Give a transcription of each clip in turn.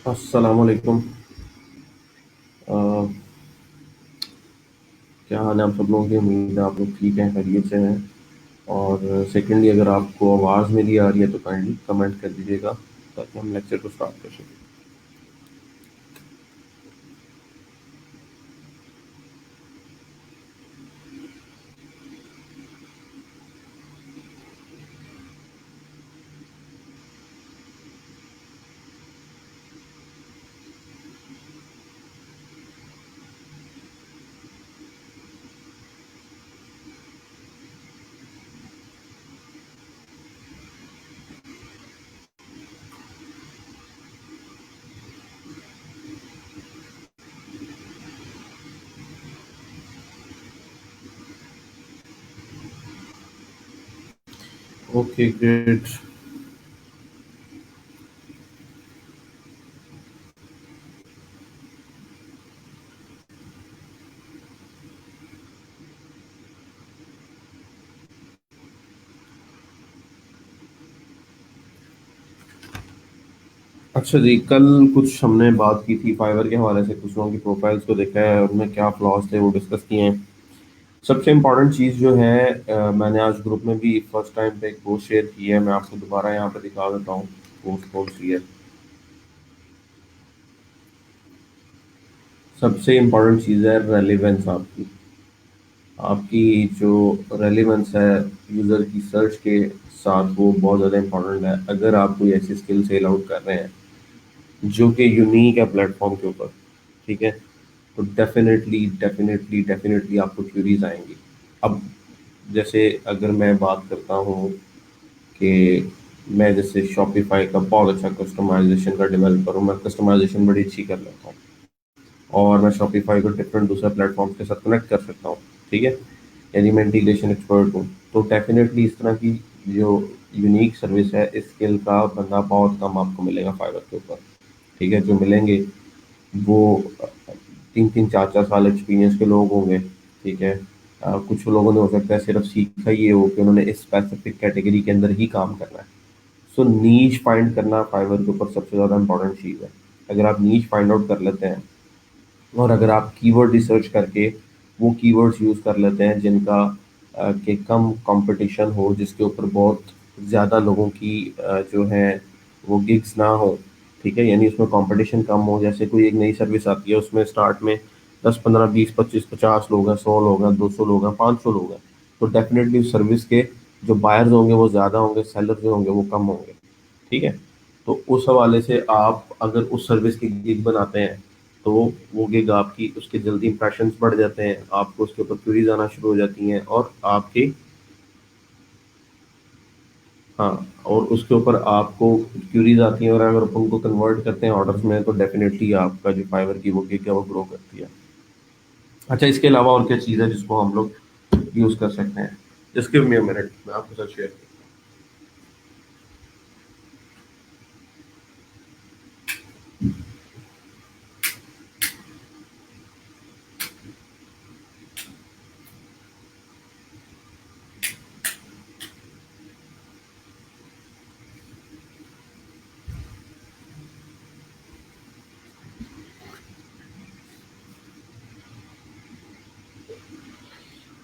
अस्सलाम वालेकुम। अ, क्या हाल है आप सब लोगों की? उम्मीद है आप लोग ठीक हैं, खैरियत से हैं। और सेकेंडली, अगर आपको आवाज़ मेरी आ रही है तो काइंडली कमेंट कर दीजिएगा ताकि हम लेक्चर को स्टार्ट कर सकें। Okay, great. अच्छा जी, कल कुछ हमने बात की थी फाइवर के हवाले से, कुछ लोगों की प्रोफाइल्स को देखा है, उनमें क्या फ्लॉज थे वो डिस्कस किए हैं। सबसे इम्पोर्टेंट चीज़ जो है, मैंने आज ग्रुप में भी फर्स्ट टाइम पे एक पोस्ट शेयर की है, मैं आपको दोबारा यहाँ पे दिखा देता हूँ। पोस्ट कौन सी है? सबसे इम्पोर्टेंट चीज़ है रेलिवेंस आपकी। आपकी जो रेलेवेंस है यूज़र की सर्च के साथ, वो बहुत ज़्यादा इंपॉर्टेंट है। अगर आप कोई ऐसी स्किल सेल आउट कर रहे हैं जो कि यूनिक है प्लेटफॉर्म के ऊपर, ठीक है, तो डेफिनेटली डेफिनेटली डेफिनेटली आपको क्यूरीज आएंगी। अब जैसे अगर मैं बात करता हूँ कि मैं जैसे शॉपिफाई का बहुत अच्छा कस्टमाइजेशन का डेवलपर हूँ, मैं कस्टमाइजेशन बड़ी अच्छी कर लेता हूँ और मैं शॉपिफाई को डिफरेंट दूसरे प्लेटफॉर्म के साथ कनेक्ट कर सकता हूँ, ठीक है। यानी मैं इंटीग्रेशन एक्सपर्ट हूँ। तो डेफिनेटली इस तरह की जो यूनिक सर्विस है, इस स्किल का बंदा बहुत कम आपको मिलेगा फाइवर के ऊपर, ठीक है। जो मिलेंगे वो 3-3 4-4 साल एक्सपीरियंस के लोग होंगे, ठीक है। कुछ लोगों ने हो सकता है सिर्फ सीखा ही हो कि उन्होंने इस स्पेसिफिक कैटेगरी के अंदर ही काम करना है। सो नीश फाइंड करना फाइवर के ऊपर सबसे ज़्यादा इंपॉर्टेंट चीज़ है। अगर आप नीश फाइंड आउट कर लेते हैं और अगर आप कीवर्ड रिसर्च करके वो कीवर्ड्स यूज़ कर लेते हैं जिनका के कम कंपटीशन हो, जिसके ऊपर बहुत ज़्यादा लोगों की जो है वो गिग्स ना हो, ठीक है, यानी उसमें कंपटीशन कम हो। जैसे कोई एक नई सर्विस आती है, उसमें स्टार्ट में 10 15 20 25 50 लोग हैं, 100 लोग हैं, 200 लोग हैं, 500 लोग हैं, तो डेफिनेटली उस सर्विस के जो बायर्स होंगे वो ज़्यादा होंगे, सेलर जो होंगे वो कम होंगे, ठीक है। तो उस हवाले से आप अगर उस सर्विस की गिग बनाते हैं तो वो गिग आपकी, उसके जल्दी इंप्रेशंस बढ़ जाते हैं, आपको उसके ऊपर क्वेरीज आना शुरू हो जाती हैं और आपके, हाँ, और उसके ऊपर आपको क्यूरीज आती हैं और अगर आप उनको कन्वर्ट करते हैं ऑर्डर्स में तो डेफिनेटली आपका जो फाइवर की वो गिग है वो ग्रो करती है। अच्छा, इसके अलावा और क्या चीज़ है जिसको हम लोग यूज़ कर सकते हैं? Just give me a minute, मैं आपके साथ share.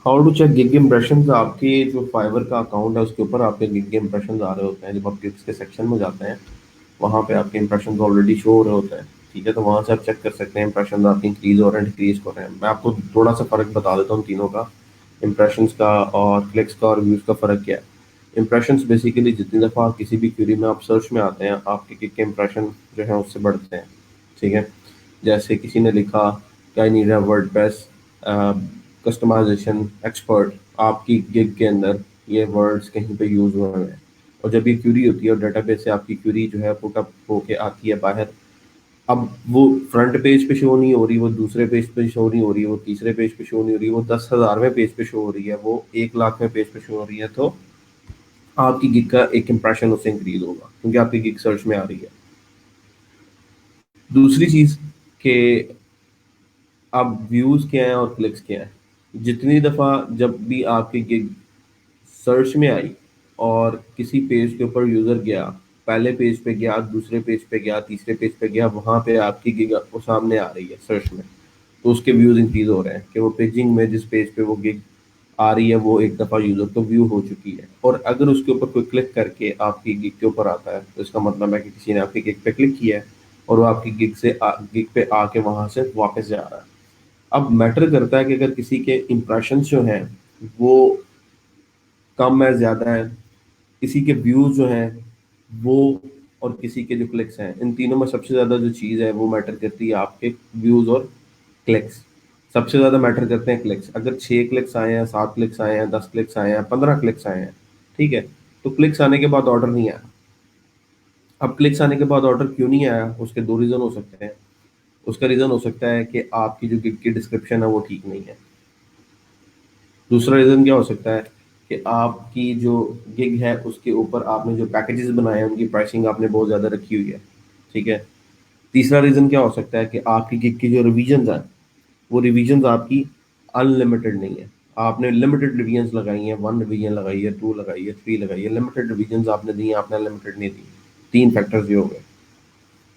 How to check gig impressions? आपके जो फाइवर का अकाउंट है उसके ऊपर आपके गिग के इम्प्रेशंस आ रहे होते हैं। जब आप गिग्स के सेक्शन में जाते हैं वहाँ पे आपके इंप्रेशन ऑलरेडी शो हो रहे होते हैं, ठीक है। तो वहाँ से आप चेक कर सकते हैं इंप्रेशन आपके इंक्रीज हो रहे हैं, डिक्रीज हो रहे हैं। मैं आपको थोड़ा सा फर्क बता देता हूँ तीनों का, इंप्रेशन का और क्लिक्स का और व्यूज का फर्क क्या है। इंप्रेशन बेसिकली जितनी दफ़ा आप किसी भी क्वेरी में आप सर्च में आते हैं, आपके किक के इंप्रेशन जो है उससे बढ़ते हैं, ठीक है। जैसे किसी ने लिखा कि I need a WordPress customisation expert, आपकी गिग के अंदर ये वर्ड्स कहीं पे यूज हुए हैं, और जब ये क्यूरी होती है और डेटाबेस से आपकी क्यूरी जो है पुट अप होके आती है बाहर, अब वो फ्रंट पेज पे शो नहीं हो रही, वो दूसरे पेज पे शो नहीं हो रही, वो तीसरे पेज पे शो नहीं हो रही, वो 10,000वें पेज पे शो हो रही है, वो 1 लाखवें पेज पे शो हो रही है, तो आपकी गिग का एक इंप्रेशन उससे इंक्रीज होगा क्योंकि आपकी गिग सर्च में आ रही है। दूसरी चीज कि अब व्यूज क्या है और क्लिक्स क्या है। जितनी दफा जब भी आपकी गिग सर्च में आई और किसी पेज के ऊपर यूजर गया, पहले पेज पे गया, दूसरे पेज पे गया, तीसरे पेज पे गया, वहां पे आपकी गिग वो सामने आ रही है सर्च में, तो उसके व्यूज इंक्रीज हो रहे हैं कि वो पेजिंग में जिस पेज पे वो गिग आ रही है वो एक दफा यूजर तो व्यू हो चुकी है। और अगर उसके ऊपर कोई क्लिक करके आपकी गिग के ऊपर आता है तो इसका मतलब है कि किसी ने आपकी गिग पे क्लिक किया है और वो आपकी गिग पे आके वहां से वापस जा रहा है। अब मैटर करता है कि अगर किसी के इम्प्रेशन जो हैं वो कम है ज्यादा है, किसी के व्यूज जो हैं वो, और किसी के जो क्लिक्स हैं, इन तीनों में सबसे ज्यादा जो चीज है वो मैटर करती है आपके व्यूज और क्लिक्स। सबसे ज्यादा मैटर करते हैं क्लिक्स। अगर 6 क्लिक्स आए हैं, 7 क्लिक्स आए हैं, 10 क्लिक्स आए हैं, 15 क्लिक्स आए हैं, ठीक है, तो क्लिक्स आने के बाद ऑर्डर नहीं आया। अब क्लिक्स आने के बाद ऑर्डर क्यों नहीं आया, उसके दो रीजन हो सकते हैं। उसका रीजन हो सकता है कि आपकी जो गिग की डिस्क्रिप्शन है वो ठीक नहीं है। दूसरा रीजन क्या हो सकता है कि आपकी जो गिग है उसके ऊपर आपने जो पैकेजेस बनाए हैं उनकी प्राइसिंग आपने बहुत ज़्यादा रखी हुई है, ठीक है। तीसरा रीजन क्या हो सकता है कि आपकी गिग की जो रिविजन्स हैं वो रिविजन्स आपकी अनलिमिटेड नहीं है। आपने लिमिटेड रिविजन्स लगाई हैं, 1 रिवीजन लगाई है, 2 लगाई है, 3 लगाई है, लिमिटेड रिविजन्स आपने दी हैं, आपने अनलिमिटेड नहीं दी। 3 फैक्टर्स ये हो गए।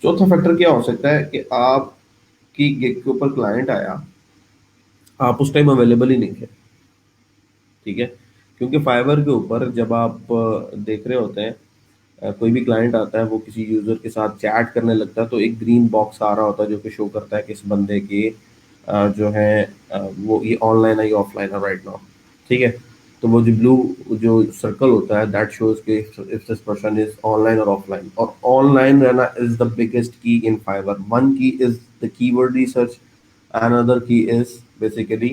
चौथा फैक्टर क्या हो सकता है कि आपकी गिग के ऊपर क्लाइंट आया, आप उस टाइम अवेलेबल ही नहीं थे, ठीक है। क्योंकि फाइवर के ऊपर जब आप देख रहे होते हैं, कोई भी क्लाइंट आता है वो किसी यूजर के साथ चैट करने लगता है तो एक ग्रीन बॉक्स आ रहा होता है जो कि शो करता है कि इस बंदे के जो है वो ये ऑनलाइन है या ऑफलाइन है राइट नाउ, ठीक है। तो वो जो ब्लू जो सर्कल होता है दैट शोज कि if this person is online और ऑफलाइन। और ऑनलाइन रहना is the biggest key in Fiverr. One key is the keyword research, another key is basically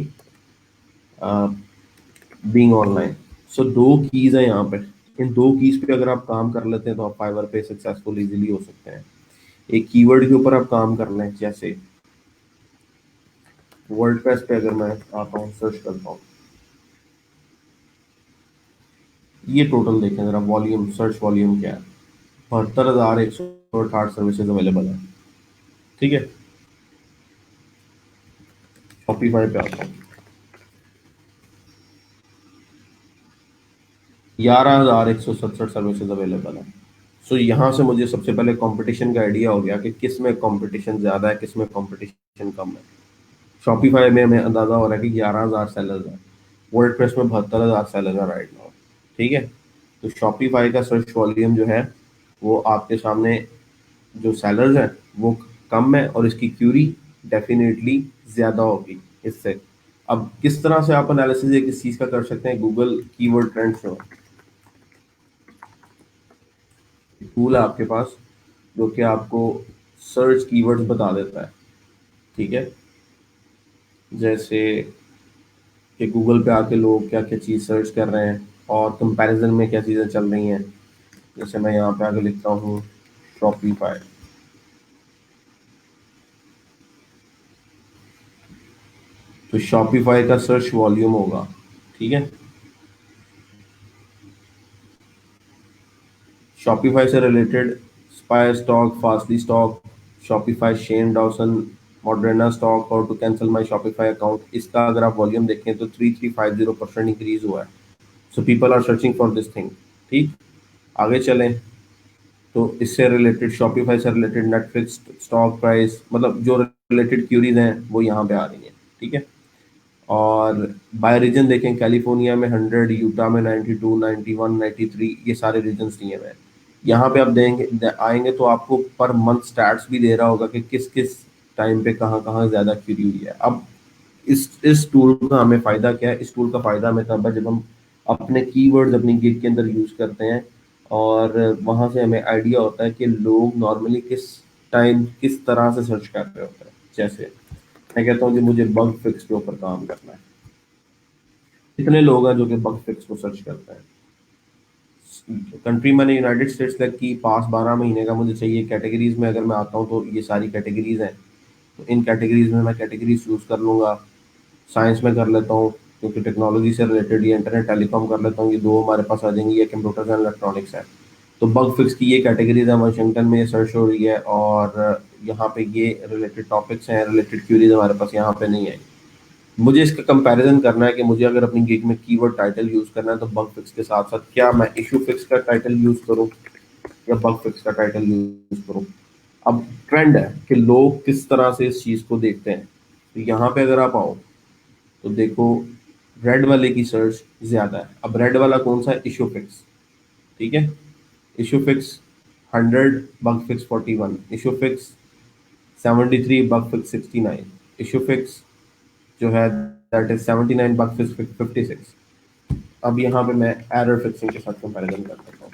being online. So दो कीज है यहाँ पे। इन दो कीज पे अगर आप काम कर लेते हैं तो आप फाइवर पे सक्सेसफुल इजीली हो सकते हैं। एक कीवर्ड के ऊपर आप काम कर लें, जैसे वर्डप्रेस पे अगर मैं आता हूँ सर्च करता हूँ, ये टोटल देखें जरा, वॉल्यूम, सर्च वॉल्यूम क्या है, 72,168 सर्विसेज अवेलेबल है, ठीक है। शॉपिफाई पे आता हूँ, 11,167 सर्विसेज अवेलेबल है। सो यहाँ से मुझे सबसे पहले कंपटीशन का आइडिया हो गया कि किस में कंपटीशन ज़्यादा है, किस में कंपटीशन कम है। शॉपिफाई में हमें अंदाजा हो रहा है कि 11,000 सेलर्स हैं, वर्डप्रेस में 72,000 सेलर्स हैं राइट नाउ, ठीक है। तो शॉपिफाई का सर्च वॉल्यूम जो है वो आपके सामने, जो सेलर्स हैं वो कम है और इसकी क्यूरी डेफिनेटली ज़्यादा होगी इससे। अब किस तरह से आप एनालिसिस किस चीज़ का कर सकते हैं, गूगल कीवर्ड ट्रेंड्स जो टूल है आपके पास जो कि आपको सर्च कीवर्ड्स बता देता है, ठीक है। जैसे कि गूगल पे आके लोग क्या क्या चीज़ सर्च कर रहे हैं और कंपैरिजन में क्या चीज़ें चल रही हैं। जैसे मैं यहाँ पे आके लिखता हूँ शॉपिफाई, तो शॉपिफाई का सर्च वॉल्यूम होगा, ठीक है। शॉपिफाई से related spire stock, fastly stock, Shopify, Shane Dawson, Moderna stock और to cancel my Shopify account, इसका अगर आप वॉल्यूम देखें तो 3350% इंक्रीज हुआ है। So people are searching for this thing, ठीक। आगे चलें तो इससे रिलेटेड, शॉपिफाई से रिलेटेड नेटफ्लिक्स स्टॉक प्राइस, मतलब जो रिलेटेड क्यूरीज हैं वो यहाँ पे आ रही हैं, ठीक है। और बाय रीजन देखें, कैलिफोर्निया में 100, यूटा में 92, 91, 93, ये सारे रीजन्स दिए हुए हैं। यहाँ पे आप आएंगे तो आपको पर मंथ स्टैट्स भी दे रहा होगा कि किस किस टाइम पे कहाँ कहाँ ज़्यादा क्यूरी हुई है। अब इस टूल का हमें फ़ायदा क्या है, इस टूल का फ़ायदा हमें तब है जब हम अपने कीवर्ड्स अपनी गिग के अंदर यूज़ करते हैं और वहाँ से हमें आइडिया होता है कि लोग नॉर्मली किस टाइम किस तरह से सर्च कर रहे होते हैं। जैसे मैं कहता हूँ कि मुझे बग फिक्स के ऊपर काम करना है, कितने लोग हैं जो कि बग फिक्स को सर्च करते हैं। कंट्री मैंने यूनाइटेड स्टेट्स तक की, पास 12 महीने का मुझे चाहिए। कैटेगरीज में अगर मैं आता हूँ तो ये सारी कैटेगरीज हैं, तो इन कैटेगरीज में मैं कैटेगरीज चूज कर लूँगा। साइंस में कर लेता हूँ क्योंकि टेक्नोलॉजी से रिलेटेड, ये इंटरनेट टेलीकॉम कर लेता हूँ, ये दो हमारे पास आ जाएंगी, ये कंप्यूटर्स एंड इलेक्ट्रॉनिक्स है। तो बग फिक्स की ये कैटेगरीज है, वाशिंगटन में ये सर्च हो रही है और यहाँ पे ये रिलेटेड टॉपिक्स हैं, रिलेटेड क्यूरीज हमारे पास यहाँ पे नहीं है। मुझे इसका कंपैरिजन करना है कि मुझे अगर अपनी गिग में कीवर्ड टाइटल यूज करना है तो बग फिक्स के साथ साथ क्या मैं इशू फिक्स का टाइटल यूज करूँ, या बग फिक्स का टाइटल यूज करो। अब ट्रेंड है कि लोग किस तरह से इस चीज को देखते हैं। तो यहाँ पे अगर आप आओ तो देखो रेड वाले की सर्च ज्यादा है। अब रेड वाला कौन सा है? Issue fix. ठीक है, issue fix 100, bug fix 41, issue fix 73, bug fix 69, issue fix जो है दैट इज 79, बग फिक्स 56। अब यहाँ पे मैं एरर फिक्सिंग के साथ कंपैरिजन कर सकता हूँ।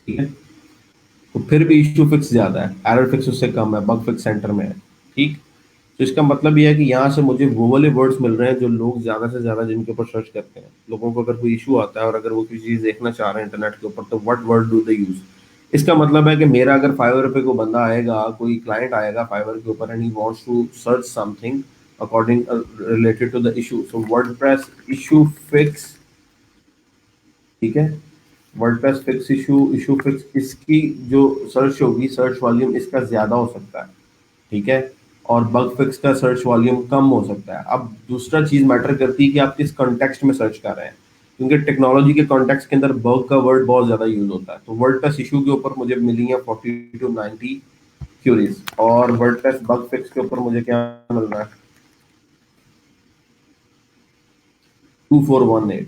ठीक है, तो फिर भी इशू फिक्स ज्यादा है, एरर फिक्स उससे कम है, बग फिक्स सेंटर में है। ठीक, तो इसका मतलब ये है कि यहाँ से मुझे वो वाले वर्ड्स मिल रहे हैं जो लोग ज्यादा से ज्यादा जिनके ऊपर सर्च करते हैं। लोगों को अगर कोई इशू आता है और अगर वो कोई चीज देखना चाह रहे हैं इंटरनेट के ऊपर, तो what word do they use. इसका मतलब है कि मेरा अगर फाइवर पे को बंदा आएगा, कोई क्लाइंट आएगा फाइवर के ऊपर and he wants to search something according related to the issue, so WordPress issue fix. ठीक है, WordPress fix issue, issue fix, इसकी जो सर्च होगी, सर्च वॉल्यूम इसका ज्यादा हो सकता है। ठीक है, और बग फिक्स का सर्च वॉल्यूम कम हो सकता है। अब दूसरा चीज मैटर करती है कि आप किस कॉन्टेक्स्ट में सर्च कर रहे हैं, क्योंकि टेक्नोलॉजी के कॉन्टेक्स्ट के अंदर बग का वर्ड बहुत ज्यादा यूज होता है। तो वर्डप्रेस इशू के ऊपर मुझे मिली है 40 to 90 क्यूरीज, और वर्डप्रेस बग फिक्स के ऊपर मुझे क्या मिल रहा है? 2418।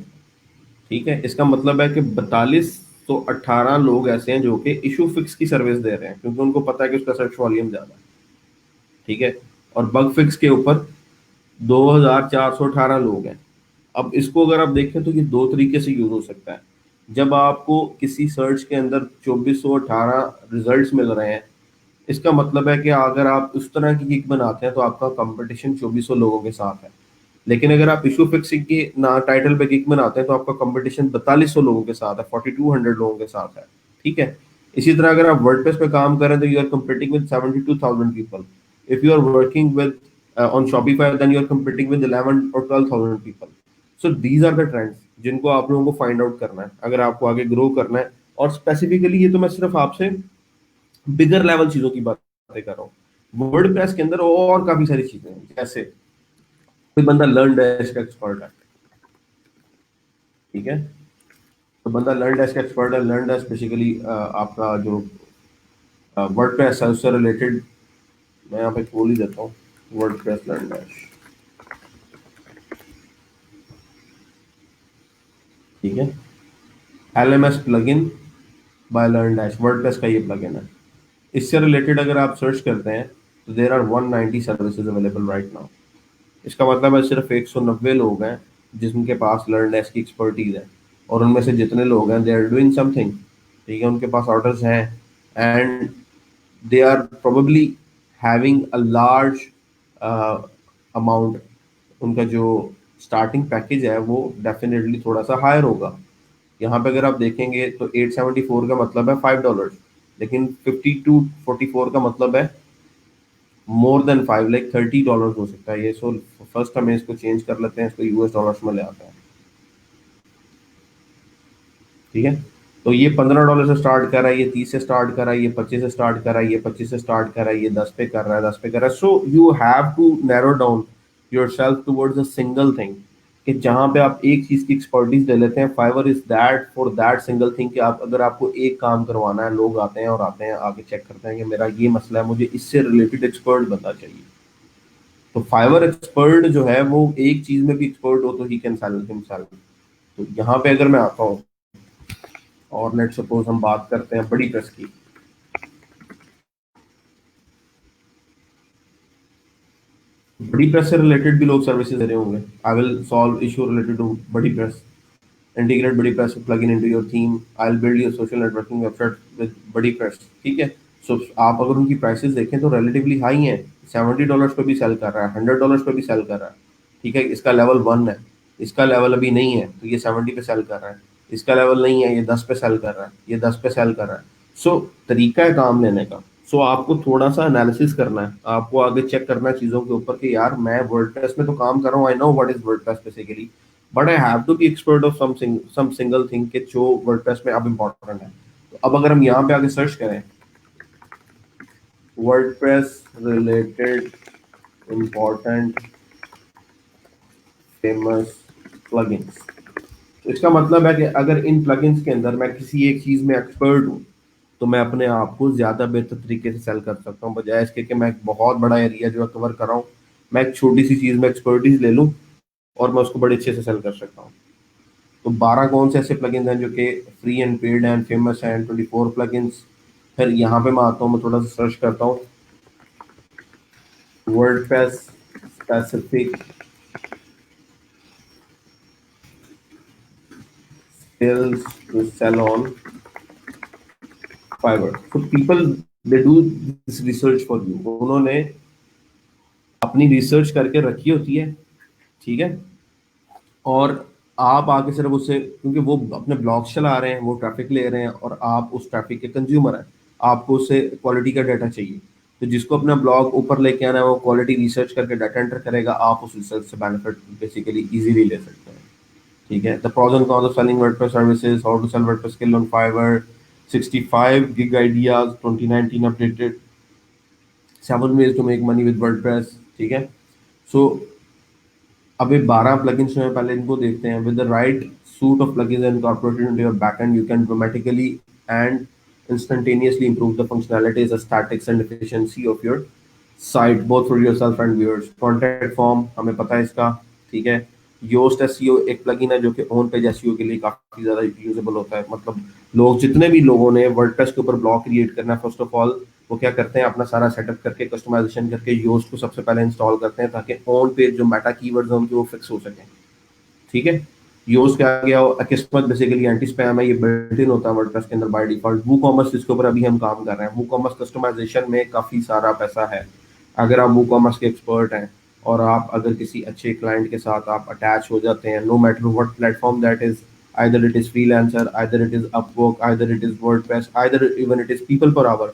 ठीक है, इसका मतलब है कि 4218 लोग ऐसे हैं जो कि इशू फिक्स की सर्विस दे रहे हैं, क्योंकि उनको पता है कि उसका सर्च वॉल्यूम ज्यादा है। ठीक है, और बग फिक्स के ऊपर 2418 लोग हैं। अब इसको अगर आप देखें तो ये दो तरीके से यूज हो सकता है। जब आपको किसी सर्च के अंदर 2418 रिजल्ट्स मिल रहे हैं, इसका मतलब है कि अगर आप उस तरह की गिग बनाते हैं तो आपका कंपटीशन 2400 लोगों के साथ है। लेकिन अगर आप इशू फिक्सिंग की ना टाइटल पे गिग बनाते हैं तो आपका कंपटीशन 4200 लोगों के साथ है, 4200 लोगों के साथ है। ठीक है, इसी तरह अगर आप वर्डप्रेस पे काम करें तो you are competing with 72,000 people. If you are working with on Shopify, then you are competing with 11 or 12,000 people. So these are the trends जिनको आप लोगों को फाइंड आउट करना है अगर आपको आगे ग्रो करना है। और स्पेसिफिकली ये तो मैं सिर्फ आपसे बिगर लेवल चीजों की बातें कर रहा हूँ। वर्ड प्रेस के अंदर और काफी सारी चीजें हैं, जैसे कोई बंदा लर्न डैश का एक्सपर्ट है। ठीक है, तो बंदा लर्न डैश का एक्सपर्ट है। लर्न डैश बेसिकली आपका जो वर्ड प्रेस है उससे रिलेटेड, मैं यहाँ पे खोल ही देता हूँ वर्ड प्रेस लर्न डैश। ठीक है, LMS plugin by LearnDash, WordPress का ये प्लगइन है। इससे रिलेटेड अगर आप सर्च करते हैं तो there are 190 services available right now. इसका मतलब है सिर्फ 190 लोग हैं जिनके पास लर्न डैश की एक्सपर्टीज है, और उनमें से जितने लोग हैं दे आर डूइंग समथिंग। ठीक है, उनके पास ऑर्डर्स हैं and they are probably having a large amount। उनका जो स्टार्टिंग पैकेज है वो डेफिनेटली थोड़ा सा हायर होगा। यहाँ पे अगर आप देखेंगे तो 874 का मतलब है $5, लेकिन 5244 का मतलब है मोर देन 5, लाइक $30 हो सकता है ये। सो फर्स्ट हमें इसको चेंज कर लेते हैं, इसको यूएस डॉलर्स में ले आते हैं। ठीक है, तो ये $15 से स्टार्ट कर रहा है, ये 30 से स्टार्ट कर रहा है, ये 25 से स्टार्ट कर रहा है, ये 25 से स्टार्ट कर रहा है, ये 10 पे कर रहा है, 10 पे कर रहा है। So you have to narrow down yourself towards a single thing, कि जहां पे आप एक चीज की एक्सपर्टीज ले लेते हैं। Fiverr is that for that single thing, कि आप अगर आपको एक काम करवाना है, लोग आते हैं और आते हैं आके चेक करते हैं कि मेरा ये मसला है, मुझे इससे रिलेटेड एक्सपर्ट बंदा चाहिए। तो फाइवर एक्सपर्ट जो है वो एक चीज में भी एक्सपर्ट हो तो ही कैन सेल हिमसेल्फ। तो यहाँ पे अगर मैं आता हूँ और लेट सपोज हम बात करते हैं बड़ी प्रेस की। बड़ी प्रेस से रिलेटेड भी लोग सर्विसेज दे रहे होंगे। I will solve issue related to BuddyPress, integrate BuddyPress plug in into your theme, I will build your social networking website with BuddyPress. ठीक है, सो आप अगर उनकी प्राइसेस देखें तो रिलेटिवली हाई हैं। $70 पे भी सेल कर रहा है, $100 पे भी सेल कर रहा है। ठीक है, इसका लेवल 1 है, इसका लेवल अभी नहीं है तो ये 70 पे सेल कर रहा है। इसका लेवल नहीं है, ये 10 पे सेल कर रहा है, ये 10 पे सेल कर रहा है। सो तरीका है काम लेने का। सो आपको थोड़ा सा एनालिसिस करना है, आपको आगे चेक करना है चीजों के ऊपर कि यार मैं वर्डप्रेस में तो काम कर रहा हूँ, I know what is WordPress basically, but I have to be expert of some single thing के जो वर्डप्रेस में अब इम्पोर्टेंट है। तो अब अगर हम यहाँ पे आगे सर्च करें WordPress related important famous plugins, तो इसका मतलब है कि अगर इन प्लगइन्स के अंदर मैं किसी एक चीज़ में एक्सपर्ट हूँ, तो मैं अपने आप को ज़्यादा बेहतर तरीके से सेल कर सकता हूँ, बजाय इसके कि मैं एक बहुत बड़ा एरिया जो है कवर कर रहा हूँ, मैं एक छोटी सी चीज़ में एक्सपर्टीज ले लूँ और मैं उसको बड़े अच्छे से सेल कर सकता हूँ। तो 12 कौन से ऐसे प्लगइन्स हैं जो कि free and paid and famous हैं, 24 प्लगइन्स। फिर यहाँ पे मैं आता हूँ, मैं थोड़ा सा सर्च करता हूँ WordPress specific skills to sell on Fiverr. So people they do this research for you. उन्होंने अपनी रिसर्च करके रखी होती है, ठीक है। और आप आके सिर्फ उससे, क्योंकि वो अपने ब्लॉग्स चला रहे हैं, वो ट्रैफिक ले रहे हैं और आप उस ट्रैफिक के कंज्यूमर हैं, आपको उससे क्वालिटी का डाटा चाहिए। तो जिसको अपना ब्लॉग ऊपर लेके आना है वो क्वालिटी रिसर्च करके डाटा एंटर करेगा, आप उस रिसर्च से बेनिफिट बेसिकली इजीली ले सकते हैं, ठीक है। The pros and cons of selling WordPress services, how to sell WordPress skill on Fiverr, 65 gig ideas 2019 updated, 7 ways to make money with WordPress, ठीक है। सो अब ये 12 प्लगइन्स जो है पहले इनको देखते हैं। With the right suit of plugins incorporated into your backend, you can dramatically and instantaneously improve the functionalities, aesthetics and efficiency of your site both for yourself and viewers. Contact form हमें पता है इसका, ठीक है। Yoast SEO एक plugin है जो कि ऑन पेज एसईओ के लिए काफी ज्यादा यूजेबल होता है। मतलब लोग, जितने भी लोगों ने वर्डप्रेस के ऊपर ब्लॉग क्रिएट करना है, फर्स्ट ऑफ ऑल वो क्या करते हैं, अपना सारा सेटअप करके कस्टमाइजेशन करके योस्ट को सबसे पहले इंस्टॉल करते हैं, ताकि ऑन पेज जो मेटा कीवर्ड्स हैं उनके वो फिक्स हो सके, ठीक है। योस्ट क्या गया हो, किस्मत बेसिकली एंटी स्पैम है, ये बिल्ट इन होता है वर्डप्रेस के अंदर बाय डिफॉल्ट। वू कॉमर्स जिसके ऊपर अभी हम काम कर रहे हैं, वू कॉमर्स कस्टमाइजेशन में काफी सारा पैसा है। अगर आप वू कॉमर्स के एक्सपर्ट हैं और आप अगर किसी अच्छे क्लाइंट के साथ आप अटैच हो जाते हैं, no matter what platform that is, either it is freelancer, either it is Upwork, either it is WordPress, either even it is people per hour,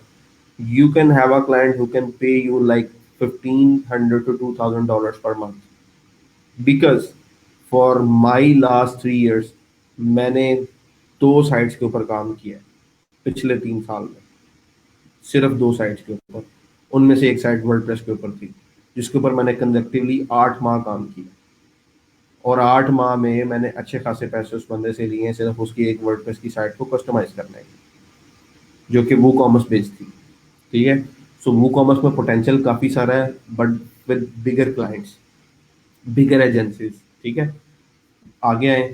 you can have a client who can pay you like 1,500 to $2,000 per month. Because for my last 3 years मैंने 2 sites के ऊपर काम किया है पिछले 3 साल में, सिर्फ 2 साइट्स के ऊपर। उनमें से एक साइट वर्डप्रेस के ऊपर थी, जिसके ऊपर मैंने कंजेक्टिवली 8 माह काम किया, और 8 माह में मैंने अच्छे खासे पैसे उस बंदे से लिए हैं सिर्फ उसकी एक वर्डप्रेस की साइट को कस्टमाइज करने के, जो कि वो कॉमर्स बेस्ड थी, ठीक है। सो वो कॉमर्स में पोटेंशियल काफ़ी सारा है, but with bigger clients, bigger agencies, ठीक है। आगे आए,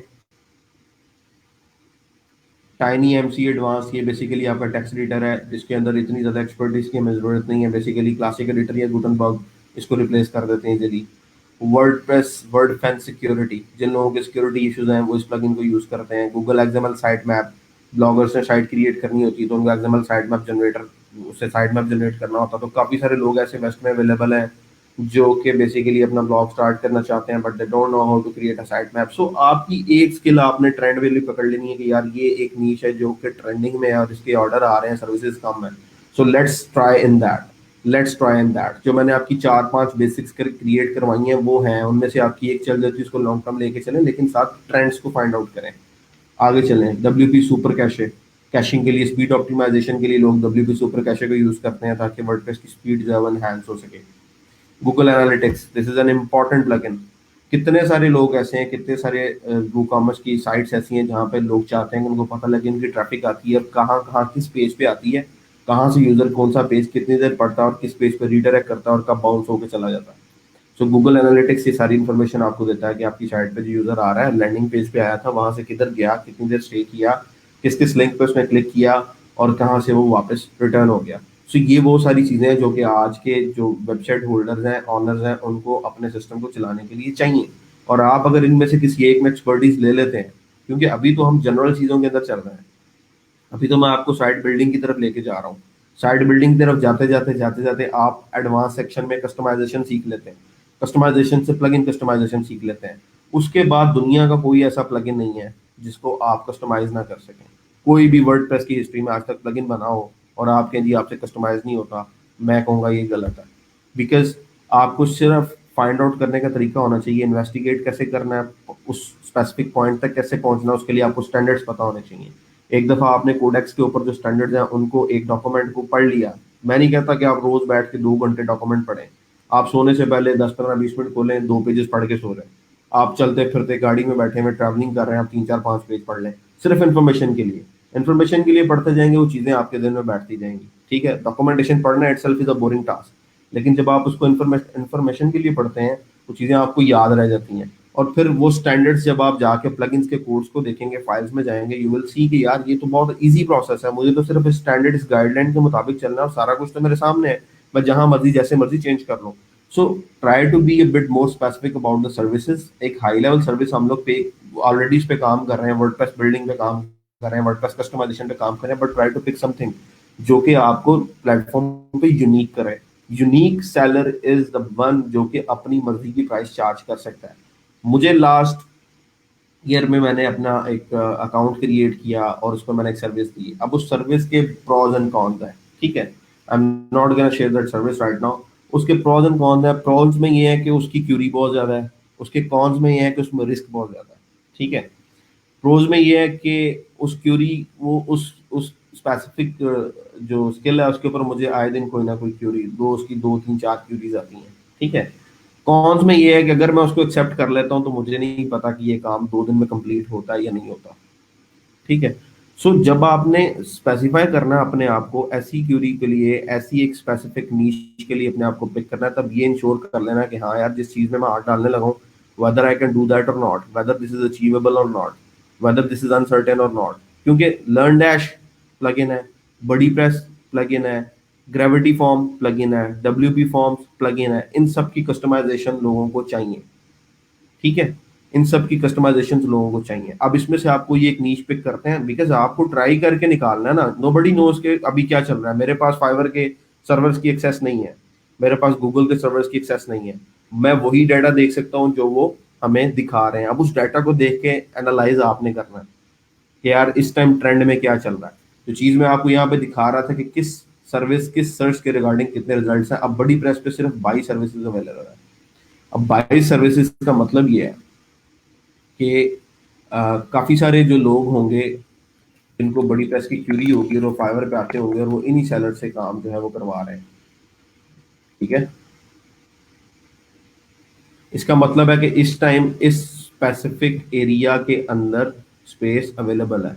टाइनी एमसी एडवांस, ये बेसिकली आपका टेक्स्ट एडिटर है, जिसके अंदर इतनी ज़्यादा एक्सपर्टीज की हमें ज़रूरत नहीं है। बेसिकली क्लासिक एडिटर या गुटनबर्ग इसको रिप्लेस कर देते हैं easily. WordPress Wordfence security, जिन लोगों के सिक्योरिटी इश्यूज हैं वो इस प्लगइन को यूज़ करते हैं। Google XML site map, bloggers ने साइट क्रिएट करनी होती है तो उनको एक्सएमएल साइट मैप जनरेटर, उससे साइट मैप जनरेट करना होता है। तो काफ़ी सारे लोग ऐसे वेस्ट में अवेलेबल हैं जो कि बेसिकली अपना ब्लॉग स्टार्ट करना चाहते हैं, but they don't know how to create a site map. So आपकी एक स्किल आपने ट्रेंड वैल्यू पकड़ लेनी है कि यार ये एक नीश है जो कि ट्रेंडिंग में है और इसके ऑर्डर आ रहे हैं, सर्विसेज कम है। So let's try in that, let's try in that. जो मैंने आपकी 4-5 बेसिक्स कर क्रिएट करवाई हैं वो हैं, उनमें से आपकी एक चल जाती है, उसको लॉन्ग टर्म लेके चलें, लेकिन साथ ट्रेंड्स को फाइंड आउट करें। आगे चलें, W P super cache, caching के लिए, स्पीड ऑप्टिमाइजेशन के लिए लोग डब्ल्यू पी सुपर कैशे को यूज करते हैं ताकि वर्डप्रेस की स्पीड जो है एनहांस हो सके। Google analytics, this is an important plugin. कितने सारे लोग ऐसे हैं, कितने सारे ई कॉमर्स की साइट्स ऐसी हैं जहाँ पे लोग चाहते हैं कि उनको पता लगे इनकी ट्रैफिक आती है और कहाँ कहाँ किस पेज पे आती है, कहाँ से यूजर कौन सा पेज कितनी देर पढ़ता है और किस पेज पे रीडायरेक्ट करता है और कब बाउंस होकर चला जाता है। सो गूगल एनालिटिक्स ये सारी इन्फॉर्मेशन आपको देता है कि आपकी साइट पे जो यूजर आ रहा है, लैंडिंग पेज पे आया था, वहां से किधर गया, कितनी देर स्टे किया, किस किस लिंक पे उसने क्लिक किया और कहाँ से वो वापस रिटर्न हो गया। सो ये वो सारी चीजें हैं जो कि आज के जो वेबसाइट होल्डर्स हैं, ऑनर्स हैं, उनको अपने सिस्टम को चलाने के लिए चाहिए। और आप अगर इनमें से किसी एक में एक्सपर्टीज ले लेते हैं, क्योंकि अभी तो हम जनरल चीजों के अंदर चल रहे हैं, अभी तो मैं आपको साइट बिल्डिंग की तरफ लेके जा रहा हूँ। साइट बिल्डिंग की तरफ जाते जाते आप एडवांस सेक्शन में कस्टमाइजेशन सीख लेते हैं, कस्टमाइजेशन से प्लगइन कस्टमाइजेशन सीख लेते हैं। उसके बाद दुनिया का कोई ऐसा प्लगइन नहीं है जिसको आप कस्टमाइज ना कर सकें। कोई भी वर्डप्रेस की हिस्ट्री में आज तक प्लगइन बना हो और आप कहें जी आपसे कस्टमाइज नहीं होता, मैं कहूँगा ये गलत है। बिकॉज आपको सिर्फ फाइंड आउट करने का तरीका होना चाहिए, इन्वेस्टिगेट कैसे करना है, उस स्पेसिफिक पॉइंट तक कैसे पहुंचना है, उसके लिए आपको स्टैंडर्ड्स पता होने चाहिए। एक दफा आपने कोडेक्स के ऊपर जो स्टैंडर्ड्स हैं उनको, एक डॉक्यूमेंट को पढ़ लिया, मैं नहीं कहता कि आप रोज बैठ के 2 घंटे डॉक्यूमेंट पढ़ें। आप सोने से पहले 10-15-20 मिनट खोलें, 2 पेजेस पढ़ के सो रहे हैं, आप चलते फिरते गाड़ी में बैठे हुए ट्रैवलिंग कर रहे हैं, आप 3 4 5 पेज पढ़ लें सिर्फ इन्फॉर्मेशन के लिए। इन्फॉर्मेशन के लिए पढ़ते जाएंगे, वो चीजें आपके दिन में बैठती जाएंगी। ठीक है, डॉक्यूमेंटेशन पढ़ना itself is a boring task, लेकिन जब आप उसको इन्फॉर्मेशन के लिए पढ़ते हैं, वो चीजें आपको याद रह जाती हैं। और फिर वो स्टैंडर्ड्स जब आप जाके प्लगइन्स के कोड्स को देखेंगे, फाइल्स में जाएंगे, यू विल सी कि यार ये तो बहुत इजी प्रोसेस है, मुझे तो सिर्फ स्टैंडर्ड इस गाइडलाइन के मुताबिक चलना है और सारा कुछ तो मेरे सामने है, मैं जहां मर्जी जैसे मर्जी चेंज कर लूँ। So try to be a bit more specific about the services. एक हाई लेवल सर्विस हम लोग पे ऑलरेडी इस पे काम कर रहे हैं, वर्डप्रेस बिल्डिंग पे काम कर रहे हैं, वर्डप्रेस कस्टमाइजेशन पे काम कर रहे हैं, but try to pick something जो कि आपको प्लेटफॉर्म पे यूनिक करे। Unique seller is the one जो कि अपनी मर्जी की प्राइस चार्ज कर सकता है। मुझे लास्ट ईयर में मैंने अपना एक अकाउंट क्रिएट किया और उसको मैंने एक सर्विस दी। अब उस सर्विस के प्रोज एंड कॉन्स है, ठीक है, I am not gonna share that service right now. उसके प्रोज एंड कॉन्स है। प्रोज में ये है कि उसकी क्यूरी बहुत ज्यादा है, उसके कॉन्स में ये है कि उसमें रिस्क बहुत ज्यादा है। ठीक है, प्रोज में ये है कि उस क्यूरी वो उस स्पेसिफिक जो स्किल है उसके ऊपर मुझे आए दिन कोई ना कोई क्यूरी, दो उसकी 2 3 4 क्यूरीज आती हैं। ठीक है, कॉन्स में ये है कि अगर मैं उसको एक्सेप्ट कर लेता हूँ तो मुझे नहीं पता कि ये काम 2 दिन में कंप्लीट होता है या नहीं होता। ठीक है, सो जब आपने स्पेसिफाई करना है अपने आप को ऐसी क्यूरी के लिए, ऐसी एक स्पेसिफिक नीश के लिए अपने आप को पिक करना है, तब ये इंश्योर कर लेना कि हाँ यार जिस चीज में मैं हाथ डालने लगा हूँ, whether I can do that और not, whether this is achievable और not, whether this is uncertain और नॉट। क्योंकि लर्न डैश प्लगइन है, बड़ी प्रेस प्लगइन है, ग्रेविटी फॉर्म प्लगइन है, डब्ल्यूपी फॉर्म्स प्लगइन है, इन सब की कस्टमाइजेशन लोगों को चाहिए। ठीक है, इन सब की कस्टमाइजेशन लोगों को चाहिए। अब इसमें से आपको ये एक नीश पिक करते हैं, बिकॉज आपको ट्राई करके निकालना है ना। नो बडी नोज के अभी क्या चल रहा है। मेरे पास फाइवर के सर्वर्स की एक्सेस नहीं है, मेरे पास गूगल के सर्वर्स की एक्सेस नहीं है। मैं वही डाटा देख सकता हूँ जो वो हमें दिखा रहे हैं। अब उस डाटा को देख के एनालाइज आपने करना है कि यार इस टाइम ट्रेंड में क्या चल रहा है। जो चीज मैं आपको यहाँ पे दिखा रहा था कि किस सर्विस किस सर्च के रिगार्डिंग कितने रिजल्ट्स हैं, अब बड़ी प्रेस पे सिर्फ 22 सर्विसेज अवेलेबल है। अब 22 सर्विसेज का मतलब ये है कि काफी सारे जो लोग होंगे जिनको बड़ी प्रेस की क्यूरी होगी और वो फाइवर पे आते होंगे और वो इन्हीं सेलर से काम जो है वो करवा रहे हैं। ठीक है, इसका मतलब है कि इस टाइम इस स्पेसिफिक एरिया के अंदर स्पेस अवेलेबल है,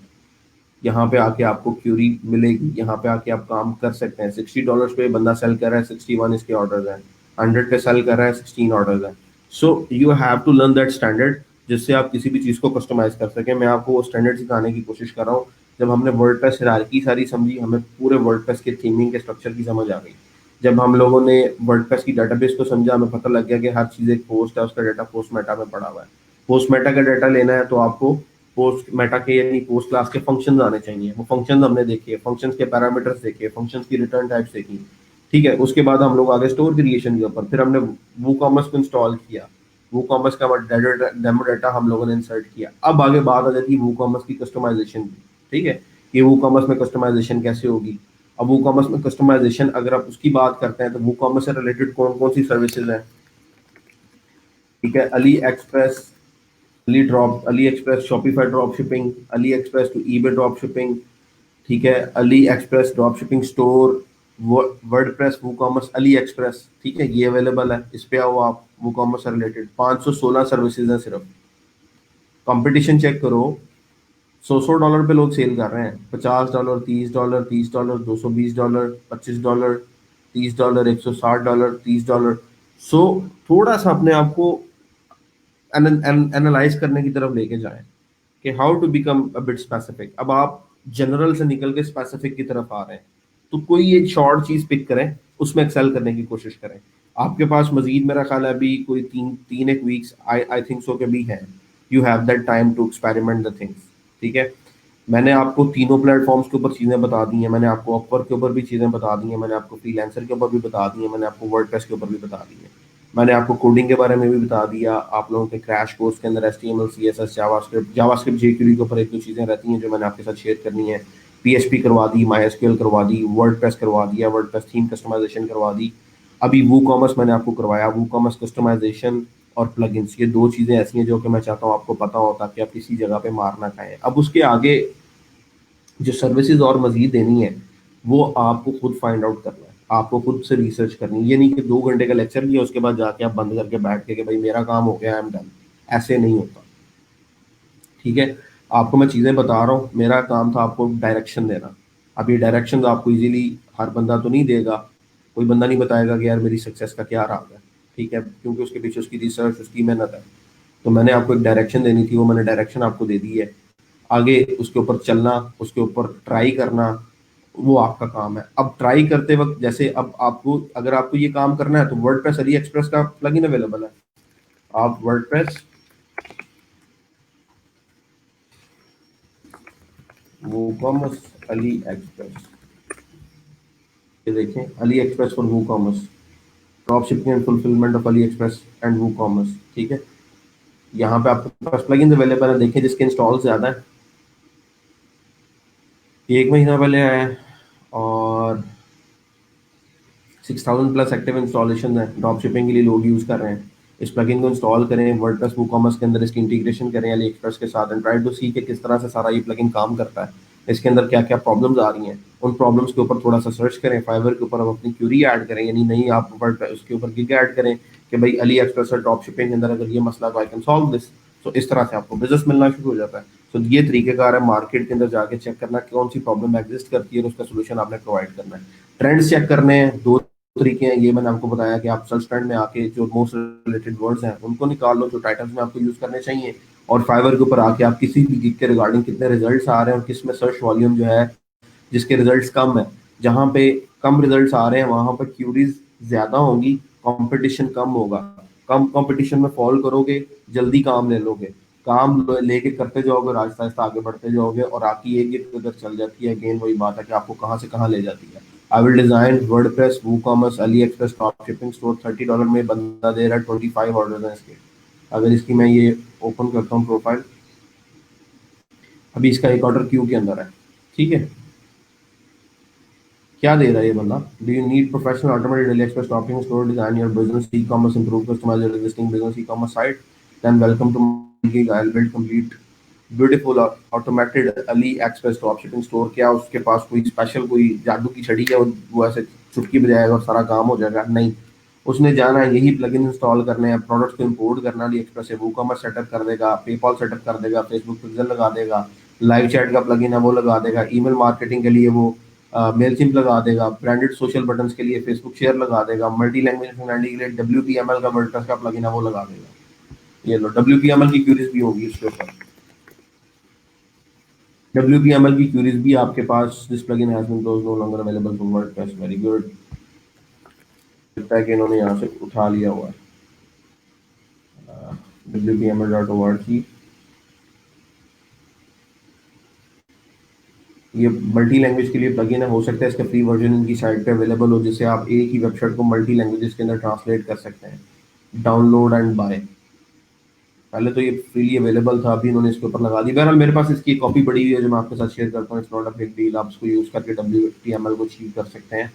यहाँ पे आके आपको क्यूरी मिलेगी, यहाँ पे आके आप काम कर सकते हैं। $60 पे बंदा सेल कर रहा है, 61 इसके ऑर्डर हैं, 100 पे सेल कर रहा है, 16 ऑर्डर हैं। So you have to learn that standard जिससे आप किसी भी चीज को कस्टमाइज कर सकें। मैं आपको वो स्टैंडर्ड सिखाने की कोशिश कर रहा हूँ। जब हमने वर्डप्रेस हायरार्की सारी समझी, हमें पूरे वर्डप्रेस के थीमिंग के स्ट्रक्चर की समझ आ गई। जब हम लोगों ने वर्डप्रेस की डाटाबेस को समझा, हमें पता लग गया कि हर चीज एक पोस्ट है, उसका डाटा पोस्ट मेटा में पड़ा हुआ है। पोस्ट मेटा का डाटा लेना है तो आपको पोस्ट मेटा के यानी पोस्ट क्लास के फंक्शंस आने चाहिए। वो फंक्शंस हमने देखे, फंक्शंस के पैरामीटर्स देखे, फंक्शंस की रिटर्न टाइप्स देखी। ठीक है, उसके बाद हम लोग आगे स्टोर क्रिएशन के ऊपर, फिर हमने वो कॉमर्स को इंस्टॉल किया, वो कॉमर्स का डेमो डाटा हम लोगों ने इंसर्ट किया। अब आगे बात आ जाती है वो कॉमर्स की कस्टमाइजेशन की। ठीक है, कि वो कॉमर्स में कस्टमाइजेशन कैसे होगी। अब वो कॉमर्स में कस्टमाइजेशन अगर आप उसकी बात करते हैं तो वो कॉमर्स से रिलेटेड कौन कौन सी सर्विसेज हैं। ठीक है, AliExpress Shopify drop shipping, AliExpress to eBay drop shipping. ठीक है, AliExpress drop shipping store, WordPress WooCommerce AliExpress. ठीक है, ये अवेलेबल है, इस पे आओ आप। वो कॉमर्स से रिलेटेड 516 सर्विसेज हैं सिर्फ। कंपटीशन चेक करो, $100 पे लोग सेल कर रहे हैं, $50, $30, $30, $220, $25, $30, $160, $30। सो थोड़ा सा अपने आप को एनालाइज करने की तरफ लेके जाएं कि how to become a bit specific. अब आप जनरल से निकल के स्पेसिफिक की तरफ आ रहे हैं, तो कोई एक शॉर्ट चीज पिक करें, उसमें एक्सेल करने की कोशिश करें। आपके पास मजीद मेरा ख्याल है अभी कोई तीन तीन एक weeks I I think so के भी है। You have that time to experiment the things. ठीक है, मैंने आपको तीनों प्लेटफॉर्म्स के ऊपर चीजें बता दी हैं, मैंने आपको अपवर्क के ऊपर भी चीजें बता दी हैं, मैंने आपको फ्रीलांसर के ऊपर भी बता दी हैं, मैंने आपको वर्डप्रेस के ऊपर भी बता दी है, मैंने आपको कोडिंग के बारे में भी बता दिया। आप लोगों के क्रैश कोर्स के अंदर HTML CSS जावास्क्रिप्ट JQuery के ऊपर एक दो चीजें रहती हैं जो मैंने आपके साथ शेयर करनी है। PHP करवा दी, MySQL करवा दी, वर्डप्रेस करवा दिया, वर्डप्रेस थीम कस्टमाइजेशन करवा दी। अभी वो कॉमर्स मैंने आपको करवाया, वो कॉमर्स कस्टमाइजेशन और प्लगइन्स, ये दो चीजें ऐसी हैं जो कि मैं चाहता हूँ आपको पता हो ताकि आप किसी जगह पे मार ना खाएं। अब उसके आगे जो सर्विसेज और मजीद देनी है वो आपको खुद फाइंड आउट करना है, आपको खुद से रिसर्च करनी है। ये नहीं कि 2 घंटे का लेक्चर लिया उसके बाद जाके आप बंद करके बैठ के कि भाई मेरा काम हो गया, आई एम डन। ऐसे नहीं होता। ठीक है, आपको मैं चीज़ें बता रहा हूँ, मेरा काम था आपको डायरेक्शन देना। अब ये डायरेक्शन आपको इजीली हर बंदा तो नहीं देगा, कोई बंदा नहीं बताएगा कि यार मेरी सक्सेस का क्या राज है। ठीक है, क्योंकि उसके पीछे उसकी रिसर्च, उसकी मेहनत है। तो मैंने आपको एक डायरेक्शन देनी थी, वो मैंने डायरेक्शन आपको दे दी है। आगे उसके ऊपर चलना, उसके ऊपर ट्राई करना, वो आपका काम है। अब ट्राई करते वक्त जैसे अब आपको, अगर आपको ये काम करना है तो वर्डप्रेस अली एक्सप्रेस का प्लगइन अवेलेबल है। आप वर्डप्रेस वूकॉमर्स अली एक्सप्रेस, ये देखें, Ali express for WooCommerce, drop shipping and fulfilment of Ali express and WooCommerce. ठीक है, यहाँ पे आपके पास प्लगइन अवेलेबल है, देखें जिसके इंस्टॉल ज्यादा है। ये 1 महीना पहले आया है और 6000 प्लस एक्टिव इंस्टॉलेशन है, ड्रॉप शिपिंग के लिए लोग यूज कर रहे हैं। इस प्लगइन को इंस्टॉल करें, वर्डप्रेस वूकॉमर्स के अंदर इसकी इंटीग्रेशन करें अली एक्सप्रेस के साथ, एंड ट्राई टू सी कि किस तरह से सारा ये प्लगइन काम करता है, इसके अंदर क्या क्या प्रॉब्लम्स आ रही हैं। उन प्रॉब्लम्स के ऊपर थोड़ा सा सर्च करें, फाइवर के ऊपर हम अपनी क्यूरी ऐड करें, यानी नहीं आप वर्ड उसके ऊपर गिग ऐड करें कि भाई अली एक्सप्रेस और ड्रॉप शिपिंग के अंदर अगर ये मसला तो आई कैन सॉल्व दिस। तो इस तरह से आपको बिजनेस मिलना शुरू हो जाता है। तो ये तरीकेकार है मार्केट के अंदर जाके चेक करना कौन सी प्रॉब्लम एग्जिस्ट करती है और उसका सोल्यूशन आपने प्रोवाइड करना है। ट्रेंड्स चेक करने हैं, दो तरीके हैं, ये मैंने आपको बताया कि आप सर्च ट्रेंड में आके जो मोस्ट रिलेटेड वर्ड्स हैं उनको निकाल लो जो टाइटल्स में आपको यूज करने चाहिए, और फाइवर के ऊपर आके आप किसी भी गिग के रिगार्डिंग कितने रिजल्ट्स आ रहे हैं और किस में सर्च वॉल्यूम जो है जिसके रिजल्ट्स कम है, जहां पे कम रिजल्ट्स आ रहे हैं वहां पर क्यूरीज ज्यादा होंगी, कंपटीशन कम होगा। कम कंपटीशन में फॉल करोगे, जल्दी काम ले लोगे, काम लेके करते जाओगे और आहिस्ता आहिस्ता आगे बढ़ते जाओगे, और आपकी एक गिग अगर चल जाती है, अगेन वही बात है कि आपको कहाँ से कहाँ ले जाती है। I will design WordPress WooCommerce Ali express drop shipping store, $30 में बंदा दे रहा है, 25 ऑर्डर है इसके। अगर इसकी मैं ये ओपन करता हूँ प्रोफाइल, अभी इसका एक ऑर्डर क्यू के अंदर है। ठीक है, क्या दे रहा है ये बंदा, do you need professional automated daily express shopping store design your business e commerce improve customize your existing business e commerce site, then welcome to gig, I will build complete beautiful automated AliExpress drop shipping store. क्या उसके पास कोई special कोई जादू की छड़ी है, वो ऐसे चुटकी बजाएगा और सारा काम हो जाएगा? नहीं, उसने जाना है यही प्लगइन इंस्टॉल करने हैं, प्रोडक्ट्स को इंपोर्ट करना अली एक्सप्रेस से, वूकॉमर्स सेटअप कर देगा, पेपॉल सेटअप कर देगा, फेसबुक पिक्सल लगा देगा, लाइव चैट का प्लगइन है वो लगा देगा, ईमेल मार्केटिंग के लिए वो मेल सिंप लगा देगा, ब्रांडेड सोशल बटन्स के लिए फेसबुक शेयर लगा देगा, मल्टी लैंग्वेज फंक्शनलिटी के लिए WPML का वर्डप्रेस का प्लगइन है वो लगा देगा। ये लो, WPML की क्यूरीज भी होगी इसके ऊपर, WPML की क्यूरीज भी आपके पास, this plugin has been closed, no longer available for WordPress, very good. लगता है कि इन्होंने यहाँ से उठा लिया हुआ है, WPML.org। ये मल्टी लैंग्वेज के लिए प्लगइन है, हो सकता है इसका फ्री वर्जन इनकी साइट पे अवेलेबल हो, जिससे आप एक ही वेबसाइट को मल्टी लैंग्वेजेस के अंदर ट्रांसलेट कर सकते हैं। डाउनलोड एंड बाय, पहले तो ये फ्रीली अवेलेबल था, अभी इन्होंने इसके ऊपर लगा दी। बहरहाल मेरे पास इसकी कॉपी पड़ी हुई है जो मैं आपके साथ शेयर करता हूँ, it's not a big deal, आप इसको यूज करके WPML को अचीव कर सकते हैं।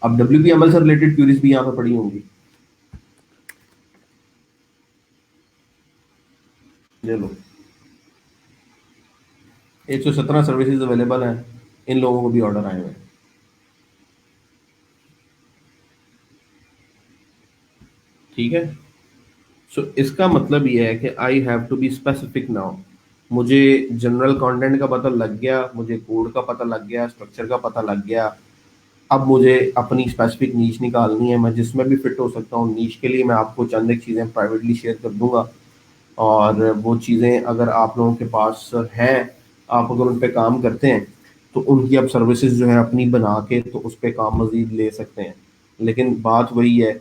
अब WPML से रिलेटेड क्यूरीज भी यहाँ पे पड़ी होंगी, ये लो, 117 सर्विसेज अवेलेबल हैं, इन लोगों को भी ऑर्डर आए हुए हैं। ठीक है, सो इसका मतलब ये है कि I have to be specific now. मुझे जनरल कंटेंट का पता लग गया, मुझे कोड का पता लग गया, स्ट्रक्चर का पता लग गया। अब मुझे अपनी स्पेसिफिक नीश निकालनी है, मैं जिसमें भी फिट हो सकता हूँ नीश के लिए मैं आपको चंद एक चीज़ें प्राइवेटली शेयर कर दूंगा, और वो चीज़ें अगर आप लोगों के पास हैं, आप अगर उन पे काम करते हैं तो उनकी आप सर्विसेज जो है अपनी बना के तो उस पर काम मजीद ले सकते हैं। लेकिन बात वही है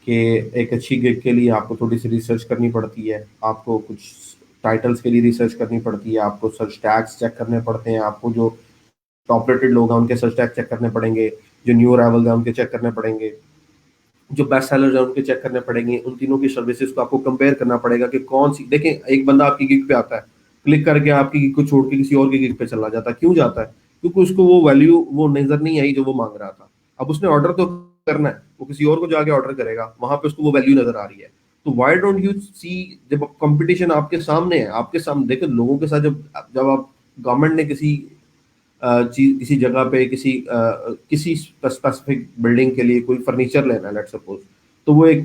कि एक अच्छी गिग के लिए आपको थोड़ी सी रिसर्च करनी पड़ती है, आपको कुछ टाइटल्स के लिए रिसर्च करनी पड़ती है, आपको सर्च टैग्स चेक करने पड़ते हैं, आपको जो टॉप रेटेड लोग हैं उनके सर्च टैग चेक करने पड़ेंगे, जो न्यू अराइवल है उनके चेक करने पड़ेंगे, जो बेस्ट सेलर्स हैं उनके चेक करने पड़ेंगे। उन तीनों की सर्विसेज को आपको कंपेयर करना पड़ेगा कि कौन सी, देखें एक बंदा आपकी गिग पे आता है, क्लिक करके आपकी गिग को छोड़ के किसी और की गिग पे चला जाता है, क्यों जाता है? क्योंकि उसको वो वैल्यू वो नजर नहीं आई जो वो मांग रहा था। अब उसने ऑर्डर तो करना है, वो किसी और को जाके ऑर्डर करेगा, वहां पे उसको वो वैल्यू नजर आ रही है। तो वाई डोंट यू सी, जब कंपटीशन आपके सामने है, आपके सामने देखे लोगों के साथ, जब जब आप गवर्नमेंट ने किसी चीज किसी जगह पे किसी स्पेसिफिक बिल्डिंग के लिए कोई फर्नीचर लेना है लेट्स सपोज, तो वो एक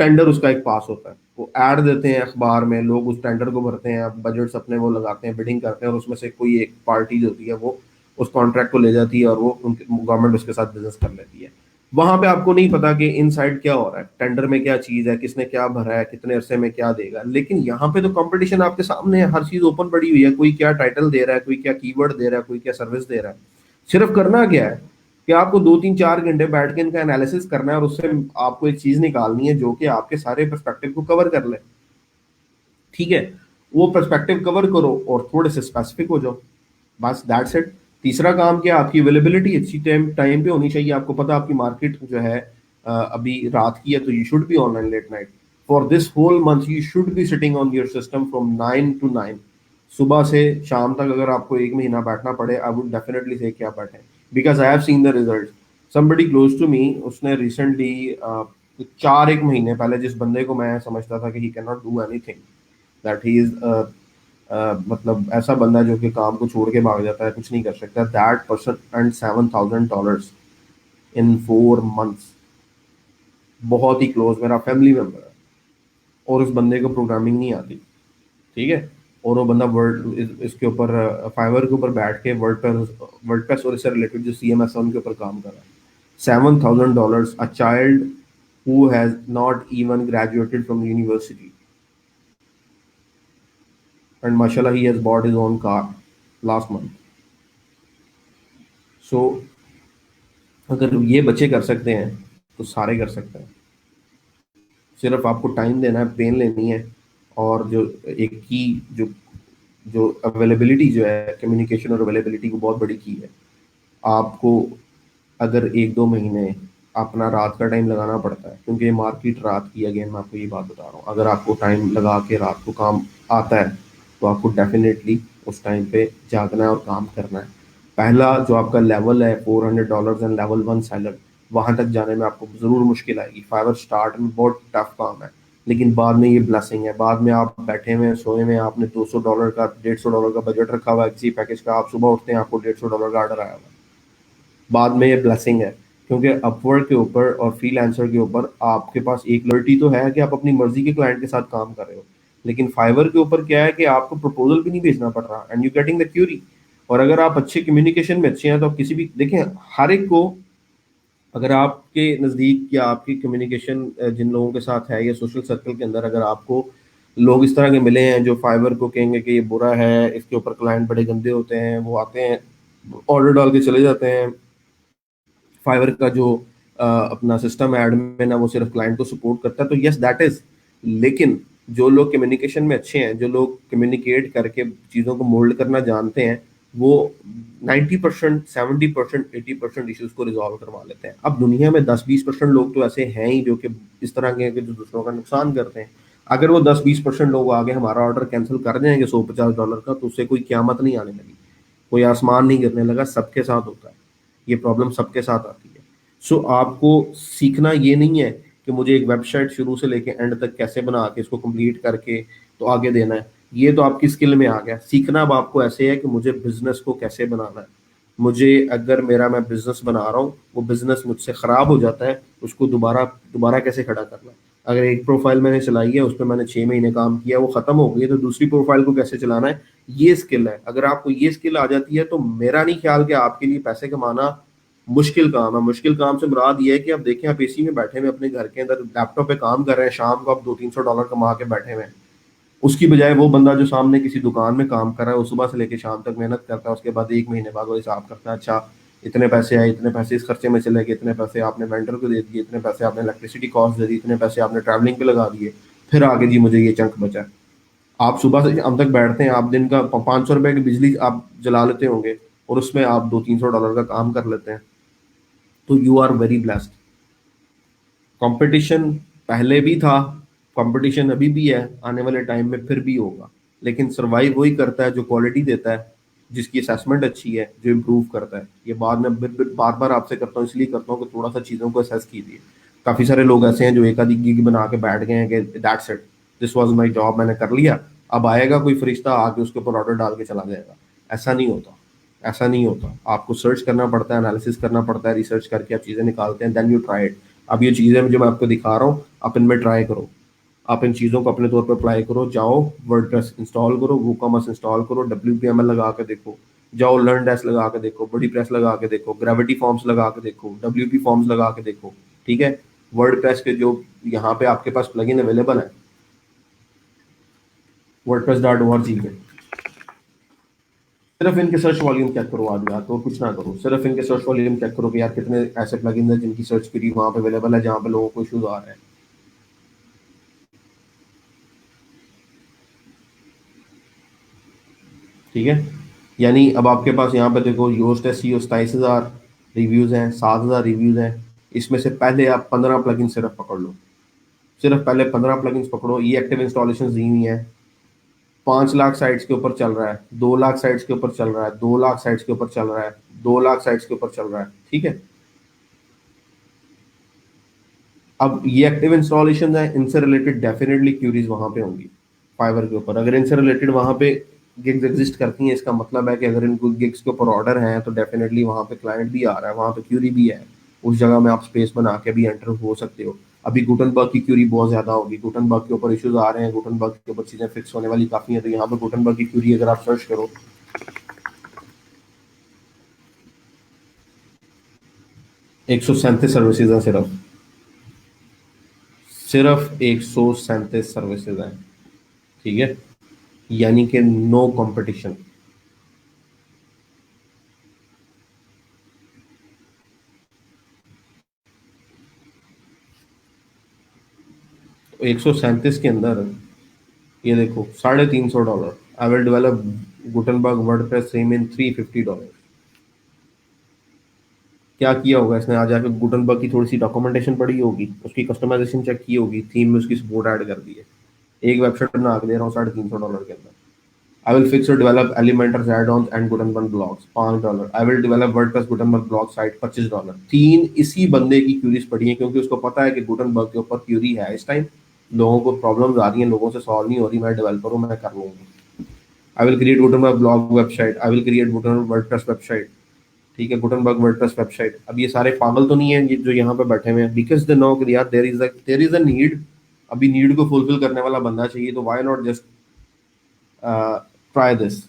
टेंडर उसका एक पास होता है, वो ऐड देते हैं अखबार में, लोग उस टेंडर को भरते हैं, बजट्स अपने वो लगाते हैं, बिडिंग करते हैं, और उसमें से कोई एक पार्टी जो होती है वो उस कॉन्ट्रैक्ट को ले जाती है और वो उनके गवर्नमेंट उसके साथ बिजनेस कर लेती है। वहां पे आपको नहीं पता कि इनसाइड क्या हो रहा है, टेंडर में क्या चीज है, किसने क्या भरा है, कितने अरसे में क्या देगा। लेकिन यहाँ पे तो कंपटीशन आपके सामने है, हर चीज ओपन पड़ी हुई है, कोई क्या टाइटल दे रहा है, कोई क्या कीवर्ड दे रहा है, कोई क्या सर्विस दे रहा है। सिर्फ करना क्या है कि आपको 2 3 4 घंटे बैठ के इनका एनालिसिस करना है, और उससे आपको एक चीज निकालनी है जो कि आपके सारे पर्सपेक्टिव को कवर कर ले। ठीक है, वो पर्सपेक्टिव कवर करो और थोड़े से स्पेसिफिक हो जाओ, बस दैट्स इट। तीसरा काम क्या, आपकी अवेलेबिलिटी अच्छी टाइम टाइम पे होनी चाहिए। आपको पता आपकी मार्केट जो है अभी रात की है, तो you should be online late night. For this whole month you should be sitting on your system from 9 to 9, सुबह से शाम तक। अगर आपको एक महीना बैठना पड़े, आई वुड डेफिनेटली से क्या बैठे, because I have seen the result. Somebody close to me, उसने रिसेंटली 4 1 महीने पहले जिस बंदे को मैं समझता था कि he can not do anything, that he is मतलब ऐसा बंदा जो कि काम को छोड़ के भाग जाता है, कुछ नहीं कर सकता, that person earn $7,000 in 4 months। बहुत ही क्लोज मेरा फैमिली मेंबर है, और उस बंदे को प्रोग्रामिंग नहीं आती। ठीक है, और वो बंदा वर्ड इसके ऊपर फाइवर के ऊपर बैठ के वर्डप्रेस और इससे रिलेटेड जो CMS है उनके ऊपर काम कर रहा है। $7,000, a child who has not even graduated from university, and माशाल्लाह ही has bought his own car last month. So अगर ये बच्चे कर सकते हैं तो सारे कर सकते हैं। सिर्फ आपको टाइम देना है, पेन लेनी है, और जो एक की जो जो अवेलेबिलिटी जो है, कम्युनिकेशन और अवेलेबिलिटी को बहुत बड़ी की है। आपको अगर 1 2 महीने अपना रात का टाइम लगाना पड़ता है, क्योंकि ये मार्केट रात की, अगेन मैं आपको ये बात बता रहा हूँ, अगर आपको टाइम लगा के रात को काम आता है तो आपको डेफिनेटली उस टाइम पे जागना है और काम करना है। पहला जो आपका लेवल है $400 एंड लेवल 1 सैलर, वहां तक जाने में आपको जरूर मुश्किल आएगी। फाइवर स्टार्ट में बहुत टफ काम है, लेकिन बाद में ये ब्लेसिंग है। बाद में आप बैठे हुए सोए में, आपने $200 का $150 का बजट रखा हुआ है किसी पैकेज का, आप सुबह उठते हैं आपको $150 का ऑर्डर आया हुआ है, बाद में ये ब्लेसिंग है। क्योंकि अपवर्क के ऊपर और फ्रीलांसर के ऊपर आपके पास एक लिबर्टी तो है कि आप अपनी मर्जी के क्लाइंट के साथ काम कर रहे हो, लेकिन फाइवर के ऊपर क्या है कि आपको प्रपोजल भी नहीं भेजना पड़ रहा, and you getting the query. और अगर आप अच्छे कम्युनिकेशन में अच्छे हैं तो आप किसी भी, देखें, हर एक को, अगर आपके नज़दीक या आपकी कम्युनिकेशन जिन लोगों के साथ है या सोशल सर्कल के अंदर, अगर आपको लोग इस तरह के मिले हैं जो फाइवर को कहेंगे कि ये बुरा है, इसके ऊपर क्लाइंट बड़े गंदे होते हैं, वो आते हैं ऑर्डर डाल के चले जाते हैं, फाइवर का जो अपना सिस्टम है एडमिन है वो सिर्फ क्लाइंट को सपोर्ट करता है, तो यस दैट इज। लेकिन जो लोग कम्युनिकेशन में अच्छे हैं, जो लोग कम्युनिकेट करके चीज़ों को मोल्ड करना जानते हैं, वो 90% 70% 80% इश्यूज को रिजॉल्व करवा लेते हैं। अब दुनिया में 10 20% लोग तो ऐसे हैं ही जो कि इस तरह के हैं कि जो दूसरों का नुकसान करते हैं। अगर वो 10 20% लोग आगे हमारा ऑर्डर कैंसिल कर जाएंगे $150 का, तो उससे कोई क्यामत नहीं आने लगी, कोई आसमान नहीं गिरने लगा। सबके साथ होता है, ये प्रॉब्लम सबके साथ आती है। सो आपको सीखना ये नहीं है कि मुझे एक वेबसाइट शुरू से लेके एंड तक कैसे बना के इसको कंप्लीट करके तो आगे देना है, ये तो आपकी स्किल में आ गया। सीखना अब आपको ऐसे है कि मुझे बिजनेस को कैसे बनाना है। मुझे, अगर मेरा मैं बिजनेस बना रहा हूँ, वो बिजनेस मुझसे खराब हो जाता है, उसको दोबारा दोबारा कैसे खड़ा करना है। अगर एक प्रोफाइल मैंने चलाई है, उस पर मैंने 6 महीने काम किया, वो खत्म हो गई है, तो दूसरी प्रोफाइल को कैसे चलाना है, ये स्किल है। अगर आपको ये स्किल आ जाती है तो मेरा नहीं ख्याल कि आपके लिए पैसे कमाना मुश्किल काम है। मुश्किल काम से मुराद ये है कि आप देखें, आप एसी में बैठे हुए अपने घर के अंदर लैपटॉप पे काम कर रहे हैं, शाम को आप 200 300 डॉलर कमा के बैठे हुए हैं। उसकी बजाय वो बंदा जो सामने किसी दुकान में काम कर रहा है, वो सुबह से लेकर शाम तक मेहनत करता है, उसके बाद 1 महीने बाद वो हिसाब करता है, अच्छा इतने पैसे आए, इतने पैसे इस खर्चे में चले गए, इतने पैसे आपने वेंडर को दे दिए, इतने पैसे आपने इलेक्ट्रिसिटी कॉस्ट दे दी, इतने पैसे आपने ट्रैवलिंग पे लगा दिए, फिर आगे जी मुझे ये चंक बचा है। आप सुबह से शाम तक बैठते हैं, आप दिन का ₹500 की बिजली आप जला लेते होंगे, और उसमें आप 200 300 डॉलर का काम कर लेते हैं, तो you are very blessed. Competition पहले भी था, कंपटीशन अभी भी है, आने वाले टाइम में फिर भी होगा, लेकिन सर्वाइव वही करता है जो क्वालिटी देता है, जिसकी असेसमेंट अच्छी है, जो इम्प्रूव करता है। ये बाद में बार बार आपसे करता हूँ, इसलिए करता हूँ कि थोड़ा सा चीज़ों को असेस कीजिए। काफ़ी सारे लोग ऐसे हैं जो एक आधी गिग बना के बैठ गए हैं कि that's it, this was my job, मैंने कर लिया, अब आएगा कोई फरिश्ता आके उसके ऊपर ऑर्डर डाल के चला जाएगा। ऐसा नहीं होता, ऐसा नहीं होता। आपको सर्च करना पड़ता है, एनालिसिस करना पड़ता है, रिसर्च करके आप चीज़ें निकालते हैं, देन यू ट्राई इट। अब ये चीज़ें जो मैं आपको दिखा रहा हूँ, आप इनमें ट्राई करो, आप इन चीज़ों को अपने तौर पर अप्लाई करो। जाओ वर्डप्रेस इंस्टॉल करो, वूकॉमर्स इंस्टॉल करो, WPML लगा के देखो, जाओ लर्न डेस्क लगा के देखो, बड़ी प्रेस लगा के देखो, ग्रेविटी फॉर्म्स लगा के देखो, WP फॉर्म्स लगा के देखो। ठीक है, वर्डप्रेस के जो यहाँ पे आपके पास प्लगइन अवेलेबल है wordpress.org पे, सिर्फ इनके सर्च वॉल्यूम चेक करो आज रात, और कुछ ना करो, सिर्फ इनके सर्च वॉल्यूम चेक करो कि यार कितने ऐसे प्लगइन है जिनकी सर्च क्वेरी वहां पे अवेलेबल है जहाँ पे लोगों को इशूज आ रहे हैं। ठीक है, यानी अब आपके पास यहाँ पे देखो योस्ट एसईओ 27,000 रिव्यूज हैं, 7,000 रिव्यूज हैं। इसमें से पहले आप 15 प्लगइन सिर्फ पकड़ लो, सिर्फ पहले 15 प्लगइन्स पकड़ो। ये एक्टिव इंस्टॉलेशन दी हुई है, 5 लाख साइट्स के ऊपर चल रहा है, 2 लाख साइट्स के ऊपर चल रहा है, 2 लाख साइट्स के ऊपर चल रहा है, 2 लाख साइट्स के ऊपर चल रहा है। ठीक है, अब ये एक्टिव इंस्टॉलेशन है, इनसे रिलेटेड डेफिनेटली क्यूरीज वहां पे होंगी फाइवर के ऊपर। अगर इनसे रिलेटेड वहां पे गिग्स एग्जिस्ट करती हैं, इसका मतलब है कि अगर इनको गिग्स के ऊपर ऑर्डर है तो डेफिनेटली वहां पे क्लाइंट भी आ रहा है, वहां पे क्यूरी भी है, उस जगह में आप स्पेस बना के भी एंटर हो सकते हो। अभी गुटनबर्ग की क्यूरी बहुत ज्यादा होगी, गुटनबर्ग के ऊपर इश्यूज आ रहे हैं, गुटनबर्ग के ऊपर चीजें फिक्स होने वाली काफी है। तो यहाँ पे गुटनबर्ग की क्यूरी अगर आप सर्च करो, 137 सर्विसेज हैं, सिर्फ सिर्फ 137 सर्विसेज हैं। ठीक है, यानी कि नो कंपटीशन। 137 के अंदर ये देखो $350। आई will develop Gutenberg WordPress same in $350। क्या किया होगा इसने, आ जाकर गुटनबर्ग की थोड़ी सी डॉक्यूमेंटेशन पढ़ी होगी, उसकी कस्टमाइजेशन चेक की होगी, थीम में उसकी सपोर्ट ऐड कर दी है। एक वेबसाइट बना के दे रहा हूँ $350 के अंदर। आई विल फिक्स और develop Elementor's add on and Gutenberg blocks $5। I will develop WordPress Gutenberg block site $25। तीन इसी बंदे की क्यूरीज पड़ी है, क्योंकि उसको पता है कि गुटनबर्ग के ऊपर क्यूरी है इस टाइम, लोगों को प्रॉब्लम्स आ रही हैं, लोगों से सॉल्व नहीं हो रही, मैं डेवलपर हूँ, मैं कर लूंगा। I will create Gutenberg blog website, I will create Gutenberg WordPress website. ठीक है, गुटनबर्ग वर्डप्रेस वेबसाइट। अब ये सारे पागल तो नहीं है जो यहाँ पे बैठे हुए हैं, बिकॉज दे नो कि यार देयर इज अ नीड, अभी नीड को फुलफिल करने वाला बंदा चाहिए, तो why not just try this.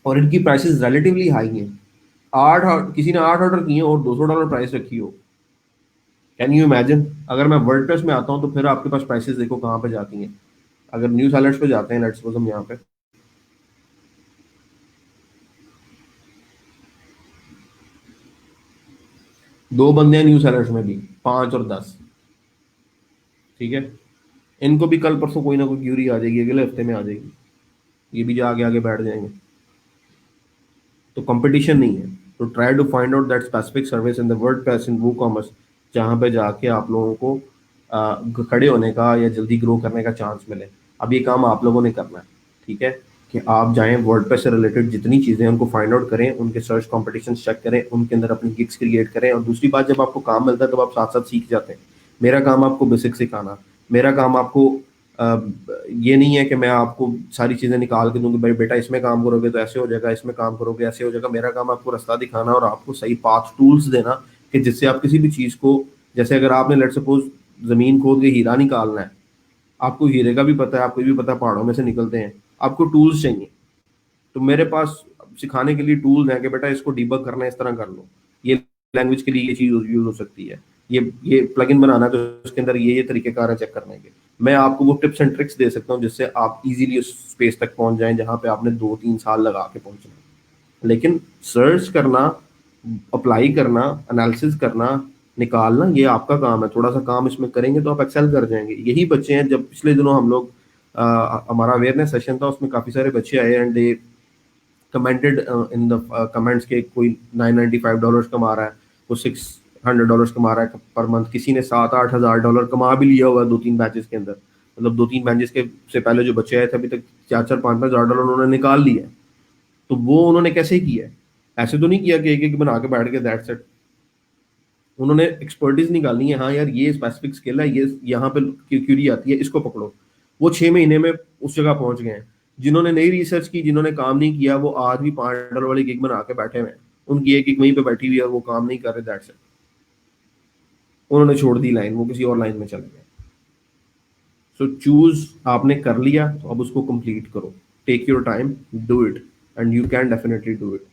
और इनकी प्राइसेस रिलेटिवली हाई हैं। किसी ने 8 ऑर्डर किए और $200 प्राइस रखी हो, कैन यू इमेजिन। अगर मैं वर्डप्रेस में आता हूँ तो फिर आपके पास प्राइसेस देखो कहाँ पे जाती हैं। अगर न्यूज अलर्ट्स पे जाते हैं, लेट्स सपोज हम यहाँ पे, दो बंदे हैं न्यूज अलर्ट्स में भी, 5 और 10। ठीक है, इनको भी कल परसों कोई ना कोई क्यूरी आ जाएगी, अगले हफ्ते में आ जाएगी, ये भी जाके आगे बैठ जाएंगे। तो कंपटीशन नहीं है। तो try to find out that specific service in the WordPress in WooCommerce, जहाँ पे जाके आप लोगों को खड़े होने का या जल्दी ग्रो करने का चांस मिले। अब ये काम आप लोगों ने करना है। ठीक है, कि आप जाएं वर्डप्रेस से रिलेटेड जितनी चीज़ें हैं उनको फाइंड आउट करें, उनके सर्च कॉम्पिटिशन चेक करें, उनके अंदर अपनी गिग्स क्रिएट करें। और दूसरी बात, जब आपको काम मिलता है तो आप साथ साथ सीख जाते हैं। मेरा काम आपको बेसिक सिखाना, मेरा काम आपको ये नहीं है कि मैं आपको सारी चीज़ें निकाल के दूंगी, भाई बेटा इसमें काम करोगे तो ऐसे हो जाएगा, इसमें काम करोगे ऐसे हो जाएगा। मेरा काम आपको रास्ता दिखाना और आपको सही पाथ टूल्स देना, कि जिससे आप किसी भी चीज़ को, जैसे अगर आपने लेट सपोज ज़मीन खोद के हीरा निकालना है, आपको हीरे का भी पता है, आपको भी पता है पहाड़ों में से निकलते हैं, आपको टूल्स चाहिए, तो मेरे पास सिखाने के लिए टूल्स हैं कि बेटा इसको डीबग करना है, इस तरह कर लो, ये लैंग्वेज के लिए ये चीज़ यूज हो सकती है, ये प्लगइन बनाना है तो उसके अंदर ये तरीकेकार है चेक करने के। मैं आपको वो टिप्स एंड ट्रिक्स दे सकता हूँ जिससे आप इजीली उस स्पेस तक पहुंच जाएं जहां पे आपने 2-3 साल लगा के पहुंचना है। लेकिन सर्च करना, अप्लाई करना, एनालिसिस करना, निकालना, ये आपका काम है। थोड़ा सा काम इसमें करेंगे तो आप एक्सेल कर जाएंगे। यही बच्चे हैं, जब पिछले दिनों हम लोग हमारा अवेयरनेस सेशन था, उसमें काफी सारे बच्चे आए and they commented in the comments के, कोई $995 कमा रहा है, कोई $600 कमा रहा है पर मंथ, किसी ने $7-8 हज़ार कमा भी लिया हुआ है 2-3 बैचेस के अंदर। मतलब 2-3 बैचेस के से पहले जो बच्चे आए थे, अभी तक 4-4 5-5 हज़ार डॉलर उन्होंने निकाल लिया है। तो वो उन्होंने कैसे किया है? ऐसे तो नहीं किया कि एक एक बना के बैठ के दैट्स इट। उन्होंने एक्सपर्टीज निकालनी है, हाँ यार ये स्पेसिफिक स्किल है, ये यहाँ पे क्यूरी आती है, इसको पकड़ो। वो 6 महीने में उस जगह पहुंच गए हैं। जिन्होंने नई रिसर्च की, जिन्होंने काम नहीं किया, वो आज भी $5 वाली गिग बना के बैठे हुए हैं। उनकी एक एक वहीं पे बैठी हुई है और वो काम नहीं कर रहे, दैट्स इट। उन्होंने छोड़ दी लाइन, वो किसी और लाइन में चले गए। सो चूज आपने कर लिया, तो अब उसको कंप्लीट करो। Take your time, do it, and you can definitely do it.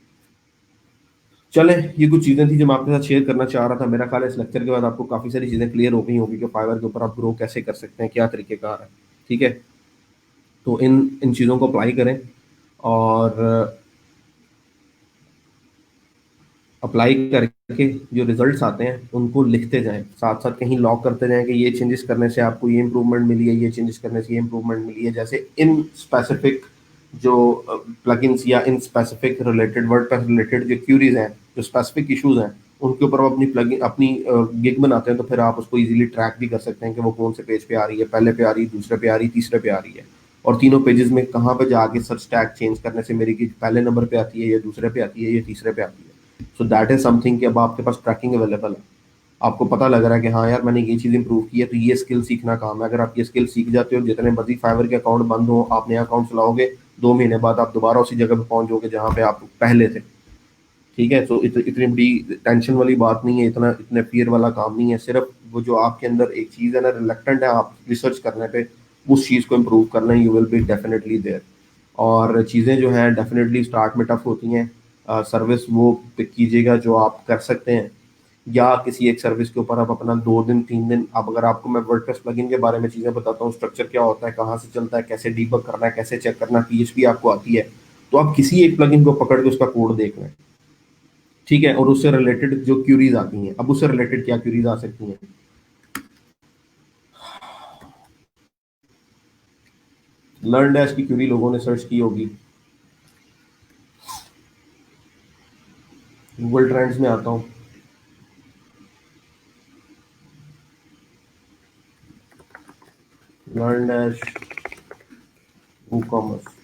चले, ये कुछ चीजें थी जो मैं आपके साथ शेयर करना चाह रहा था। मेरा ख्याल है इस लेक्चर के बाद आपको काफी सारी चीजें क्लियर हो गई होगी कि फाइवर के ऊपर आप ग्रो कैसे कर सकते हैं, क्या तरीकेकार है। ठीक है, तो इन इन चीजों को अप्लाई करें, और अप्लाई करके जो रिजल्ट्स आते हैं उनको लिखते जाएं, साथ साथ कहीं लॉग करते जाएं कि ये चेंजेस करने से आपको ये इंप्रूवमेंट मिली है, ये चेंजेस करने से ये इंप्रूवमेंट मिली है। जैसे इन स्पेसिफिक जो प्लगइन्स या in specific related WordPress related जो क्यूरीज हैं, जो स्पेसिफिक इश्यूज हैं, उनके ऊपर आप अपनी प्लगइन अपनी गिग बनाते हैं, तो फिर आप उसको इजीली ट्रैक भी कर सकते हैं कि वो कौन से पेज पे आ रही है, पहले पे आ रही है, दूसरे पे आ रही है, तीसरे पे आ रही है, और तीनों पेजेस में कहाँ पे जाके सर्च टैग चेंज करने से मेरी गिग पहले नंबर पे आती है, या दूसरे पे आती है, या तीसरे पे आती है। सो दैट इज समथिंग कि अब आपके पास ट्रैकिंग अवेलेबल है। आपको पता लग रहा है कि हाँ यार, मैंने ये चीज़ इंप्रूव की है, तो ये स्किल सीखना काम है। अगर आप ये स्किल सीख जाते हो, जितने मर्जी फाइवर के अकाउंट बंद हो, आप नया अकाउंट चलाओगे, 2 महीने बाद आप दोबारा उसी जगह पे पहुंच जाओगे जहाँ पे आप पहले थे। ठीक है, तो इतनी बड़ी टेंशन वाली बात नहीं है, इतना इतने फियर वाला काम नहीं है। सिर्फ वो जो आपके अंदर एक चीज़ है ना, रिलेक्टेंट है आप रिसर्च करने पे, उस चीज़ को इम्प्रूव करना, you will be definitely there. और चीज़ें जो हैं डेफिनेटली स्टार्ट में टफ होती हैं। सर्विस वो पिक कीजिएगा जो आप कर सकते हैं, या किसी एक सर्विस के ऊपर आप अपना 2 दिन 3 दिन, अब अगर आपको मैं वर्डप्रेस प्लगइन के बारे में चीज़ें बताता हूँ, स्ट्रक्चर क्या होता है, कहाँ से चलता है, कैसे डीबग करना है, कैसे चेक करना, पीएचपी आपको आती है, तो आप किसी एक प्लगइन को पकड़ के उसका कोड देख लें। ठीक है, और उससे रिलेटेड जो क्यूरीज आती हैं, अब उससे रिलेटेड क्या क्यूरीज आ सकती हैं। लर्न डैश की क्यूरी लोगों ने सर्च की होगी। गूगल ट्रेंड्स में आता हूँ, learn dash e commerce.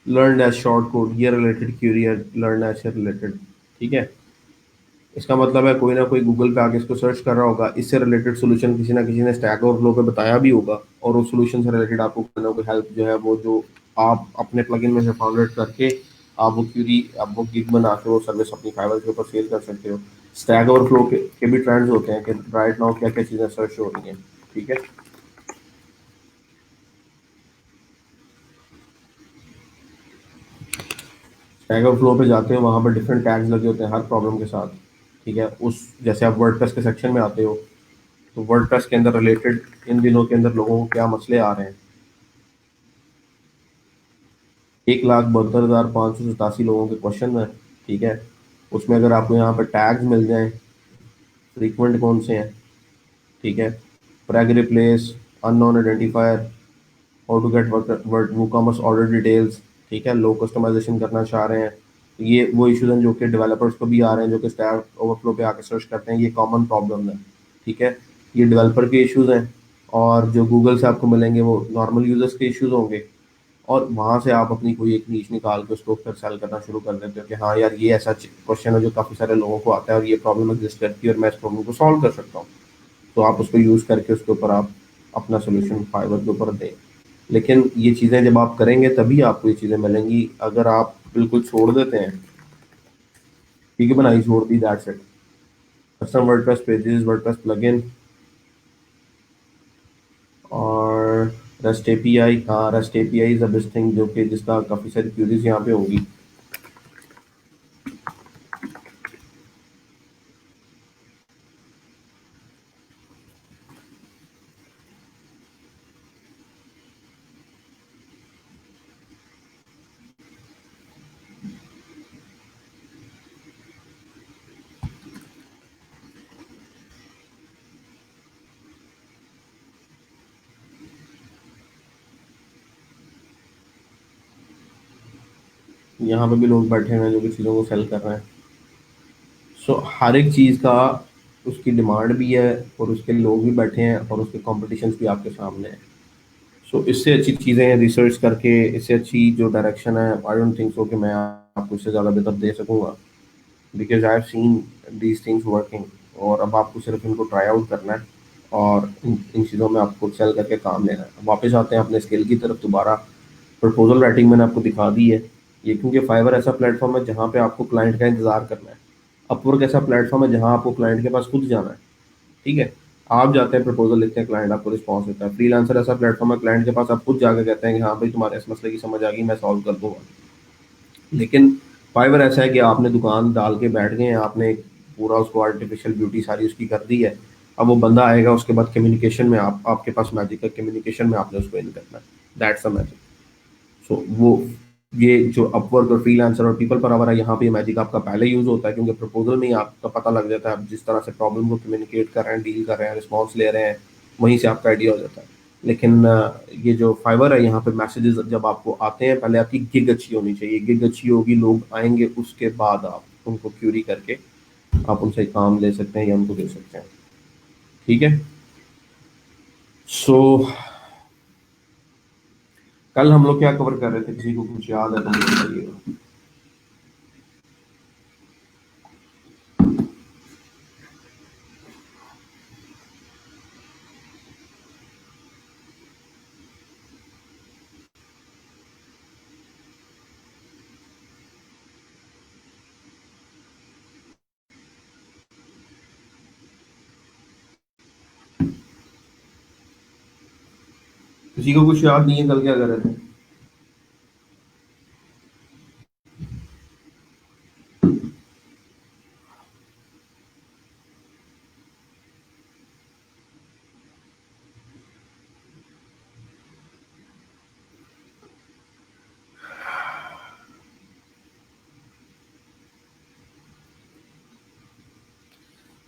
Learn dash short code, ये रिलेटेड क्यूरी है लर्न डैश से रिलेटेड। ठीक है, इसका मतलब है कोई ना कोई गूगल पे आके इसको सर्च कर रहा होगा, इससे रिलेटेड सोल्यूशन किसी ना किसी ने स्टैक ओवरफ्लो पे बताया भी होगा, और उस सोल्यूशन से रिलेटेड आपको कोई ना कोई हेल्प जो है, वो जो आप अपने प्लगइन में से फाउंड करके आप वो क्यूरी, आप वो गिग बना के वो सर्विस अपनी फाइवर के ऊपर सेल कर सकते हो। स्टैक ओवरफ्लो के भी ट्रेंड्स होते हैं कि राइट नाउ क्या क्या चीज़ें सर्च हो रही हैं। ठीक है, स्टैक ओवरफ्लो पे जाते हो, वहाँ पर डिफरेंट टैग्स लगे होते हैं हर प्रॉब्लम के साथ। ठीक है, उस जैसे आप वर्डप्रेस के सेक्शन में आते हो, तो वर्डप्रेस के अंदर रिलेटेड इन दिनों के अंदर लोगों को क्या मसले आ रहे हैं। 1,72,587 लोगों के क्वेश्चन है। ठीक है, उसमें अगर आपको यहाँ पर टैग्स मिल जाएं, फ्रीक्वेंट कौन से हैं, ठीक है, preg replace, unknown identifier, how to get word WooCommerce order details, ठीक है, लो कस्टमाइजेशन करना चाह रहे हैं, तो ये वो इश्यूज हैं जो कि डेवलपर्स को भी आ रहे हैं, जो कि स्टैक ओवरफ्लो पे आके सर्च करते हैं, ये कॉमन प्रॉब्लम है। ठीक है, ये डेवलपर के इश्यूज हैं, और जो गूगल से आपको मिलेंगे वो नॉर्मल यूजर्स के इश्यूज होंगे, और वहां से आप अपनी कोई एक नीश निकाल के उसको फिर सेल करना शुरू कर देते हो कि हाँ यार, ये ऐसा क्वेश्चन है जो काफ़ी सारे लोगों को आता है, और ये प्रॉब्लम एग्जिस्ट करती है, और मैं इस प्रॉब्लम को सॉल्व कर सकता हूँ। तो आप उसको यूज़ करके उसके ऊपर आप अपना सोल्यूशन फाइवर के ऊपर दें। लेकिन ये चीज़ें जब आप करेंगे तभी आपको ये चीज़ें मिलेंगी। अगर आप बिल्कुल छोड़ देते हैं, ठीक है, बनाई छोड़ दी, that's it. Custom WordPress pages, WordPress plugin, और रेस्ट एपीआई। हाँ, rest API is a best thing, जो कि जिसका काफ़ी सारी क्यूरीज यहाँ पे होगी। यहाँ पे भी लोग बैठे हुए हैं जो कि चीज़ों को सेल कर रहे हैं। हर एक चीज़ का उसकी डिमांड भी है और उसके लोग भी बैठे हैं और उसके कॉम्पिटिशन भी आपके सामने है। सो इससे अच्छी चीज़ें रिसर्च करके, इससे अच्छी जो डायरेक्शन है, आई डोंट थिंक सो कि मैं आपको इससे ज़्यादा बेहतर दे सकूंगा, because I have seen these things working. और अब आपको सिर्फ इनको ट्राई आउट करना है और इन चीज़ों में आपको सेल करके काम लेना है। वापस आते हैं अपने स्किल की तरफ दोबारा। प्रपोजल राइटिंग मैंने आपको दिखा दी है। ये क्योंकि फाइवर ऐसा प्लेटफॉर्म है जहाँ पे आपको क्लाइंट का इंतजार करना है। अपवर्क ऐसा प्लेटफॉर्म है जहाँ आपको क्लाइंट के पास खुद जाना है। ठीक है, आप जाते हैं, प्रपोजल लिखते हैं, क्लाइंट आपको रिस्पॉन्स देता है। फ्रीलांसर ऐसा प्लेटफॉर्म है, क्लाइंट के पास आप खुद जाकर कहते हैं कि हाँ भाई तुम्हारे इस मसले की समझ आ गई, मैं सॉल्व कर दूंगा। लेकिन फाइवर ऐसा है कि आपने दुकान डाल के बैठ गए हैं, आपने पूरा उसको आर्टिफिशियल ब्यूटी सारी उसकी कर दी है। अब वो बंदा आएगा, उसके बाद कम्युनिकेशन में आपके पास मैजिक है, कम्युनिकेशन में आपने उसको इन करना है। That's the magic. सो वो ये जो अपवर्क और फ्रीलांसर और पीपल पर आवर है, यहाँ पे मैजिक आपका पहले यूज होता है, क्योंकि प्रपोजल में ही आपका पता लग जाता है। आप जिस तरह से प्रॉब्लम को कम्युनिकेट कर रहे हैं, डील कर रहे हैं, रिस्पॉन्स ले रहे हैं, वहीं से आपका आइडिया हो जाता है। लेकिन ये जो फाइवर है, यहाँ पे मैसेजेस जब आपको आते हैं, पहले आपकी गिग अच्छी होनी चाहिए। गिग अच्छी होगी, लोग आएंगे, उसके बाद आप उनको क्यूरी करके आप उनसे काम ले सकते हैं या उनको दे सकते हैं। ठीक है। सो कल हम लोग क्या कवर कर रहे थे, किसी को कुछ याद है तो मुझे बताइएगा। किसी को कुछ याद नहीं है कल क्या कर रहे थे?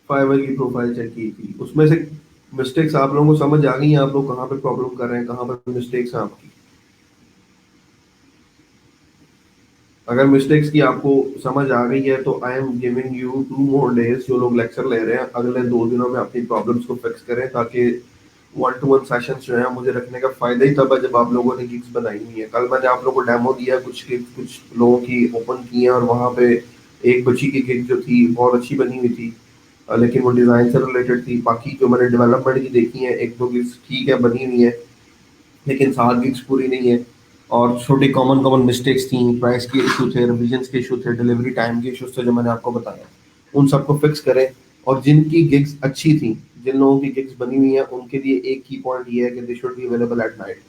फाइवर की प्रोफाइल चेक की थी, उसमें से मिस्टेक्स आप लोगों को समझ आ गई हैं, आप लोग कहाँ पे प्रॉब्लम कर रहे हैं, कहाँ पर मिस्टेक्स हैं आपकी? अगर मिस्टेक्स की आपको समझ आ गई है तो I am giving you 2 more days। जो लोग लेक्चर ले रहे हैं, अगले 2 दिनों में अपनी प्रॉब्लम्स को फिक्स करें, ताकि 1 to 1 सेशंस जो है मुझे रखने का फायदा ही तब है जब आप लोगों ने गिग्स बनाई हुई है। कल मैंने आप लोगों को डेमो दिया, कुछ gigs कुछ लोगों की ओपन की है, और वहाँ पे एक बच्ची की गिग जो थी बहुत अच्छी बनी हुई थी। लेकिन वो डिज़ाइन से रिलेटेड थी। बाकी जो मैंने डेवलपमेंट की देखी है, 1 2 गिग्स ठीक है बनी हुई है, लेकिन 7 गिग्स पूरी नहीं है। और छोटी कॉमन कॉमन मिस्टेक्स थी, प्राइस के इशू थे, रिविजन्स के इशू थे, डिलीवरी टाइम के इशूज थे, जो मैंने आपको बताया। उन सबको फिक्स करें। और जिनकी गिग्स अच्छी थी, जिन लोगों की गिग्स बनी हुई है, उनके लिए एक की पॉइंट ये है कि they should be available at night.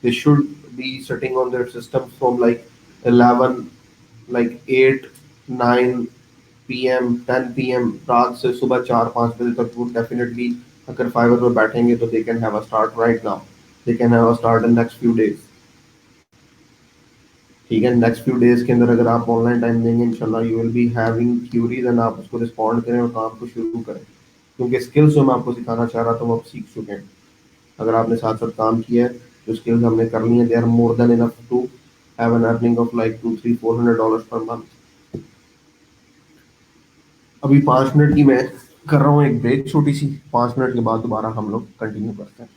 They should be setting on their system from like 11, like 8 9 PM 10 PM, रात से सुबह 4 5 बजे तक। वो डेफिनेटली अगर फाइवर पर बैठेंगे तो they can have a start right now. They can have a start in next few days. ठीक है, नेक्स्ट फ्यू डेज के अंदर अगर आप ऑनलाइन टाइम देंगे, इंशाल्लाह you will be having queries, and आप उसको रिस्पॉन्ड करें और काम को शुरू करें। क्योंकि स्किल्स जो मैं आपको सिखाना चाह रहा था वो आप सीख चुके हैं। अगर आपने साथ साथ काम किया है, जो स्किल्स हमने कर ली हैं, they are more than enough to have an earning of like 2 3 400 dollars per month. अभी 5 मिनट की मैं कर रहा हूँ एक ब्रेक छोटी सी। 5 मिनट के बाद दोबारा हम लोग कंटिन्यू करते हैं।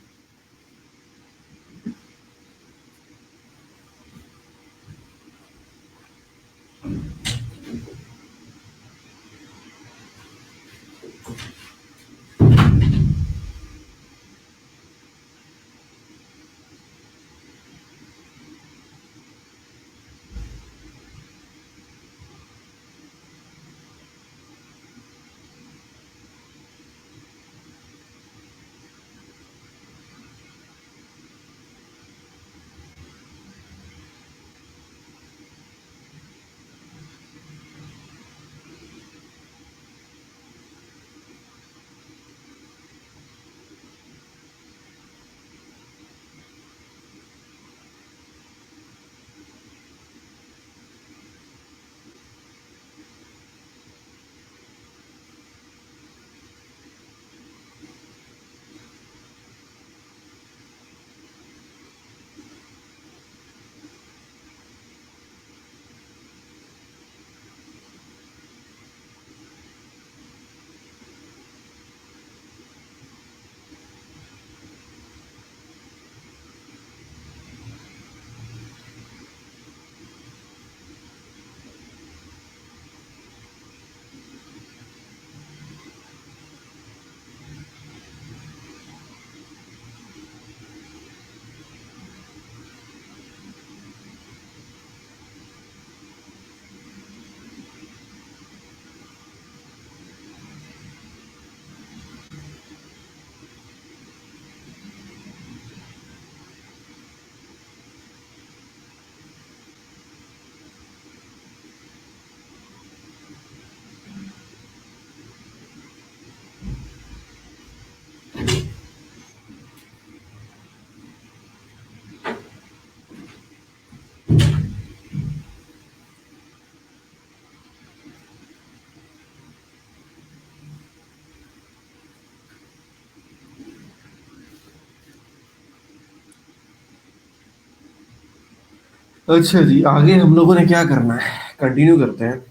अच्छा जी, आगे हम लोगों ने क्या करना है, कंटिन्यू करते हैं।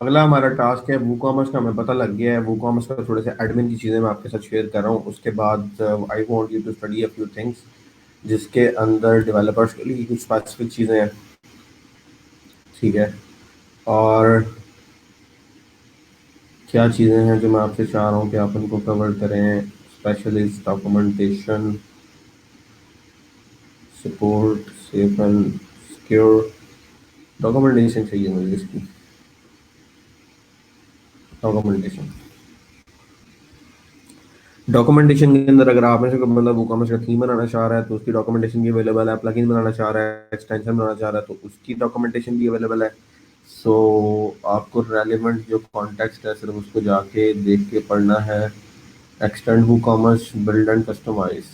अगला हमारा टास्क है वू कॉमर्स का, हमें पता लग गया है। वू कॉमर्स का थोड़े से एडमिन की चीज़ें मैं आपके साथ शेयर कर रहा हूँ। उसके बाद I want you to study a few things, जिसके अंदर डेवलपर्स के लिए कुछ स्पेसिफिक चीज़ें हैं, ठीक है। और क्या चीज़ें हैं जो मैं आपसे चाह रहा हूँ कि आप उनको कवर करें। Specialist, documentation, support, safe and secure. Documentation चाहिए मुझे इसकी, डॉक्यूमेंटेशन। डॉक्यूमेंटेशन के अंदर अगर आप में से कोई बंदा वूकॉमर्स का थीम बनाना चाह रहा है तो उसकी डॉक्यूमेंटेशन भी अवेलेबल है। प्लगइन बनाना चाह रहा है, एक्सटेंशन बनाना चाह रहा है, तो उसकी डॉक्यूमेंटेशन भी अवेलेबल है। सो आपको रेलिवेंट जो कॉन्टेक्स्ट है सिर्फ उसको जाके देख के पढ़ना है। Extend WooCommerce, build and customize,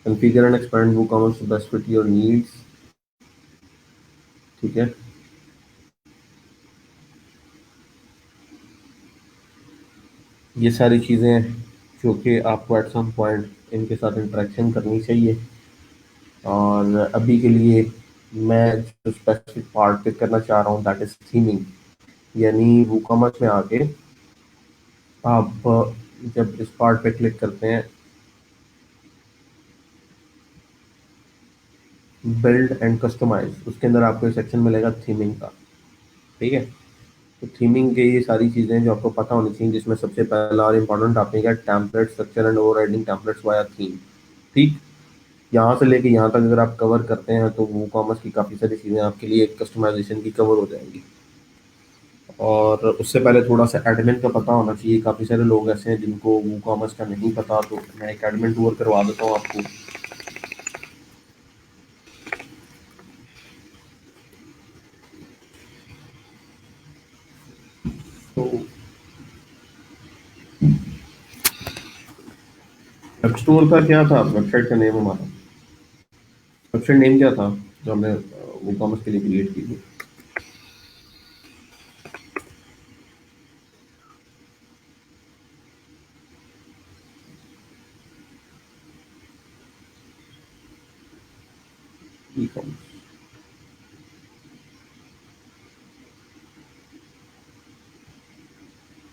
configure and expand WooCommerce best fit your needs, ठीक है। ये सारी चीज़ें जो कि आपको एट सम पॉइंट इनके साथ इंटरेक्शन करनी चाहिए। और अभी के लिए मैं जो स्पेसिफिक पार्ट पिक करना चाह रहा हूँ दैट इज थीमिंग। यानी वूकॉमर्स में आके आप जब इस पार्ट पे क्लिक करते हैं, बिल्ड एंड कस्टमाइज, उसके अंदर आपको एक सेक्शन मिलेगा थीमिंग का, ठीक है। तो थीमिंग के ये सारी चीज़ें जो आपको पता होनी चाहिए, जिसमें सबसे पहला और इम्पोर्टेंट टॉपिक है template structure and overriding templates via theme, ठीक। यहाँ से लेके यहाँ तक अगर आप कवर करते हैं तो वो कॉमर्स की काफ़ी सारी चीज़ें आपके लिए कस्टमाइजेशन की कवर हो जाएंगी। और उससे पहले थोड़ा सा एडमिन का पता होना चाहिए। काफ़ी सारे लोग ऐसे हैं जिनको वो कॉमर्स का नहीं पता, तो मैं एक एडमिन टूर करवा देता हूँ आपको। तो वेब स्टोर का क्या था, वेबसाइट का नेम हमारा, वेबसाइट नेम क्या था जो हमने वो कॉमर्स के लिए क्रिएट की थी। ई कॉमर्स,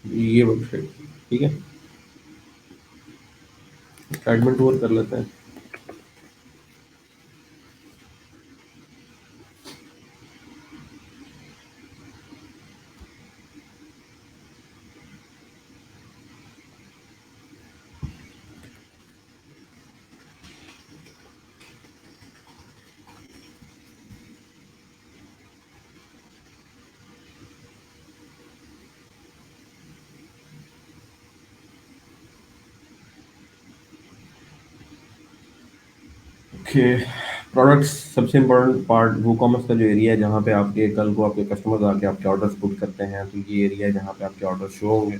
ये वेबसाइट, ठीक है। एडमिन टूर कर लेते हैं। ओके, प्रोडक्ट्स सबसे इम्पोर्टेंट पार्ट, वो कॉमर्स का जो एरिया है जहाँ पे आपके कल को आपके कस्टमर्स आके आपके ऑर्डर्स बुक करते हैं, तो ये एरिया है जहाँ पे आपके ऑर्डर शो होंगे,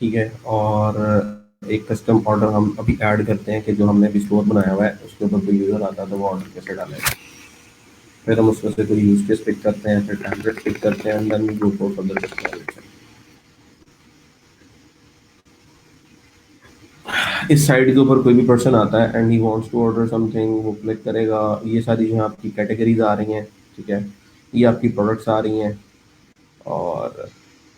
ठीक है। और एक कस्टम ऑर्डर हम अभी ऐड करते हैं कि जो हमने अभी स्टोर बनाया हुआ है उसके ऊपर कोई यूज़र आता है तो वो ऑर्डर कैसे डालेगा। फिर हम उसमें से कोई यूज केस पिक करते हैं, फिर टेम्पलेट पिक करते हैं, and then we go for further customization. इस साइड के ऊपर कोई भी पर्सन आता है and he wants to order something, वो क्लिक करेगा। ये सारी जो आपकी कैटेगरीज आ रही हैं, ठीक है, ये आपकी प्रोडक्ट्स आ रही हैं। और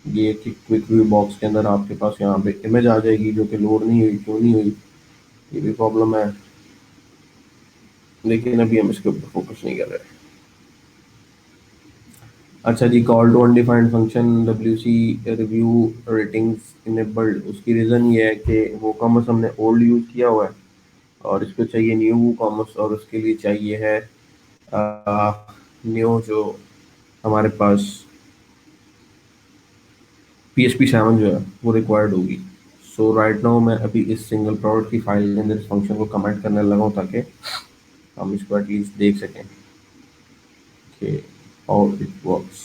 ये क्विक व्यू बॉक्स के अंदर आपके पास यहाँ पे इमेज आ जाएगी जो कि लोड नहीं हुई, क्यों नहीं हुई, ये भी प्रॉब्लम है। लेकिन अभी हम इसके ऊपर फोकस नहीं कर रहे। अच्छा जी, call to undefined function, W C review ratings enabled. उसकी रीज़न ये है कि वो कॉमर्स हमने ओल्ड यूज़ किया हुआ है और इसको चाहिए न्यू कॉमर्स, और उसके लिए चाहिए है न्यू जो हमारे पास PHP 7 जो है वो रिक्वायर्ड होगी। सो राइट नाउ मैं अभी इस सिंगल प्रोडक्ट की फाइल के अंदर इस फंक्शन को कमेंट करने लगा हूँ ताकि हम इसको एटलीस्ट देख सकें कि हाउ इट वर्क्स।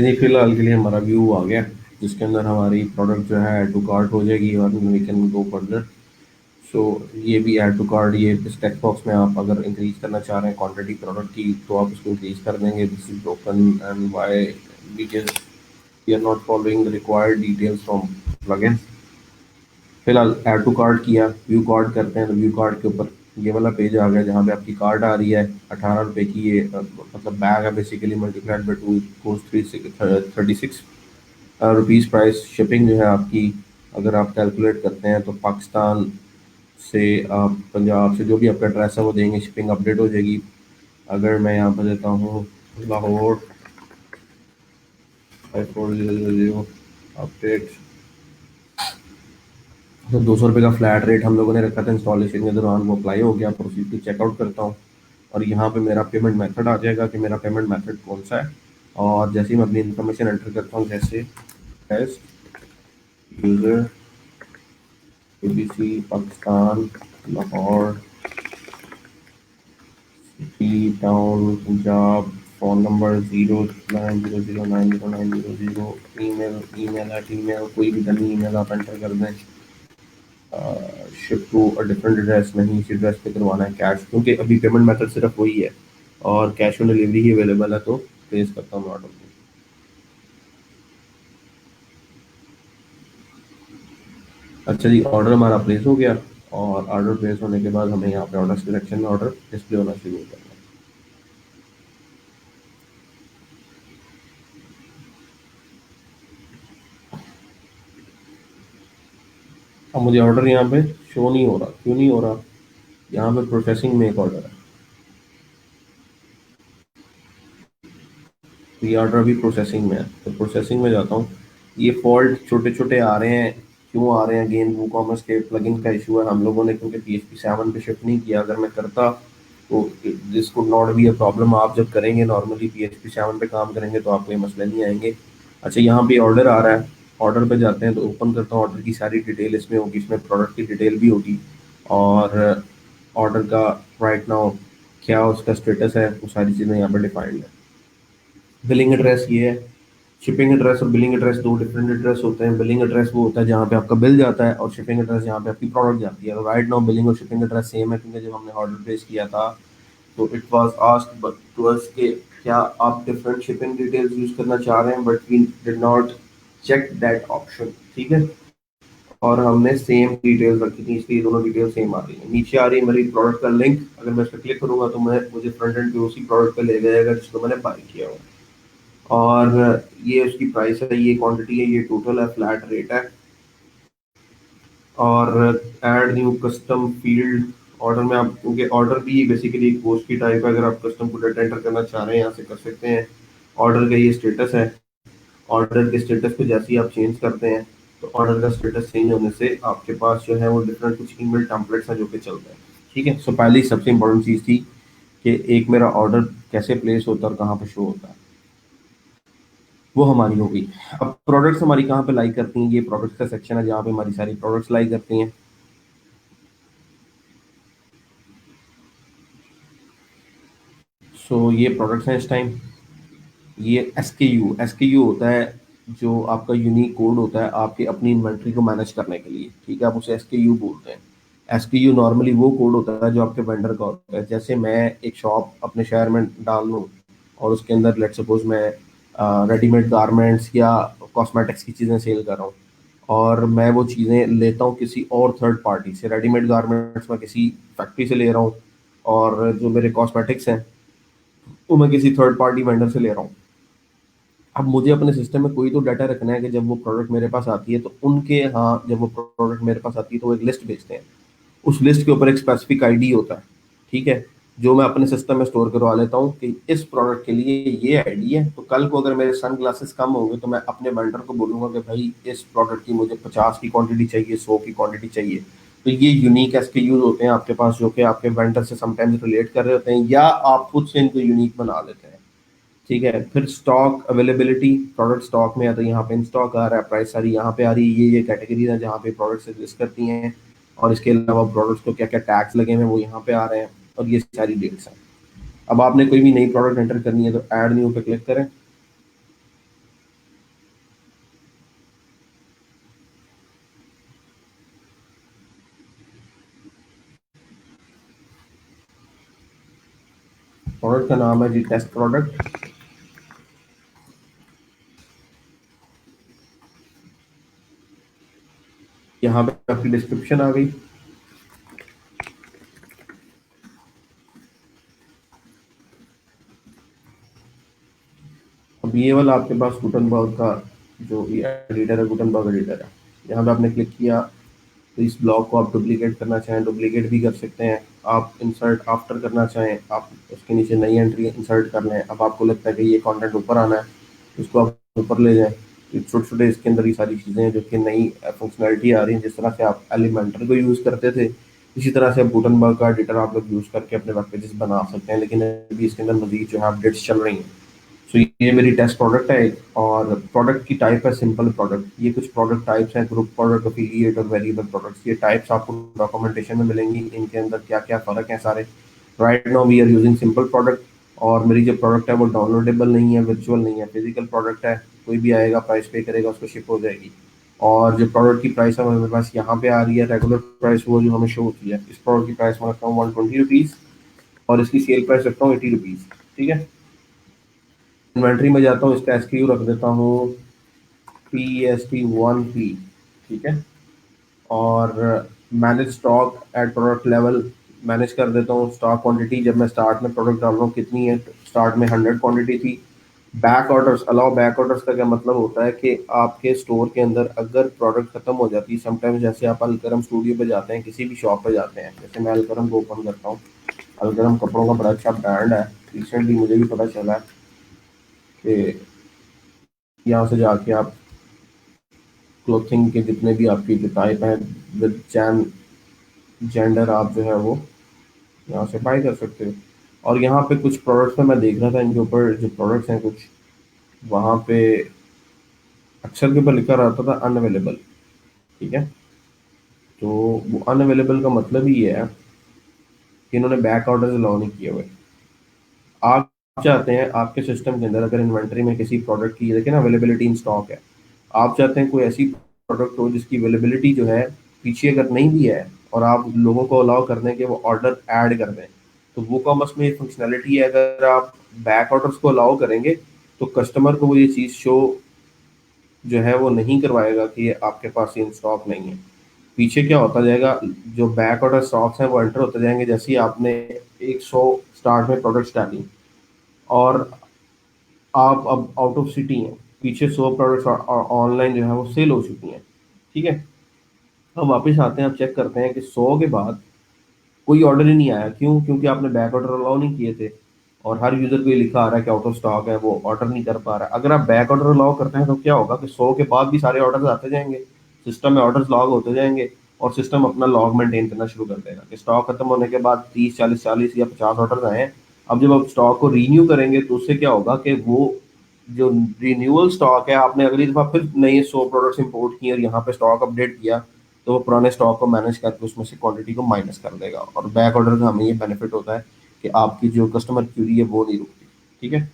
नहीं, फिलहाल के लिए हमारा व्यू आ गया जिसके अंदर हमारी प्रोडक्ट जो है ऐड टू कार्ट हो जाएगी और वी कैन गो फर्दर। सो ये भी ऐड टू कार्ट, ये इस टेक्स्ट बॉक्स में आप अगर इंक्रीज करना चाह रहे हैं क्वांटिटी प्रोडक्ट की तो आप उसको इंक्रीज कर देंगे। This is open and why because we are not following the required details from plugin. फिलहाल ऐड टू कार्ट किया, व्यू कार्ट करते हैं तो व्यू कार्ट के ऊपर ये वाला पेज आ गया जहाँ पे आपकी कार्ट आ रही है 18 रुपये की। ये मतलब बैग है basically, multiplied by two cost 36 rupees price. Shipping जो है आपकी अगर आप कैलकुलेट करते हैं तो पाकिस्तान से आप पंजाब से जो भी आपका एड्रेस है वो देंगे, शिपिंग अपडेट हो जाएगी। अगर मैं यहाँ पर देता हूँ लाहौर 5400 अपडेट, तो 200 रुपये का फ्लैट रेट हम लोगों ने रखा था इंस्टॉलेशन के दौरान, वो अप्लाई हो गया। प्रोसीड टू चेकआउट करता हूँ और यहाँ पे मेरा पेमेंट मेथड आ जाएगा कि मेरा पेमेंट मेथड कौन सा है। और जैसे ही मैं अपनी इन्फॉर्मेशन एंटर करता हूँ, जैसे test user ABC Pakistan Lahore city town Punjab, phone number 0900909000, email at email कोई भी डमी ईमेल आप एंटर कर दें। Ship to a different address नहीं, इसी एड्रेस पे करवाना है कैश, क्योंकि अभी पेमेंट मेथड सिर्फ वही है और cash on delivery he available है। तो प्लेस करता हूँ ऑर्डर को। अच्छा जी, ऑर्डर हमारा प्लेस हो गया और ऑर्डर प्लेस होने के बाद हमें यहाँ पे ऑर्डर सिलेक्शन में ऑर्डर डिस्प्ले होना शुरू हो जाएगा। अब मुझे ऑर्डर यहाँ पे शो नहीं हो रहा, क्यों नहीं हो रहा? यहाँ पे प्रोसेसिंग में एक ऑर्डर है, तो ये ऑर्डर अभी प्रोसेसिंग में है, तो प्रोसेसिंग में जाता हूँ। ये फॉल्ट छोटे छोटे आ रहे हैं, क्यों आ रहे हैं? अगेन वो कॉमर्स के प्लगइन का इशू है। हम लोगों ने क्योंकि PHP 7 पे शिफ्ट नहीं किया, अगर मैं करता तो this could not be a problem. आप जब करेंगे नॉर्मली PHP 7 पे काम करेंगे तो आपको ये मसले नहीं आएंगे। अच्छा, यहाँ पे ऑर्डर आ रहा है, ऑर्डर पे जाते हैं तो ओपन करता हूँ। ऑर्डर की सारी डिटेल इसमें होगी, इसमें प्रोडक्ट की डिटेल भी होगी और ऑर्डर का राइट नाउ क्या उसका स्टेटस है, वो सारी चीज़ें यहाँ पर डिफाइंड है। बिलिंग एड्रेस ये है। शिपिंग एड्रेस और बिलिंग एड्रेस दो डिफरेंट एड्रेस होते हैं। बिलिंग एड्रेस वो होता है जहाँ पे आपका बिल जाता है और शिपिंग एड्रेस जहाँ पे आपकी प्रोडक्ट जाती है। राइट नाउ बिलिंग और शिपिंग एड्रेस सेम है, क्योंकि जब हमने ऑर्डर प्लेस किया था तो it was asked to us कि क्या आप डिफरेंट शिपिंग डिटेल्स यूज करना चाह रहे हैं, but we did not check that option. ठीक है, और हमने सेम डिटेल्स रखी थी, इसलिए दोनों डिटेल सेम आ रही है। नीचे आ रही है मेरी प्रोडक्ट का लिंक, अगर मैं इस पर क्लिक करूंगा तो मैं मुझे फ्रंट एंड पे उसी प्रोडक्ट पे ले जाएगा जिसको मैंने बाय किया हुआ है। और ये उसकी प्राइस है, ये क्वांटिटी है, ये टोटल है, फ्लैट रेट है। और add new custom field order में आप, क्योंकि ऑर्डर भी बेसिकली एक पोस्ट की टाइप है, अगर आप कस्टम को डाटा एंटर करना चाह रहे हैं यहाँ से कर सकते हैं। ऑर्डर का ये स्टेटस है, ऑर्डर के स्टेटस को जैसे ही आप चेंज करते हैं तो ऑर्डर का स्टेटस चेंज होने से आपके पास जो है वो डिफरेंट कुछ ईमेल टेम्पलेट्स हैं जो कि चल रहे हैं। ठीक है, सो पहली सबसे इंपॉर्टेंट चीज़ थी कि एक मेरा ऑर्डर कैसे प्लेस होता है और कहाँ पर शो होता है, वो हमारी हो गई। अब प्रोडक्ट्स हमारी कहाँ पे लाई करती हैं, ये प्रोडक्ट्स का सेक्शन है जहाँ पे हमारी सारी प्रोडक्ट्स लाई करती हैं। सो ये प्रोडक्ट्स हैं इस टाइम। ये एस के यू होता है जो आपका यूनिक कोड होता है आपके अपनी इन्वेंट्री को मैनेज करने के लिए। ठीक है, आप उसे SKU बोलते हैं। SKU नॉर्मली वो कोड होता है जो आपके वेंडर का होता है। जैसे मैं एक शॉप अपने शहर में डाल लूँ और उसके अंदर लेट सपोज मैं रेडीमेड गारमेंट्स या कॉस्मेटिक्स की चीज़ें सेल कर रहा हूँ और मैं वो चीज़ें लेता हूँ किसी और थर्ड पार्टी से। रेडीमेड गारमेंट्स मैं किसी फैक्ट्री से ले रहा हूँ और जो मेरे कॉस्मेटिक्स हैं वो मैं किसी थर्ड पार्टी वेंडर से ले रहा हूँ। अब मुझे अपने सिस्टम में कोई तो डाटा रखना है कि जब वो प्रोडक्ट मेरे पास आती है तो उनके यहाँ जब वो प्रोडक्ट मेरे पास आती है तो वो एक लिस्ट भेजते हैं। उस लिस्ट के ऊपर एक स्पेसिफिक आईडी होता है। ठीक है, जो मैं अपने सिस्टम में स्टोर करवा लेता हूँ कि इस प्रोडक्ट के लिए ये आईडी है। तो कल को अगर मेरे सन ग्लासेस कम होंगे तो मैं अपने वेंडर को बोलूंगा कि भाई इस प्रोडक्ट की मुझे 50 की क्वांटिटी चाहिए, 100 की क्वांटिटी चाहिए। तो ये यूनिक SKUs होते हैं आपके पास जो कि आपके वेंडर से समटाइम्स रिलेट कर रहे होते हैं या आप खुद से इनको यूनिक बना लेते हैं। ठीक है, फिर स्टॉक अवेलेबिलिटी, प्रोडक्ट स्टॉक में है तो यहाँ पे इन स्टॉक आ रहा है, प्राइस सारी यहाँ पे आ रही है, ये कैटेगरीज हैं जहाँ पे प्रोडक्ट्स एग्जिस्ट करती हैं और इसके अलावा प्रोडक्ट्स को क्या क्या टैग्स लगे हुए हैं वो यहाँ पे आ रहे हैं और ये सारी डेट्स हैं। अब आपने कोई भी नई प्रोडक्ट एंटर करनी है तो ऐड न्यू पे क्लिक करें प्रोडक्ट का नाम है जी टेस्ट प्रोडक्ट। यहाँ पे आपकी डिस्क्रिप्शन आ गई। अब ये वाला आपके पास गुटनबर्ग का जो एडिटर है, गुटनबर्ग एडिटर है। यहाँ पे आपने क्लिक किया तो इस ब्लॉक को आप डुप्लीकेट करना चाहें डुप्लीकेट भी कर सकते हैं। आप इंसर्ट आफ्टर करना चाहें आप उसके नीचे नई एंट्री इंसर्ट कर लें। अब आपको लगता है कि ये कंटेंट ऊपर आना है, इसको आप ऊपर ले जाएं। तो छोटे छोटे इसके अंदर ये सारी चीज़ें हैं जो कि नई फंक्शनैलिटी आ रही है। जिस तरह से आप एलिमेंटर को यूज़ करते थे, इसी तरह से आप गुटनबर्ग का एडिटर आप लोग यूज़ करके अपने वेब पेजेस बना सकते हैं। लेकिन अभी इसके अंदर मजीद जो है अपडेट्स चल रही हैं। सो ये मेरी टेस्ट प्रोडक्ट है एक, और प्रोडक्ट की टाइप है सिंपल प्रोडक्ट। ये कुछ प्रोडक्ट टाइप्स हैं, ग्रुप प्रोडक्ट, अफिलिएट और वेरिएबल प्रोडक्ट्स। ये टाइप्स आपको डॉक्यूमेंटेशन में मिलेंगी, इनके अंदर क्या क्या फ़र्क है सारे। Right now we are using simple product. और मेरी जो प्रोडक्ट है वो डाउनलोडेबल नहीं है, वर्चुअल नहीं है, फिजिकल प्रोडक्ट है। कोई भी आएगा प्राइस पे करेगा उसको शिप हो जाएगी। और जो प्रोडक्ट की प्राइस है वो मेरे पास यहाँ पे आ रही है, रेगुलर प्राइस वो जो हमें शो होती है। इस प्रोडक्ट की प्राइस मैं रखता हूँ 120 रुपीज़, और इसकी सेल प्राइस रखता हूँ 80 रुपीज़। ठीक है। इन्वेंट्री में जाता हूँ, इसका एसक्यू रख देता हूँ PST1P। ठीक है। और manage stock at product level manage कर देता हूँ। स्टॉक क्वांटिटी जब मैं स्टार्ट में प्रोडक्ट डाल रहा हूँ कितनी है, स्टार्ट में 100 क्वांटिटी थी। Back orders allow, back orders का क्या मतलब होता है कि आपके स्टोर के अंदर अगर प्रोडक्ट खत्म हो जाती है समटाइम्स, जैसे आप अलकरम स्टूडियो पे जाते हैं, किसी भी शॉप पे जाते हैं, जैसे मैं अलकरम को ओपन करता हूँ। अलकरम कपड़ों का बड़ा अच्छा ब्रांड है। रिसेंटली मुझे भी पता चला है कि यहाँ से जाके आप क्लोथिंग के जितने भी आपकी जो टाइप हैं विद जेंडर, आप जो है वो यहाँ से बाई कर सकते हो। और यहाँ पे कुछ प्रोडक्ट्स में मैं देख रहा था, इनके ऊपर जो प्रोडक्ट्स हैं कुछ, वहाँ पे अक्षर के ऊपर लिखा रहता था अनअवेलेबल। ठीक है। तो वो अनअवेलेबल का मतलब ही है कि इन्होंने बैक ऑर्डर अलाउ नहीं किए हुए। आप चाहते हैं आपके सिस्टम के अंदर अगर इन्वेंट्री में किसी प्रोडक्ट की, देखिए ना, अवेलेबिलिटी इन स्टॉक है। आप चाहते हैं कोई ऐसी प्रोडक्ट हो जिसकी अवेलेबिलिटी जो है पीछे अगर नहीं भी है, और आप लोगों को अलाउ कर दें कि वो ऑर्डर ऐड कर दें। तो वो कॉमर्स में ये फंक्शनैलिटी है, अगर आप बैक ऑर्डर्स को अलाउ करेंगे तो कस्टमर को वो ये चीज़ शो जो है वो नहीं करवाएगा कि ये आपके पास इन स्टॉक नहीं है। पीछे क्या होता जाएगा, जो बैक ऑर्डर स्टॉक्स हैं वो एंटर होते जाएंगे। जैसे ही आपने 100 स्टार्ट में प्रोडक्ट्स डाली और आप अब आउट ऑफ सिटी हैं, पीछे 100 प्रोडक्ट्स ऑनलाइन जो है वो सेल हो चुकी हैं। ठीक है। अब वापस आते हैं, आप चेक करते हैं कि 100 के बाद कोई ऑर्डर ही नहीं आया। क्यों? क्योंकि आपने बैक ऑर्डर अलाउ नहीं किए थे, और हर यूजर को ये लिखा आ रहा है कि आउट ऑफ स्टॉक है, वो ऑर्डर नहीं कर पा रहा है। अगर आप बैक ऑर्डर अलाउ करते हैं तो क्या होगा कि 100 के बाद भी सारे ऑर्डर्स आते जाएंगे, सिस्टम में ऑर्डर्स लॉग होते जाएंगे, और सिस्टम अपना लॉग मेंटेन करना शुरू कर देगा कि स्टॉक खत्म होने के बाद 30 40 40 या 50 ऑर्डर्स आए हैं। अब जब आप स्टॉक को रीन्यू करेंगे तो उससे क्या होगा कि वो जो रिन्यूअल स्टॉक है, आपने अगली दफा फिर नए 100 प्रोडक्ट्स इंपोर्ट किए और यहाँ पे स्टॉक अपडेट किया, तो वो पुराने स्टॉक को मैनेज करके उसमें से क्वांटिटी को माइनस कर देगा। और बैक ऑर्डर का हमें ये बेनिफिट होता है कि आपकी जो कस्टमर क्यूरी है वो नहीं रुकती। ठीक है।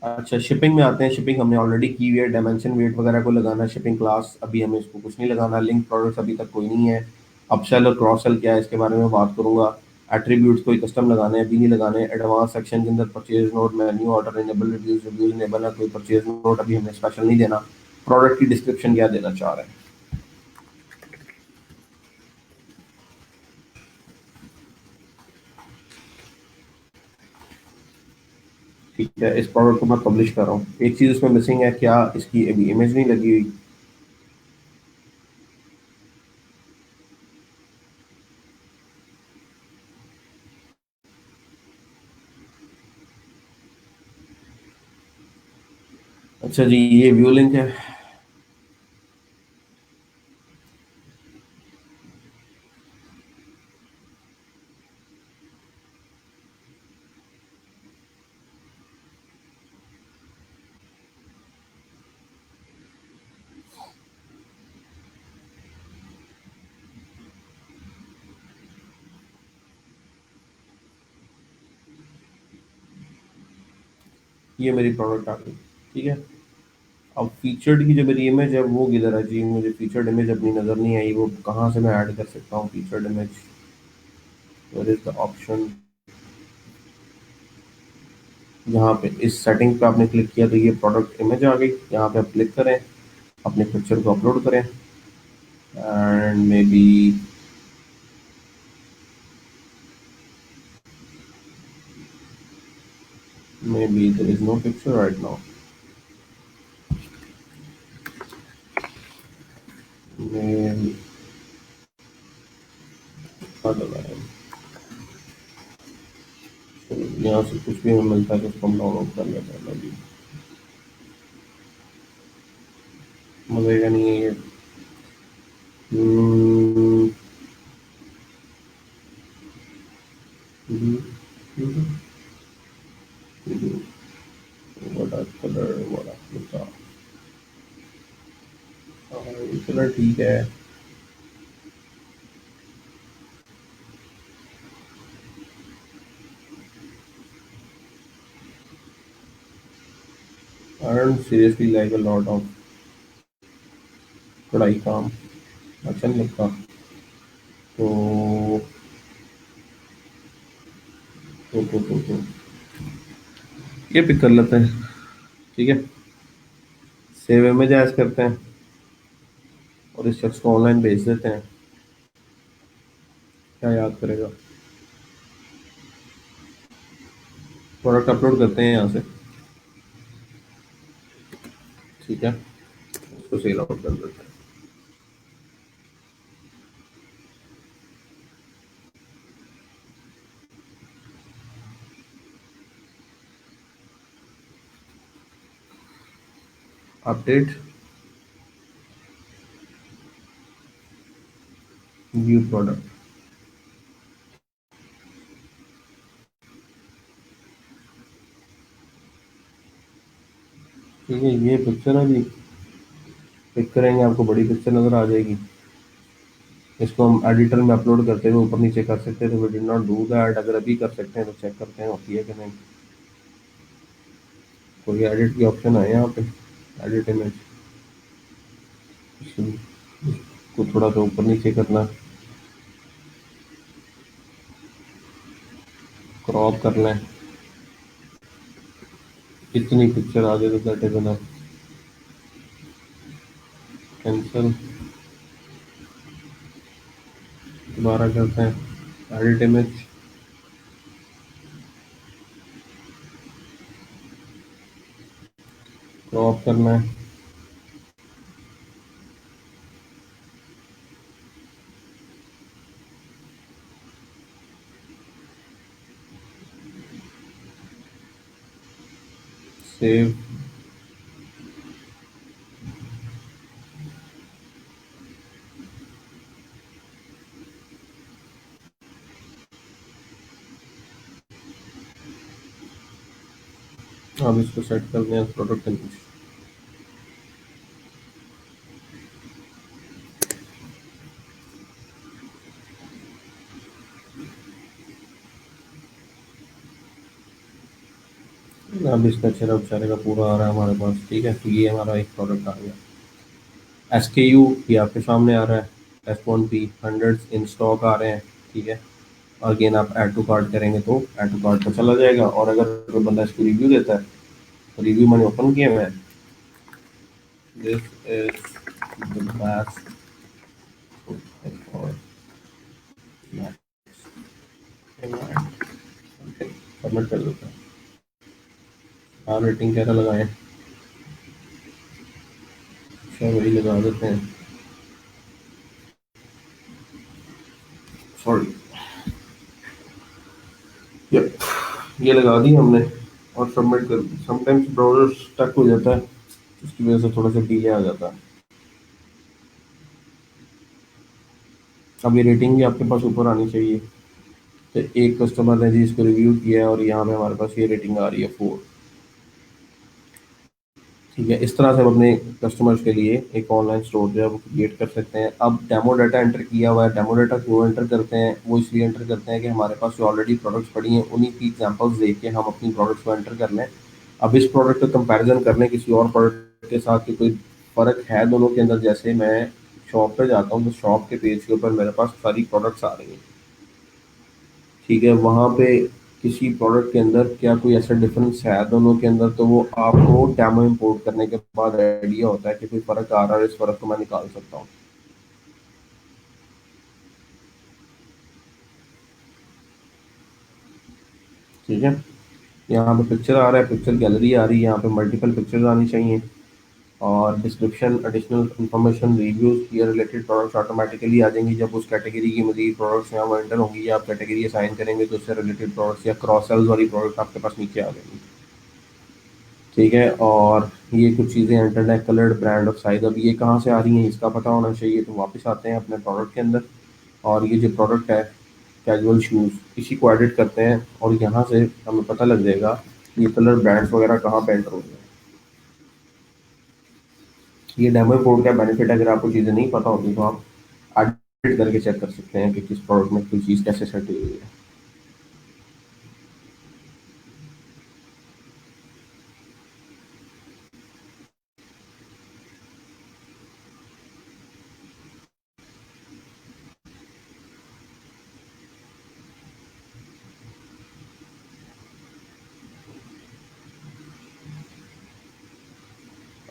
अच्छा, शिपिंग में आते हैं। शिपिंग हमने ऑलरेडी की हुई है, डायमेंशन वेट वगैरह को लगाना है। शिपिंग क्लास अभी हमें इसको कुछ नहीं लगाना। लिंक प्रोडक्ट्स अभी तक कोई नहीं है। अपसेल और क्रॉस सेल क्या है इसके बारे में बात करूंगा। एट्रीब्यूट्स कोई कस्टम लगाने हैं, अभी नहीं लगाने। एडवांस सेक्शन के अंदर purchase note, menu, order enable, reviews reviews enable है। कोई परचेज नोट अभी हमें स्पेशल नहीं देना। प्रोडक्ट की डिस्क्रिप्शन क्या देना चाह रहे हैं। ठीक है, इस प्रोडक्ट को मैं पब्लिश कर रहा हूँ। एक चीज़ इसमें मिसिंग है, क्या इसकी अभी इमेज नहीं लगी हुई? अच्छा जी, ये व्यू लिंक है। ये मेरी प्रोडक्ट आ गई। ठीक है। अब फीचर्ड की जो मेरी इमेज है वो किधर है जी? मुझे फीचर्ड इमेज अपनी नज़र नहीं आई। वो कहाँ से मैं ऐड कर सकता हूँ featured image? Where is the option? यहाँ पे इस सेटिंग पे आपने क्लिक किया तो ये प्रोडक्ट इमेज आ गई। यहाँ पे आप क्लिक करें, अपने पिक्चर को अपलोड करें, and may be there is no picture right now. मैं यहाँ से कुछ भी हमें मिलता है तो उसको हम डाउनलोड कर लेते हैं। अभी मजे का नहीं है ये। हम्म, हम्म, हम्म, हम्म, बड़ा कलर बड़ा कुत्ता। हाँ, ये कलर ठीक है। I don't seriously like a lot of कढ़ाई काम, अच्छा नहीं लगता। तो तो ये पिक कर लेते हैं, ठीक है। सेव इमेज एज करते हैं और इस शख्स को ऑनलाइन भेज देते हैं। क्या याद करेगा। प्रोडक्ट अपलोड करते हैं यहाँ से, ठीक है। उसको सेल आउट कर देते हैं। अपडेट, व्यू प्रोडक्ट, ठीक है। ये पिक्चर है जी, पिक करेंगे आपको बड़ी पिक्चर नज़र आ जाएगी। इसको हम एडिटर में अपलोड करते हुए ऊपर नीचे कर सकते हैं, तो we did not do that. अगर अभी कर सकते हैं तो चेक करते हैं होती है कि नहीं। कोई एडिट की ऑप्शन है यहाँ पे, एडिट इमेज को थोड़ा सा ऊपर नीचे करना, क्रॉप कर लें, कितनी पिक्चर आ जाए तो दैट इज एनफ। कैंसिल, दोबारा करते हैं, एडिट इमेज, क्रॉप करना है, सेव, अब इसको सेट कर दें प्रोडक्ट इमेज। अब इसका चेहरा बेचारे का पूरा आ रहा है हमारे पास, ठीक है। तो ये हमारा एक प्रोडक्ट आ गया। SKU ये आपके सामने आ रहा है, F1P 100 इन स्टॉक आ रहे हैं, ठीक है। अगेन आप ऐड टू कार्ट करेंगे तो ऐड टू कार्ट पर चला जाएगा। और अगर कोई बंदा इसको रिव्यू देता है, तो रिव्यू मैंने ओपन किया हुआ है। This is the best for submit कर देता है। हाँ, रेटिंग कैसा लगाएं, अच्छा वही लगा देते हैं। सॉरी, ये लगा दी हमने और सबमिट कर दी। समटाइम्स ब्राउज़र स्टक हो जाता है, उसकी वजह से थोड़ा सा डिले आ जाता है। अब ये रेटिंग भी आपके पास ऊपर आनी चाहिए। तो एक कस्टमर ने जी इसको रिव्यू किया है और यहाँ पे हमारे पास ये रेटिंग आ रही है 4, ठीक है। इस तरह से हम अपने कस्टमर्स के लिए एक ऑनलाइन स्टोर जो है वो क्रिएट कर सकते हैं। अब डेमो डाटा एंटर किया हुआ है। डेमो डाटा क्यों एंटर करते हैं, वो इसलिए एंटर करते हैं कि हमारे पास जो ऑलरेडी प्रोडक्ट्स पड़ी हैं उन्हीं की एग्जांपल्स देख के हम अपनी प्रोडक्ट्स को एंटर कर लें। अब इस प्रोडक्ट का कंपैरिजन कर लें किसी और प्रोडक्ट के साथ कि कोई फ़र्क है दोनों के अंदर। जैसे मैं शॉप पे जाता हूँ तो शॉप के पेज के ऊपर मेरे पास सारी प्रोडक्ट्स आ रही हैं, ठीक है। वहाँ पे किसी प्रोडक्ट के अंदर क्या कोई ऐसा डिफरेंस है दोनों के अंदर, तो वो आपको डेमो इंपोर्ट करने के बाद आइडिया होता है कि कोई फ़र्क आ रहा है, इस फ़र्क को मैं निकाल सकता हूँ। ठीक है, यहाँ पे पिक्चर आ रहा है, पिक्चर गैलरी आ रही है, यहाँ पे मल्टीपल पिक्चर्स आनी चाहिए। और डिस्क्रिप्शन, एडिशनल इन्फॉर्मेशन, रिव्यूज़, ये रिलेटेड प्रोडक्ट्स ऑटोमेटिकली आ जाएंगी जब उस कैटेगरी की मज़ीद प्रोडक्ट्स यहाँ एंटर होंगी, या आप कैटेगरी असाइन करेंगे तो उससे रिलेटेड प्रोडक्ट्स या क्रॉस सेल्स वाली प्रोडक्ट आपके पास नीचे आ जाएंगी। ठीक है, और ये कुछ चीज़ें एंटर्ड है, कलर्ड, ब्रांड और साइज। अब ये कहाँ से आ रही हैं इसका पता होना चाहिए, तो वापस आते हैं अपने प्रोडक्ट के अंदर। और ये जो प्रोडक्ट है कैजुअल शूज़, इसी को एडिट करते हैं और यहाँ से हमें पता लग जाएगा ये कलर, ब्रांड्स वगैरह कहाँ पे एंटर हो गए। ये डेमो कोड का बेनिफिट है, अगर आपको चीज़ें नहीं पता होती तो आप एडिट करके चेक कर सकते हैं कि किस प्रोडक्ट में कोई चीज़ कैसे सेट हुई है।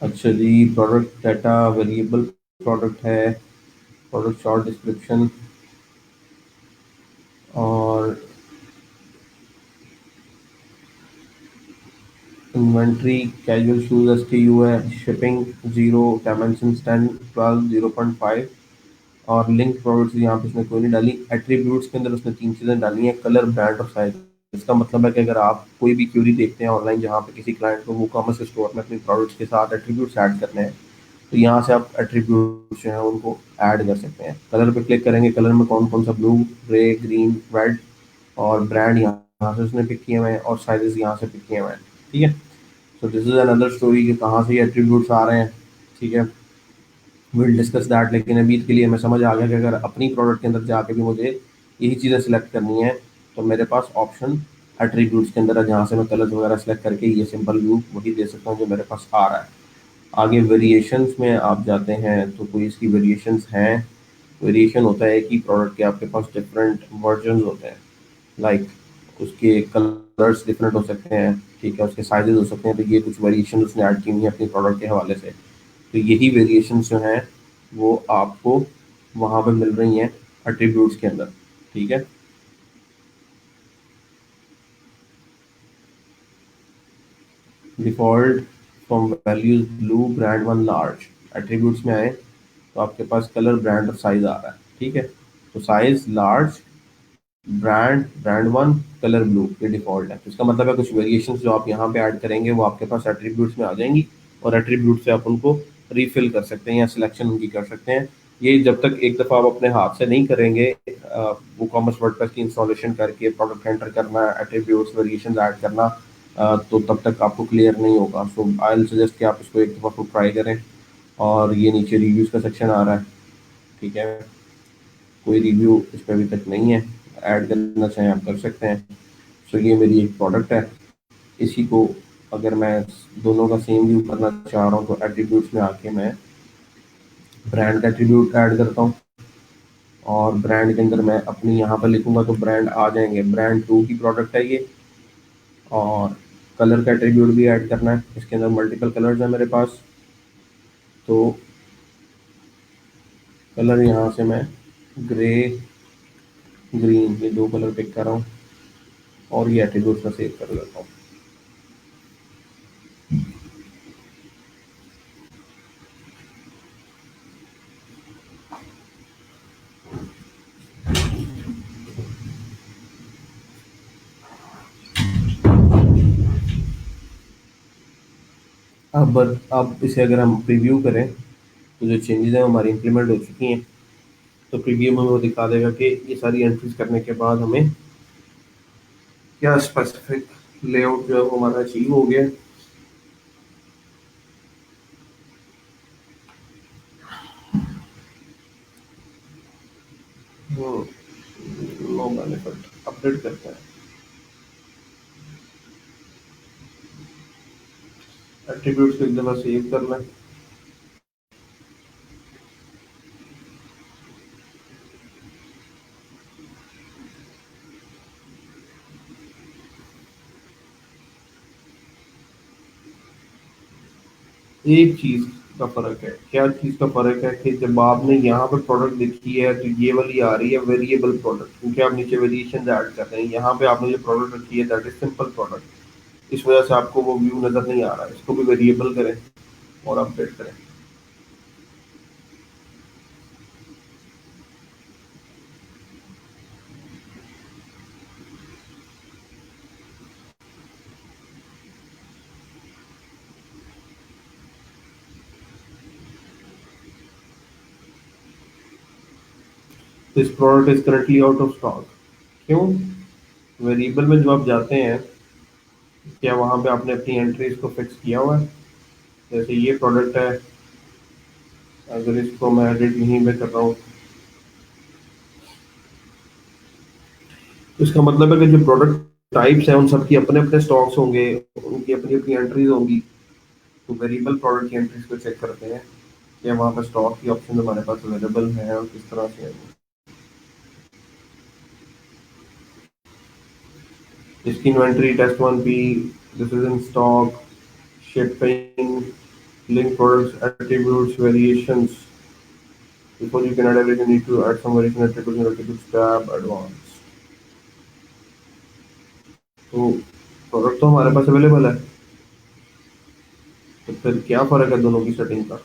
अच्छा जी, प्रोडक्ट डाटा वेरिएबल प्रोडक्ट है, प्रोडक्ट शॉर्ट डिस्क्रिप्शन, और इन्वेंट्री कैजुअल शूज SKU है, शिपिंग 0, डायमेंशंस 10, 12, 0.5, और लिंक प्रोडक्ट्स यहाँ पे उसने कोई नहीं डाली। एट्रीब्यूट्स के अंदर उसने तीन चीज़ें डाली हैं, कलर, ब्रांड और साइज। इसका मतलब है कि अगर आप कोई भी क्यूरी देखते हैं ऑनलाइन जहाँ पे किसी क्लाइंट को वो कॉमर्स स्टोर में अपने प्रोडक्ट्स के साथ एट्रीब्यूट्स ऐड करने हैं, तो यहाँ से आप एट्रीब्यूट्स जो है उनको ऐड कर सकते हैं। कलर पे क्लिक करेंगे, कलर में कौन कौन सा, ब्लू, ग्रे, ग्रीन, रेड, और ब्रांड यहाँ से उसने पिक किए हुए हैं, और साइजेस यहाँ से पिक किए हुए हैं। ठीक है, तो दिस इज अनदर स्टोरी कि कहाँ से ये एट्रीब्यूट्स आ रहे हैं। ठीक है, विल डिस्कस दैट, लेकिन अभी के लिए हमें समझ आ गया कि अगर अपनी प्रोडक्ट के अंदर जाके भी मुझे यही चीज़ें सिलेक्ट करनी है, तो मेरे पास ऑप्शन एट्रीब्यूट्स के अंदर है, जहाँ से मैं कलर्स वगैरह सेलेक्ट करके ये सिंपल व्यू वही दे सकता हूँ जो मेरे पास आ रहा है। आगे वेरिएशंस में आप जाते हैं तो कोई इसकी वेरिएशंस हैं। वेरिएशन होता है कि प्रोडक्ट के आपके पास डिफरेंट वर्जन होते हैं, लाइक उसके कलर्स डिफरेंट हो सकते हैं, ठीक है, उसके साइजेस हो सकते हैं, तो ये कुछ वेरिएशन उसने ऐड की हुई है अपनी प्रोडक्ट के हवाले से। तो यही वेरिएशंस जो हैं वो आपको वहाँ पे मिल रही हैं एट्रीब्यूट्स के अंदर। ठीक है, default from values blue, brand one, large. Attributes में आए तो आपके पास कलर, ब्रांड और साइज आ रहा है। ठीक है, तो size large, brand, brand one, colour blue, ये डिफ़ॉल्ट है। तो इसका मतलब है कुछ वेरिएशंस जो आप यहाँ पे ऐड करेंगे वो आपके पास एट्रीब्यूट्स में आ जाएंगी, और एट्रीब्यूट से आप उनको रीफिल कर सकते हैं या सिलेक्शन उनकी कर सकते हैं। ये जब तक एक दफ़ा आप अपने हाथ से नहीं करेंगे, वो कॉमर्स वर्डप्रेस की इंस्टॉलेशन करके प्रोडक्ट एंटर करना, एट्रीब्यूट्स वेरिएशंस ऐड करना, तो तब तक आपको क्लियर नहीं होगा। सो आई विल सजेस्ट कि आप इसको एक दफ़ा को ट्राई करें। और ये नीचे रिव्यूज़ का सेक्शन आ रहा है। ठीक है, कोई रिव्यू इस पर अभी तक नहीं है, ऐड करना चाहें आप कर सकते हैं। सो ये मेरी एक प्रोडक्ट है, इसी को अगर मैं दोनों का सेम व्यू करना चाह रहा हूँ तो एट्रीब्यूट्स में आके मैं ब्रांड का एट्रीब्यूट ऐड करता हूँ, और ब्रांड के अंदर मैं अपनी यहाँ पर लिखूंगा तो ब्रांड आ जाएंगे। ब्रांड 2 की प्रोडक्ट है ये। और कलर का एट्रीब्यूट भी ऐड करना है, इसके अंदर मल्टीपल कलर्स हैं मेरे पास, तो कलर यहाँ से मैं ग्रे, ग्रीन, ये दो कलर पिक कर रहा हूँ, और ये एट्रीब्यूट में सेव कर लेता हूँ। अब इसे अगर हम प्रीव्यू करें तो जो चेंजेस हैं वो हमारी इंप्लीमेंट हो चुकी हैं। तो प्रीव्यू में हमें वो दिखा देगा कि ये सारी एंट्रीज करने के बाद हमें क्या स्पेसिफिक लेआउट जो है वो हमारा अचीव हो गया। नो बेनिफिट, अपडेट करते हैं। एट्रीब्यूट्स को एक दफ़ा सेव कर लें। एक चीज का फर्क है। क्या चीज का फर्क है कि जब आपने यहाँ पे प्रोडक्ट देखी है तो ये वाली आ रही है वेरिएबल प्रोडक्ट, क्योंकि आप नीचे वेरिएशन ऐड कर रहे हैं। यहाँ पे आपने जो प्रोडक्ट रखी है दैट इज सिंपल प्रोडक्ट, इस वजह से आपको वो व्यू नजर नहीं आ रहा है। इसको भी वेरिएबल करें और अपडेट करें। This product is currently out of stock. क्यों? वेरिएबल में जब आप जाते हैं, क्या वहां पे आपने अपनी एंट्रीज को फिक्स किया हुआ है? जैसे ये प्रोडक्ट है, अगर इसको मैं एडिट यहीं पे कर रहा हूँ, तो इसका मतलब है कि जो प्रोडक्ट टाइप्स हैं उन सबकी अपने अपने स्टॉक्स होंगे, उनकी अपनी अपनी एंट्रीज होंगी। तो वेरिएबल प्रोडक्ट की एंट्रीज को चेक करते हैं कि वहाँ पर स्टॉक की ऑप्शन हमारे पास अवेलेबल है और किस तरह से है। इसकी inventory test one P, this is in stock, shipping, link products, attributes, variations. Before you can add everything, you need to add some variation attributes and attributes tab, advanced. तो product तो हमारे पास अवेलेबल है, तो फिर क्या फर्क है दोनों की सेटिंग का?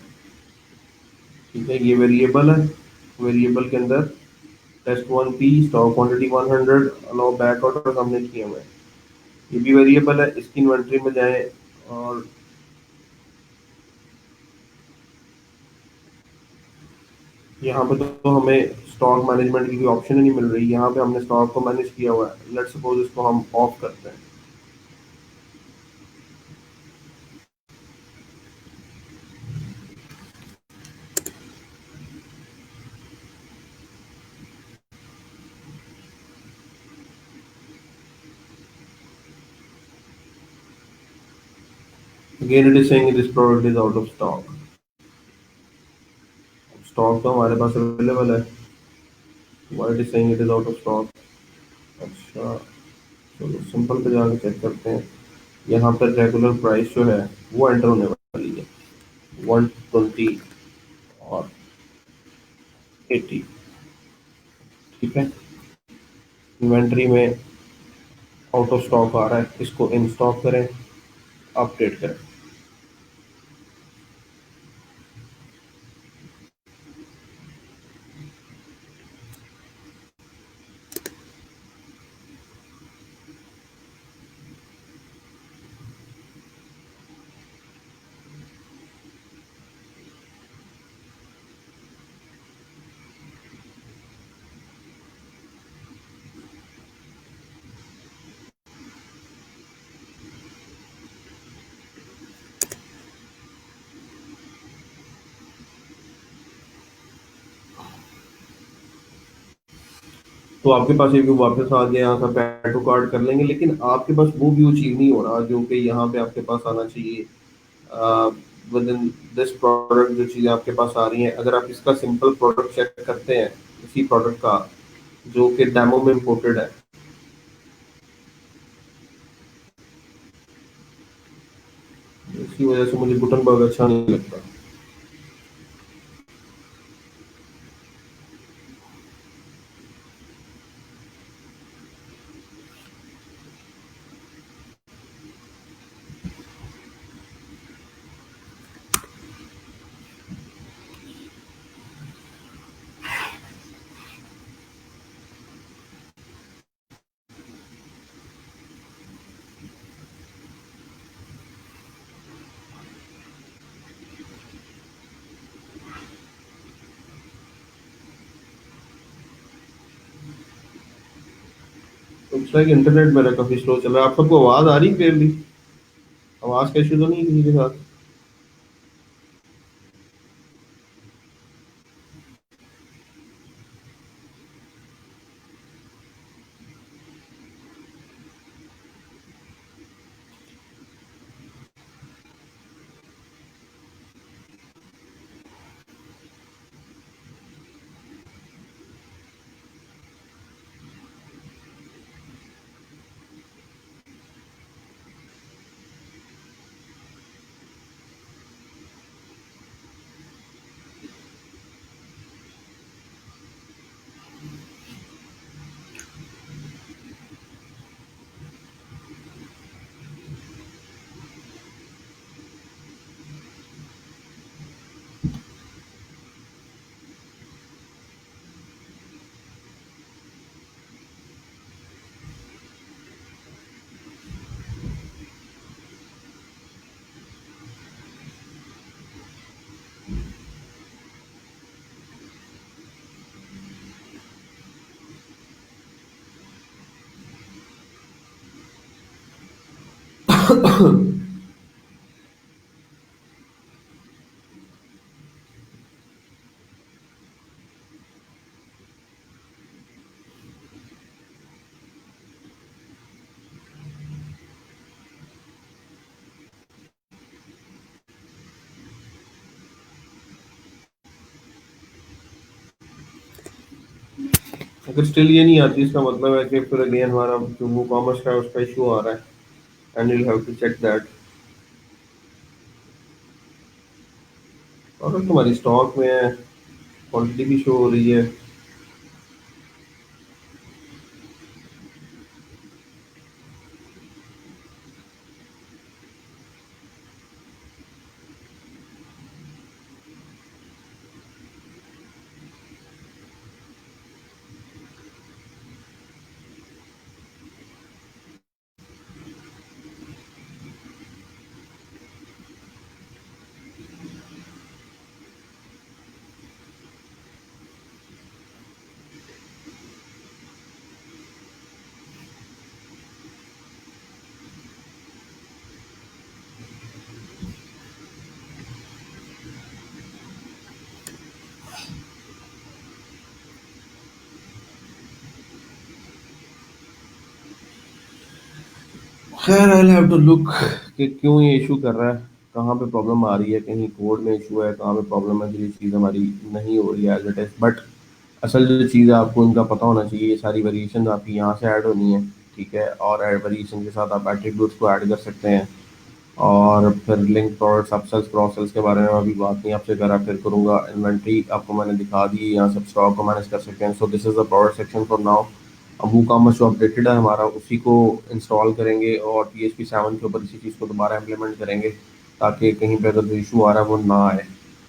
ठीक है, ये वेरिएबल है, वेरिएबल के अंदर test one P stock quantity 100 allow back order हमने किए हुए हैं। ये भी वेरिएबल है, इसकी इन्वेंट्री में जाएं और यहाँ पे तो हमें स्टॉक मैनेजमेंट की कोई ऑप्शन ही नहीं मिल रही। यहाँ पे हमने स्टॉक को मैनेज किया हुआ है। लेट्स सपोज इसको हम ऑफ करते हैं। Again it is saying this product is out of stock. Stock तो हमारे पास अवेलेबल है, why it is saying it is out of stock? अच्छा, चलो सिंपल पे जाके चेक करते हैं। यहाँ पर रेगुलर प्राइस जो है वो एंटर होने वाली है 120 और 80। ठीक है, इन्वेंट्री में आउट ऑफ स्टॉक आ रहा है, इसको इन स्टॉक करें, अपडेट करें। तो आपके पास ये व्यू वापस आ गया, यहाँ पे ऐड टू कार्ट कर लेंगे, लेकिन आपके पास वो व्यू अचीव नहीं हो रहा जो कि यहाँ पे आपके पास आना चाहिए। विद इन दिस प्रोडक्ट जो चीज़ें आपके पास आ रही हैं, अगर आप इसका सिंपल प्रोडक्ट चेक करते हैं, इसी प्रोडक्ट का जो कि डेमो में इंपोर्टेड है, इसी वजह से मुझे गुटनबर्ग अच्छा नहीं लगता। लुक्स लाइक इंटरनेट मेरा काफी स्लो चल रहा है। आप सबको आवाज आ रही है क्लियरली? आवाज का इशू तो नहीं है किसी के साथ? अगर स्टिल ये नहीं आती, इसका मतलब है कि फिर अगेन हमारा जो वो कॉमर्स का है उसका इशू आ रहा है, and you have to check that. और तुम्हारी स्टॉक में है, क्वांटिटी भी शो हो रही है। खैर आई हैव टू लुक कि क्यों ये इशू कर रहा है, कहाँ पे प्रॉब्लम आ रही है, कहीं कोड में इशू है, कहाँ पे प्रॉब्लम है, जो ये चीज़ हमारी नहीं हो रही है एज इट इज। बट असल जो चीज़ है आपको इनका पता होना चाहिए, ये सारी वेरिएशन आपकी यहाँ से ऐड होनी है। ठीक है, और वेरिएशन के साथ आप एट्रीब्यूट्स को ऐड कर सकते हैं। और फिर लिंक प्रोडक्ट्स, अपसेल्स, क्रॉस सेल्स के बारे में अभी बात नहीं आपसे करा, फिर करूँगा। इन्वेंट्री आपको मैंने दिखा दी, यहाँ सब स्टॉक को मैनेज कर सकते हैं। So this is the product section for now. अब वो कॉमर्स जो अपडेटेड है हमारा, उसी को इंस्टॉल करेंगे और PHP 7 के ऊपर इसी चीज़ को दोबारा इम्प्लीमेंट करेंगे, ताकि कहीं पे अगर जो इशू आ रहा है वो ना आए।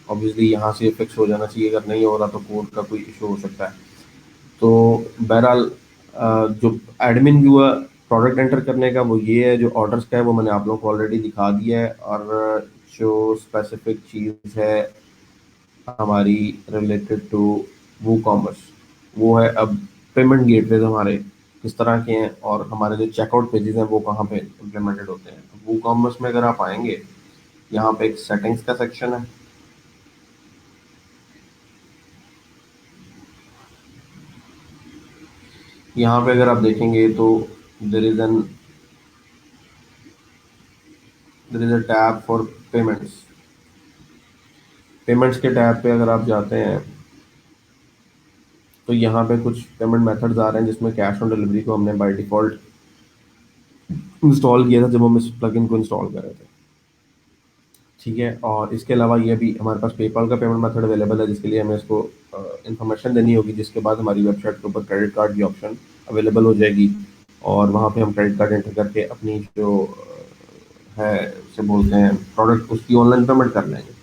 ऑब्वियसली यहाँ से फिक्स हो जाना चाहिए, अगर नहीं हो रहा तो कोड का कोई इशू हो सकता है। तो बहरहाल जो एडमिन व्यू है प्रोडक्ट एंटर करने का, वो ये है। जो ऑर्डर्स का है वो मैंने आप लोगों को ऑलरेडी दिखा दिया है। और जो स्पेसिफिक चीज़ है हमारी रिलेटेड टू वो कॉमर्स, वो है अब पेमेंट गेटवेज हमारे किस तरह के हैं, और हमारे जो चेकआउट पेजेस हैं वो कहाँ पे इम्प्लीमेंटेड होते हैं। वो कॉमर्स में अगर आप आएंगे, यहाँ पे एक सेटिंग्स का सेक्शन है। यहाँ पे अगर आप देखेंगे तो there is an there is a tab for payments. Payments के टैब पे अगर आप जाते हैं तो यहाँ पे कुछ पेमेंट मेथड्स आ रहे हैं, जिसमें कैश ऑन डिलीवरी को हमने बाय डिफॉल्ट इंस्टॉल किया था जब हम इस प्लगइन को इंस्टॉल कर रहे थे। ठीक है, और इसके अलावा ये भी हमारे पास पेपाल का पेमेंट मेथड अवेलेबल है, जिसके लिए हमें इसको इन्फॉर्मेशन देनी होगी, जिसके बाद हमारी वेबसाइट के ऊपर क्रेडिट कार्ड की ऑप्शन अवेलेबल हो जाएगी। और वहाँ पे हम क्रेडिट कार्ड एंटर करके अपनी जो है उसे बोलते हैं प्रोडक्ट, उसकी ऑनलाइन पेमेंट कर लेंगे।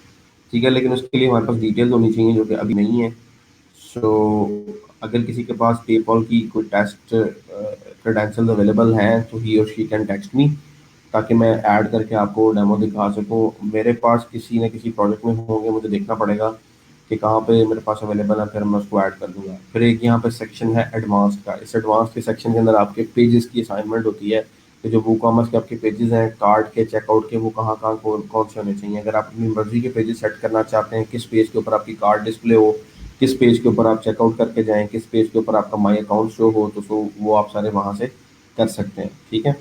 ठीक है, लेकिन उसके लिए हमारे पास डिटेल्स होनी चाहिए, जो कि अभी नहीं है। सो अगर किसी के पास पेपॉल की कोई टेस्ट क्रेडेंशियल्स अवेलेबल हैं तो ही और शी कैन टेक्स्ट मी, ताकि मैं ऐड करके आपको डेमो दिखा सकूँ। मेरे पास किसी न किसी प्रोजेक्ट में होंगे, मुझे देखना पड़ेगा कि कहाँ पे मेरे पास अवेलेबल है, फिर मैं उसको ऐड कर दूंगा। फिर एक यहाँ पे सेक्शन है एडवांस का। इस एडवांस के सेक्शन के अंदर आपके पेजेस की असाइनमेंट होती है कि जो वो कॉमर्स के आपके पेजेस हैं, कार्ड के, चेकआउट के, वो कहाँ कहाँ कौन से होने चाहिए। अगर आप अपनी मर्जी के पेजेस सेट करना चाहते हैं, किस पेज के ऊपर आपकी कार्ड डिस्प्ले हो, किस पेज के ऊपर आप चेकआउट करके जाएं, किस पेज के ऊपर आपका माई अकाउंट शो हो, तो वो आप सारे वहाँ से कर सकते हैं। ठीक है,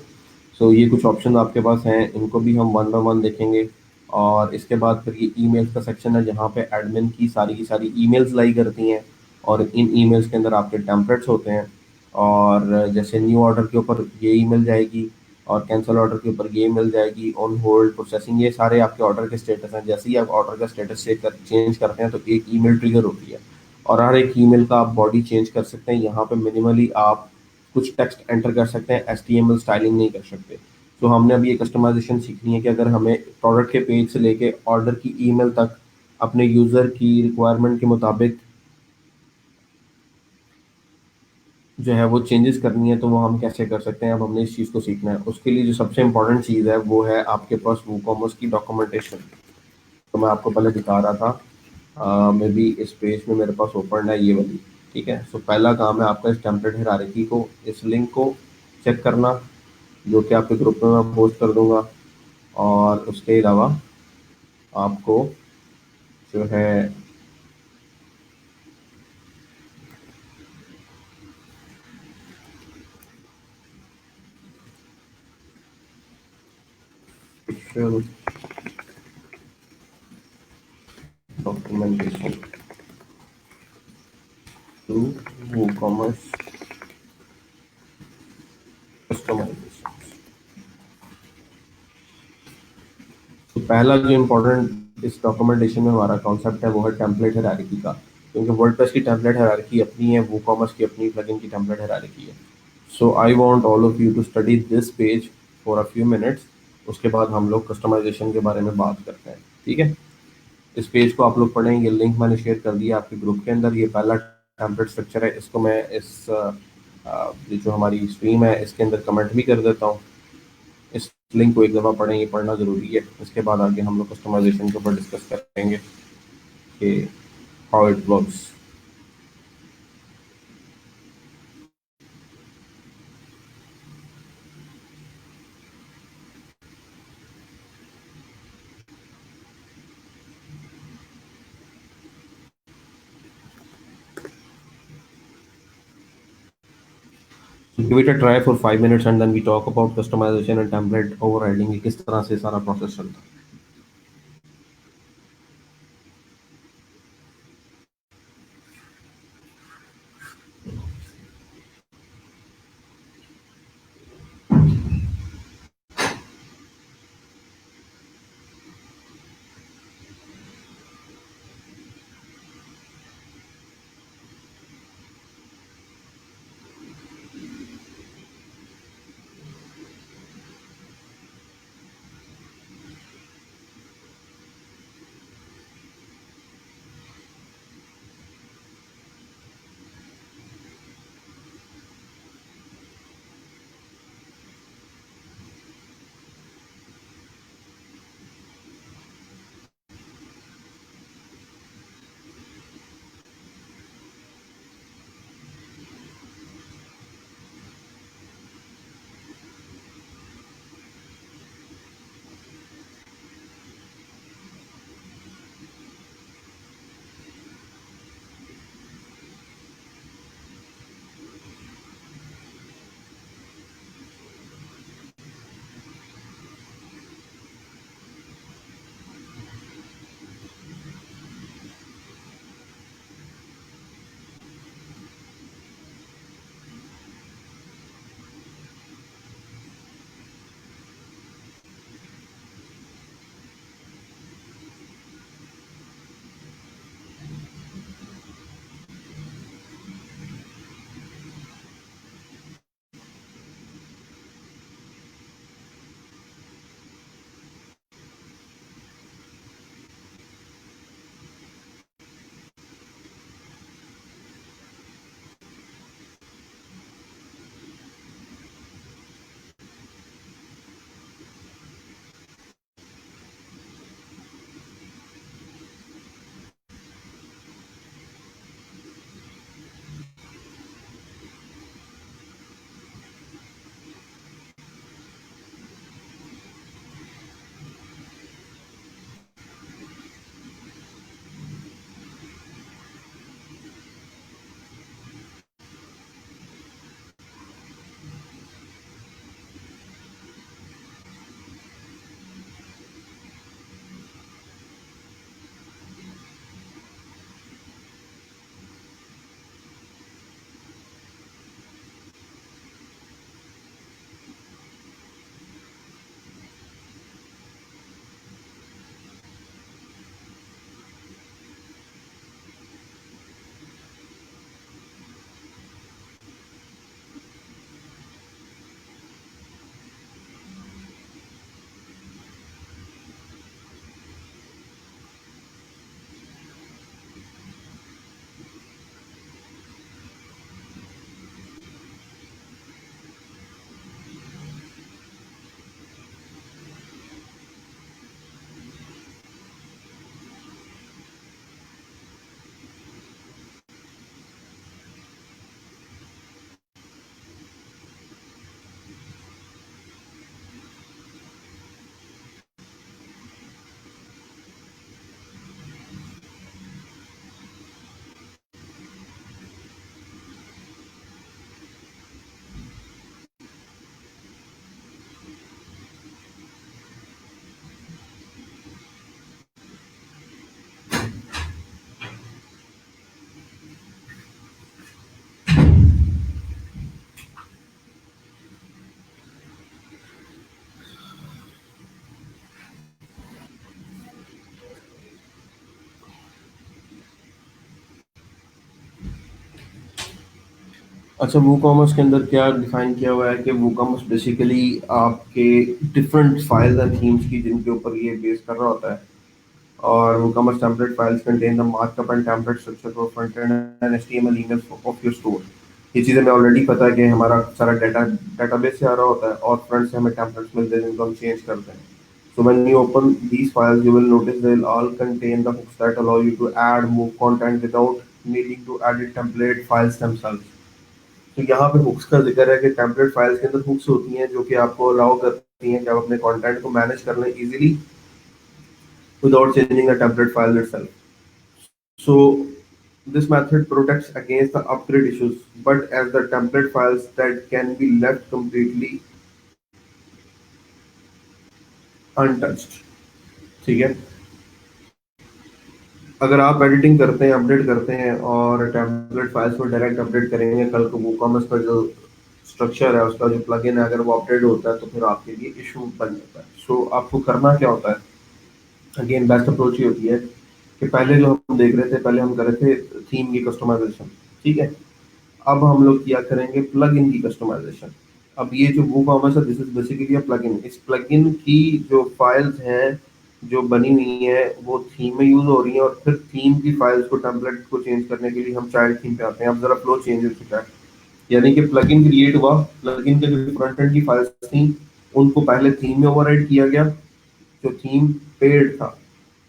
सो ये कुछ ऑप्शन आपके पास हैं, इनको भी हम वन बाय वन देखेंगे। और इसके बाद फिर ये ईमेल्स का सेक्शन है, जहाँ पे एडमिन की सारी ईमेल्स लाई करती हैं, और इन ईमेल्स के अंदर आपके टेम्पलेट्स होते हैं। और जैसे न्यू ऑर्डर के ऊपर ये ईमेल जाएगी, और कैंसिल ऑर्डर के ऊपर ये ईमेल जाएगी, ऑन होल्ड, प्रोसेसिंग, ये सारे आपके ऑर्डर के स्टेटस हैं। जैसे ही आप ऑर्डर का स्टेटस चेंज करते हैं तो एक ईमेल ट्रिगर होती है, और हर एक ईमेल का आप बॉडी चेंज कर सकते हैं। यहाँ पे मिनिमली आप कुछ टेक्स्ट एंटर कर सकते हैं, HTML स्टाइलिंग नहीं कर सकते। तो हमने अभी ये कस्टमाइजेशन सीखनी है कि अगर हमें प्रोडक्ट के पेज से लेके ऑर्डर की ईमेल तक अपने यूज़र की रिक्वायरमेंट के मुताबिक जो है वो चेंजेस करनी है, तो वो हम कैसे कर सकते हैं। अब हमने इस चीज़ को सीखना है। उसके लिए जो सबसे इंपॉर्टेंट चीज़ है वो है आपके पास वो कॉमर्स की डॉक्यूमेंटेशन। तो मैं आपको पहले दिखा रहा था, मे बी इस पेज में मेरे पास ओपन है ये वाली। ठीक है, सो पहला काम है आपका इस टेम्पलेट हायरार्की को, इस लिंक को चेक करना। जो कि आपके ग्रुप में मैं पोस्ट कर दूंगा। और उसके अलावा आपको जो है डॉक्यूमेंटेशन टू वो कॉमर्स कस्टमाइजेशन। तो पहला जो इम्पोर्टेंट इस डॉक्यूमेंटेशन में हमारा कॉन्सेप्ट है वो है टेम्पलेट हायरार्की का, क्योंकि वर्डप्रेस की टेम्पलेट हायरार्की अपनी है, वो कॉमर्स की अपनी प्लगइन की टेम्पलेट हायरार्की है। So I want all of you to study this page for a few minutes. उसके बाद हम लोग कस्टमाइजेशन के बारे में बात करते हैं, ठीक है। इस पेज को आप लोग पढ़ेंगे, लिंक मैंने शेयर कर दिया आपके ग्रुप के अंदर। ये पहला टेम्पलेट स्ट्रक्चर है, इसको मैं इस ये जो हमारी स्ट्रीम है इसके अंदर कमेंट भी कर देता हूँ। इस लिंक को एक दफ़ा पढ़ें, ये पढ़ना ज़रूरी है। इसके बाद आगे हम लोग कस्टमाइजेशन के ऊपर डिस्कस करेंगे कि how it works. Give it a try for 5 minutes and then we talk about customization and template overriding, कि किस तरह से सारा प्रोसेस चलता है। अच्छा, वो कॉमर्स के अंदर क्या डिफाइन किया हुआ है कि वो कॉमर्स बेसिकली आपके डिफरेंट फाइल्स एंड थीम्स की जिनके ऊपर ये बेस कर रहा होता है। और WooCommerce template files contain the markup and template structure for front-end and HTML emails of your store। ये चीज़ें मैं ऑलरेडी पता है कि हमारा सारा डेटाबेस से आ रहा होता है और फ्रंट से हमें टेम्पलेट्स मिलते हैं जिनको हम चेंज करते हैं। So when you open these files, you will notice they'll all contain the hooks that allow you to add, move content without needing to edit template files themselves। तो यहाँ पे हुक्स का जिक्र है कि टेम्पलेट फाइल्स के अंदर hooks होती हैं जो कि आपको अलाउ करती हैं कि आप अपने कंटेंट को मैनेज कर लें easily without changing the template file itself। So this method protects against the upgrade issues, but as the template files that can be left completely untouched। ठीक है, अगर आप एडिटिंग करते हैं, अपडेट करते हैं और टेम्पलेट फाइल्स को डायरेक्ट अपडेट करेंगे, कल को WooCommerce का जो स्ट्रक्चर है, उसका जो प्लगइन है, अगर वो अपडेट होता है तो फिर आपके लिए इशू बन जाता है। सो आपको करना क्या होता है, अगेन बेस्ट अप्रोच ही होती है कि पहले जो हम देख रहे थे, पहले हम कर रहे थे थीम की कस्टमाइजेशन। ठीक है, अब हम लोग किया करेंगे प्लग इन की कस्टमाइजेशन। अब ये जो वो कॉमर्स है, this is basically a plug in. इस प्लग इन की जो फाइल्स हैं जो बनी हुई हैं वो थीम में यूज हो रही हैं, और फिर थीम की फाइल्स को टेम्पलेट को चेंज करने के लिए हम चाइल्ड थीम पे आते हैं। अब जरा फ्लो चेंज हो चुका है, यानी कि प्लग इन क्रिएट हुआ, प्लग इन के जो फ्रंट एंड की फाइल्स थी उनको पहले थीम में ओवरराइड किया गया। जो थीम पेड था,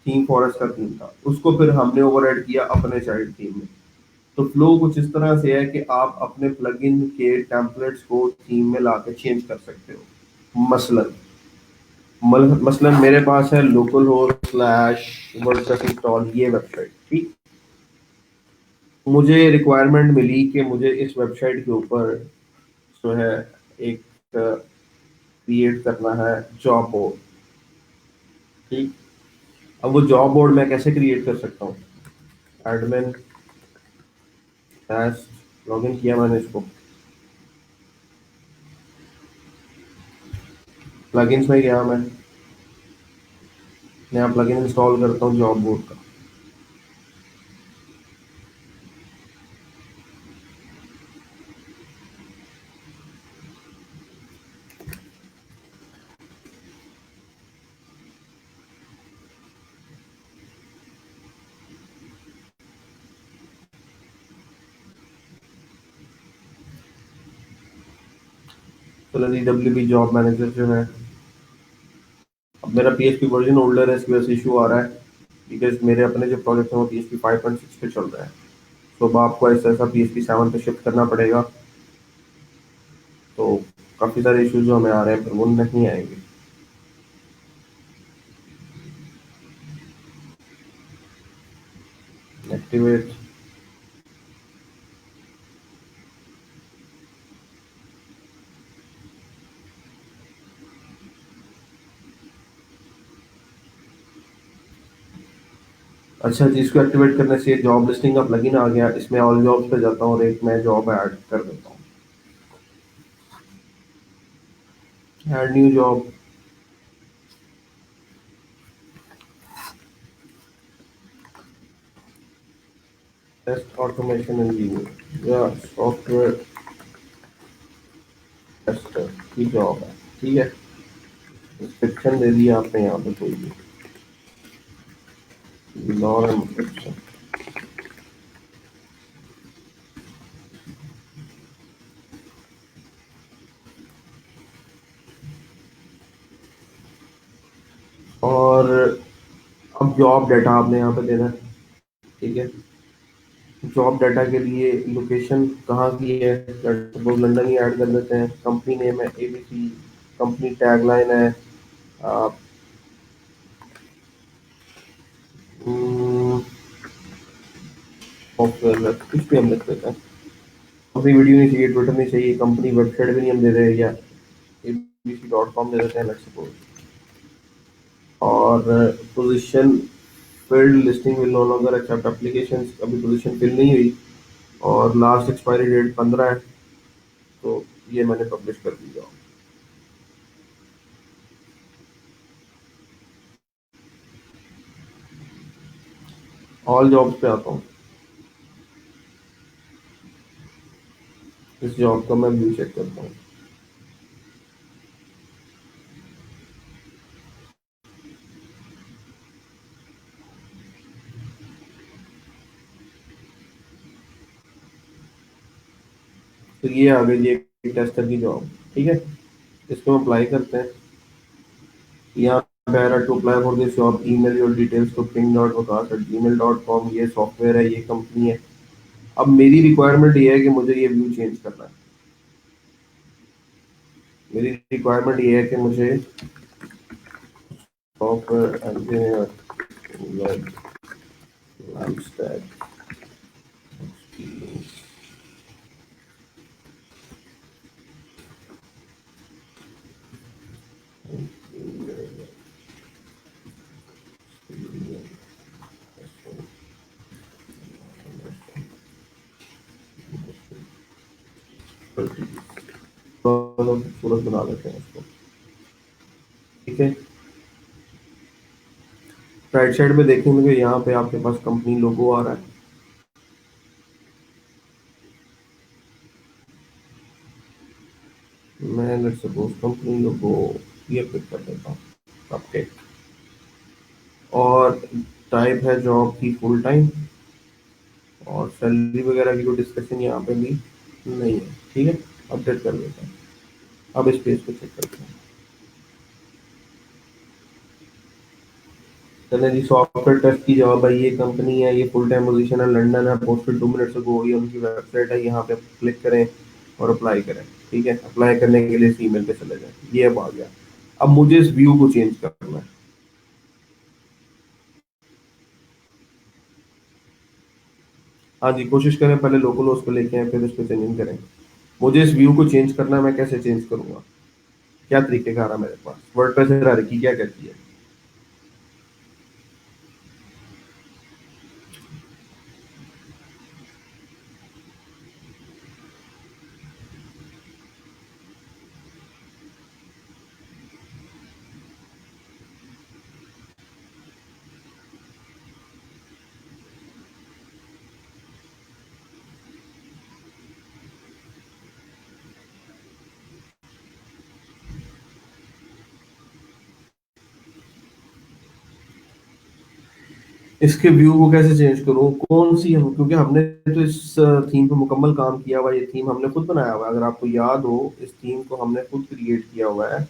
थीम फॉरेस्ट का थीम था, उसको फिर हमने ओवरराइड किया अपने चाइल्ड थीम में। तो फ्लो कुछ इस तरह से है कि आप अपने प्लगइन के टेम्पलेट्स को थीम में लाके चेंज कर सकते हो। मसलन मेरे पास है local host slash WordPress install ये वेबसाइट। ठीक, मुझे रिक्वायरमेंट मिली कि मुझे इस वेबसाइट के ऊपर जो है एक क्रिएट करना है जॉब बोर्ड। ठीक, अब वो जॉब बोर्ड मैं कैसे क्रिएट कर सकता हूँ, एडमिन लॉगिन किया मैंने इसको, प्लगइन्स में गया मैं, नया प्लगइन इंस्टॉल करता हूँ जॉब बोर्ड का। चलो DWP जॉब मैनेजर जो है, अब मेरा PHP वर्जन ओल्डर है, इसकी वजह से इशू आ रहा है, बिकॉज मेरे अपने जो प्रोजेक्ट हैं वो PHP 5.6 पे चल रहा है। तो अब आपको ऐसा ऐसा PHP 7 पे शिफ्ट करना पड़ेगा। तो काफ़ी सारे इश्यूज जो हमें आ रहे हैं फिर वो नहीं आएंगे। एक्टिवेट, अच्छा जी, इसको एक्टिवेट करने से जॉब लिस्टिंग का प्लगइन आ गया, इसमें ऑल जॉब्स पे जाता हूँ और एक मैं जॉब ऐड कर देता हूँ, add new job. Test automation engineer या सॉफ्टवेयर टेस्टर की जॉब है। ठीक है, डिस्क्रिप्शन दे दिया आपने यहाँ पे कोई भी नॉर्मल डिस्क्रिप्शन। और अब जॉब डाटा आपने यहाँ पे देना है। ठीक है, जॉब डाटा के लिए लोकेशन कहाँ की है, सपोज लंदन ही ऐड कर देते हैं। कंपनी नेम है ABC, कंपनी टैगलाइन है सॉफ्टवेयर, कुछ भी हम लिख देते हैं। कंपनी वीडियो नहीं चाहिए, ट्विटर नहीं चाहिए, कंपनी वेबसाइट भी नहीं हम दे रहे, या ABC.com दे देते हैं लेट्स सपोज। और position field listing will no longer accept application, अभी पोजीशन फिल नहीं हुई और लास्ट एक्सपायरी डेट 15 है, तो ये मैंने पब्लिश कर दिया। ऑल जॉब्स पे आता हूँ, इस जॉब का मैं व्यू चेक करता हूँ। तो ये आ गई ये टेस्टर की जॉब, ठीक है। इसको हम अप्लाई करते हैं। यहाँ पे to apply for this job email your details to ping.vikas@gmail.com। ये सॉफ्टवेयर है, ये कंपनी है। अब मेरी रिक्वायरमेंट ये है कि मुझे ये व्यू चेंज करना है। मेरी रिक्वायरमेंट ये है कि मुझे सॉफ्टवेयर इंजीनियर वेब स्टैक खूबसूरत बना लेते हैं इसको, ठीक है। राइट साइड में देखेंगे तो यहाँ पे आपके पास कंपनी लोगो आ रहा है। मैं लेट्स सपोज कंपनी लोगो ये पिक कर देता हूँ, अपडेट। और टाइप है जॉब की फुल टाइम, और सैलरी वगैरह की कोई डिस्कशन यहाँ पे भी नहीं है, ठीक है। अपडेट कर देता हूँ। अब इस पेज को चेक करते हैं। चलें जी, सॉफ्टवेयर टेस्ट की जॉब है, ये कंपनी है, ये फुल टाइम पोजीशन है, लंदन है, पोस्टेड 2 मिनट्स अगो, ये उनकी वेबसाइट है। यहाँ पे क्लिक करें और अप्लाई करें, ठीक है। अप्लाई करने के लिए इस ईमेल पे चले जाएं। ये अब आ गया। अब मुझे इस व्यू को चेंज करना है। हाँ जी, कोशिश करें पहले लोकल होस्ट पे लेके आए, फिर इस पे चेंजिंग करें। मुझे इस व्यू को चेंज करना है, मैं कैसे चेंज करूंगा? क्या तरीकेकार है मेरे पास? वर्डप्रेस हायरार्की क्या कहती है? इसके व्यू को कैसे चेंज करूँ? कौन सी हम, क्योंकि हमने तो इस थीम पे मुकम्मल काम किया हुआ है, ये थीम हमने खुद बनाया हुआ है। अगर आपको याद हो, इस थीम को हमने खुद क्रिएट किया हुआ है।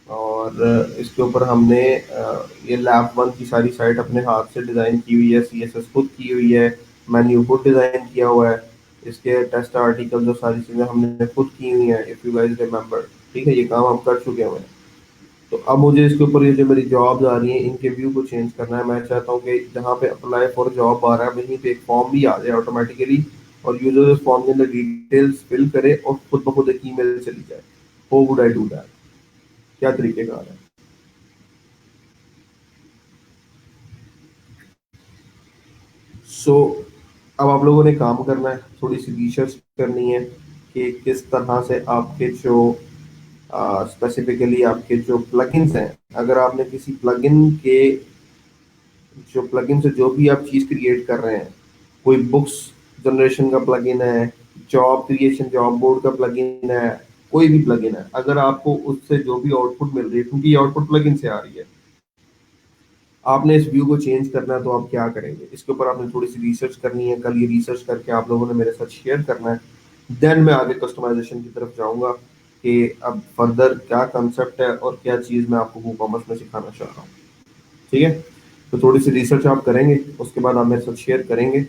और इसके ऊपर हमने ये लैब वन की सारी साइट अपने हाथ से डिज़ाइन की हुई है, CSS खुद की हुई है, मेन्यू खुद डिज़ाइन किया हुआ है। इसके टेस्ट आर्टिकल जो सारी चीज़ें हमने खुद की हुई हैं, इफ़ यू गाइस रिमेंबर, ठीक है। ये काम हम कर चुके हुए हैं। तो अब मुझे इसके ऊपर ये जो मेरी जॉब्स आ रही हैं, इनके व्यू को चेंज करना है। मैं चाहता हूँ कि जहाँ पे अप्लाई फॉर जॉब आ रहा है, वहीं पे एक फॉर्म भी आ जाए ऑटोमेटिकली, और यूजर उस फॉर्म के अंदर डिटेल्स फिल करे और खुद ब खुद एक ईमेल चली जाए। How would I do that? क्या तरीके का है? सो अब आप लोगों ने काम करना है, थोड़ी सी रिसर्च करनी है कि किस तरह से आपके जो स्पेसिफिकली आपके जो प्लगइन्स हैं, अगर आपने किसी प्लगइन के, जो प्लगइन से जो भी आप चीज़ क्रिएट कर रहे हैं, कोई बुक्स जनरेशन का प्लगइन है, जॉब क्रिएशन जॉब बोर्ड का प्लगइन है, कोई भी प्लगइन है, अगर आपको उससे जो भी आउटपुट मिल रही है, क्योंकि ये आउटपुट प्लगइन से आ रही है, आपने इस व्यू को चेंज करना है, तो आप क्या करेंगे? इसके ऊपर आपने थोड़ी सी रिसर्च करनी है। कल ये रिसर्च करके आप लोगों ने मेरे साथ शेयर करना है। देन मैं आगे कस्टमाइजेशन की तरफ जाऊंगा कि अब फर्दर क्या कंसेप्ट है और क्या चीज़ मैं आपको ई कॉमर्स में सिखाना चाह रहा हूँ, ठीक है। तो थोड़ी सी रिसर्च आप करेंगे, उसके बाद आप मेरे साथ शेयर करेंगे।